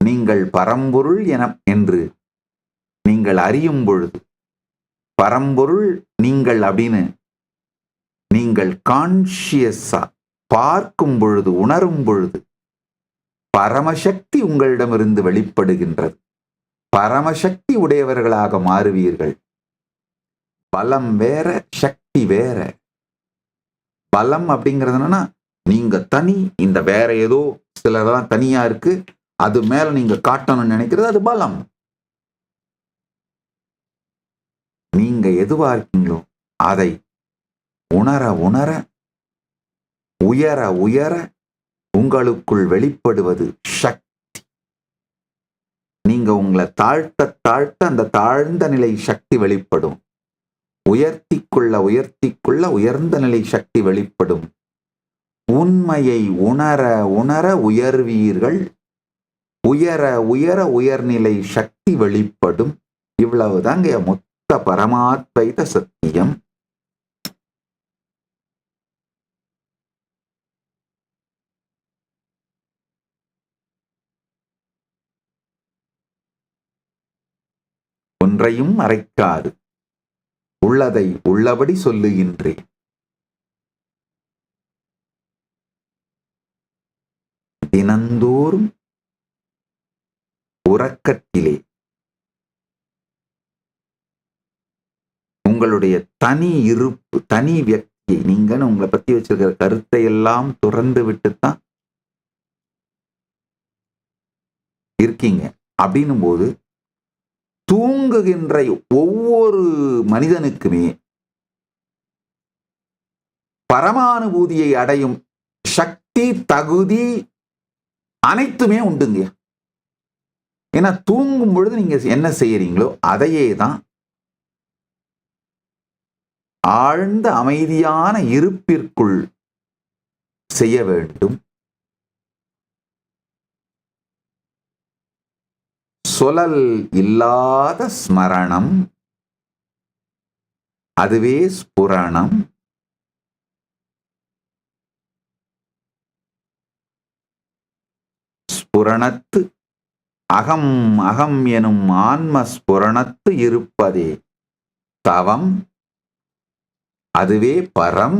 நீங்கள் பரம்பொருள் என்று நீங்கள் அறியும் பொழுது, பரம்பொருள் நீங்கள் அப்படின்னு நீங்கள் கான்ஷியஸா பார்க்கும் பொழுது, உணரும் பொழுது பரமசக்தி உங்களிடமிருந்து வெளிப்படுகின்றது. பரமசக்தி உடையவர்களாக மாறுவீர்கள். பலம் வேற, சக்தி வேற. பலம் அப்படிங்கிறது என்னன்னா, நீங்க தனி, இந்த வேற ஏதோ சிலதெல்லாம் தனியா இருக்கு, அது மேல நீங்க காட்டணும்னு நினைக்கிறது, அது பலம். நீங்க எதுவா இருக்கீங்களோ அதை உணர உணர, உயர உயர உங்களுக்குள் வெளிப்படுவது சக்தி. நீங்க உங்களை தாழ்த்த தாழ்த்த அந்த தாழ்ந்த நிலை சக்தி வெளிப்படும். உயர்த்திக்குள்ள உயர்த்திக்குள்ள உயர்ந்த நிலை சக்தி வெளிப்படும். உண்மையை உணர உணர உயர்வீர்கள். உயர உயர உயர்நிலை சக்தி வெளிப்படும். இவ்வளவுதாங்க மொத்த பரமாத்வைத சத்தியம். ஒன்றையும் மறைக்காது, உள்ளதை உள்ளபடி சொல்லுகின்றேன். தினந்தோறும் உறக்கத்திலே உங்களுடைய தனி இருப்பு, தனி வியக்தியை, நீங்கன்னு உங்களை பத்தி வச்சிருக்கிற கருத்தை எல்லாம் துறந்து விட்டுத்தான் இருக்கீங்க. அப்படின்னும் போது தூங்குகின்ற ஒவ்வொரு மனிதனுக்குமே பரமானுபூதியை அடையும் சக்தி, தகுதி அனைத்துமே உண்டுங்க. ஏன்னா தூங்கும் பொழுது நீங்க என்ன செய்யறீங்களோ அதையே தான் ஆழ்ந்த அமைதியான இருப்பிற்குள் செய்ய வேண்டும். சொலல் இல்லாத ஸ்மரணம், அதுவே ஸ்புரணம். ஸ்புரணத்து அகம் அகம் எனும் ஆன்ம ஸ்புரணத்து இருப்பதே தவம். அதுவே பரம்.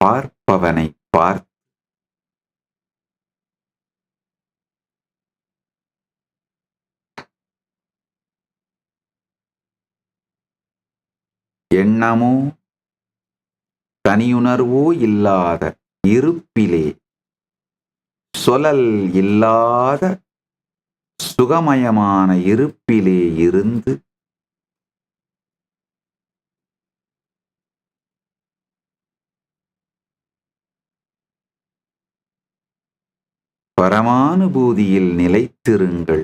பார்ப்பவனை பார்த்து எண்ணமோ தனியுணர்வோ இல்லாத இருப்பிலே சொலல் இல்லாத சுகமயமான இருப்பிலே இருந்து பரமானுபூதியில் நிலைத்திருங்கள்.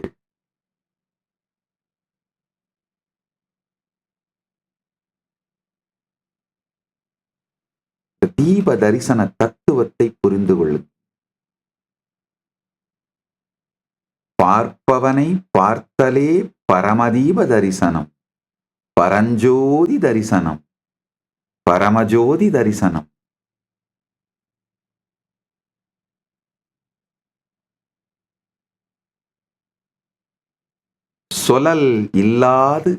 தீப தரிசன தத்துவத்தை புரிந்து கொள்ளுங்கள். பார்ப்பவனை பார்த்தலே பரமதீப தரிசனம், பரஞ்சோதி தரிசனம், பரமஜோதி தரிசனம். சொலல் இல்லாது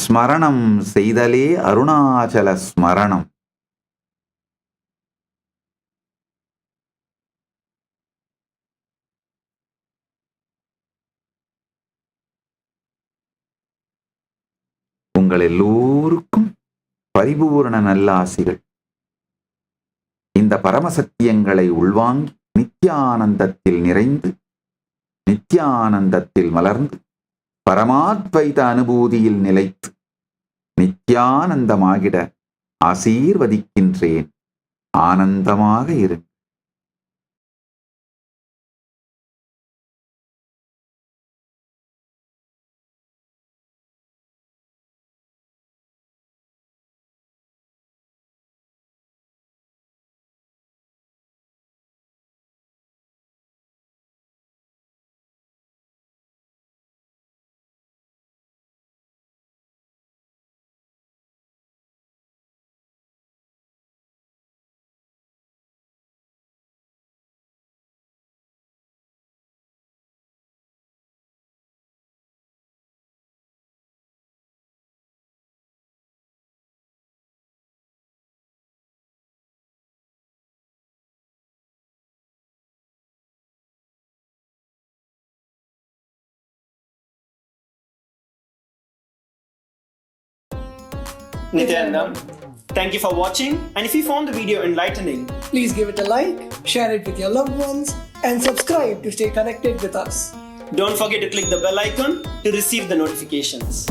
ஸ்மரணம் செய்தலே அருணாச்சல ஸ்மரணம். உங்கள் எல்லோருக்கும் பரிபூரண நல்லாசிகள். இந்த பரமசத்தியங்களை உள்வாங்கி நித்யானந்தத்தில் நிறைந்து நித்யானந்தத்தில் மலர்ந்து பரமாத்வைத அனுபூதியில் நிலைத்து நித்யானந்தமாகிட ஆசீர்வதிக்கின்றேன். ஆனந்தமாக இரு. Nityanandam, thank you for watching, and if you found the video enlightening, please give it a like, share it with your loved ones, and subscribe to stay connected with us. Don't forget to click the bell icon to receive the notifications.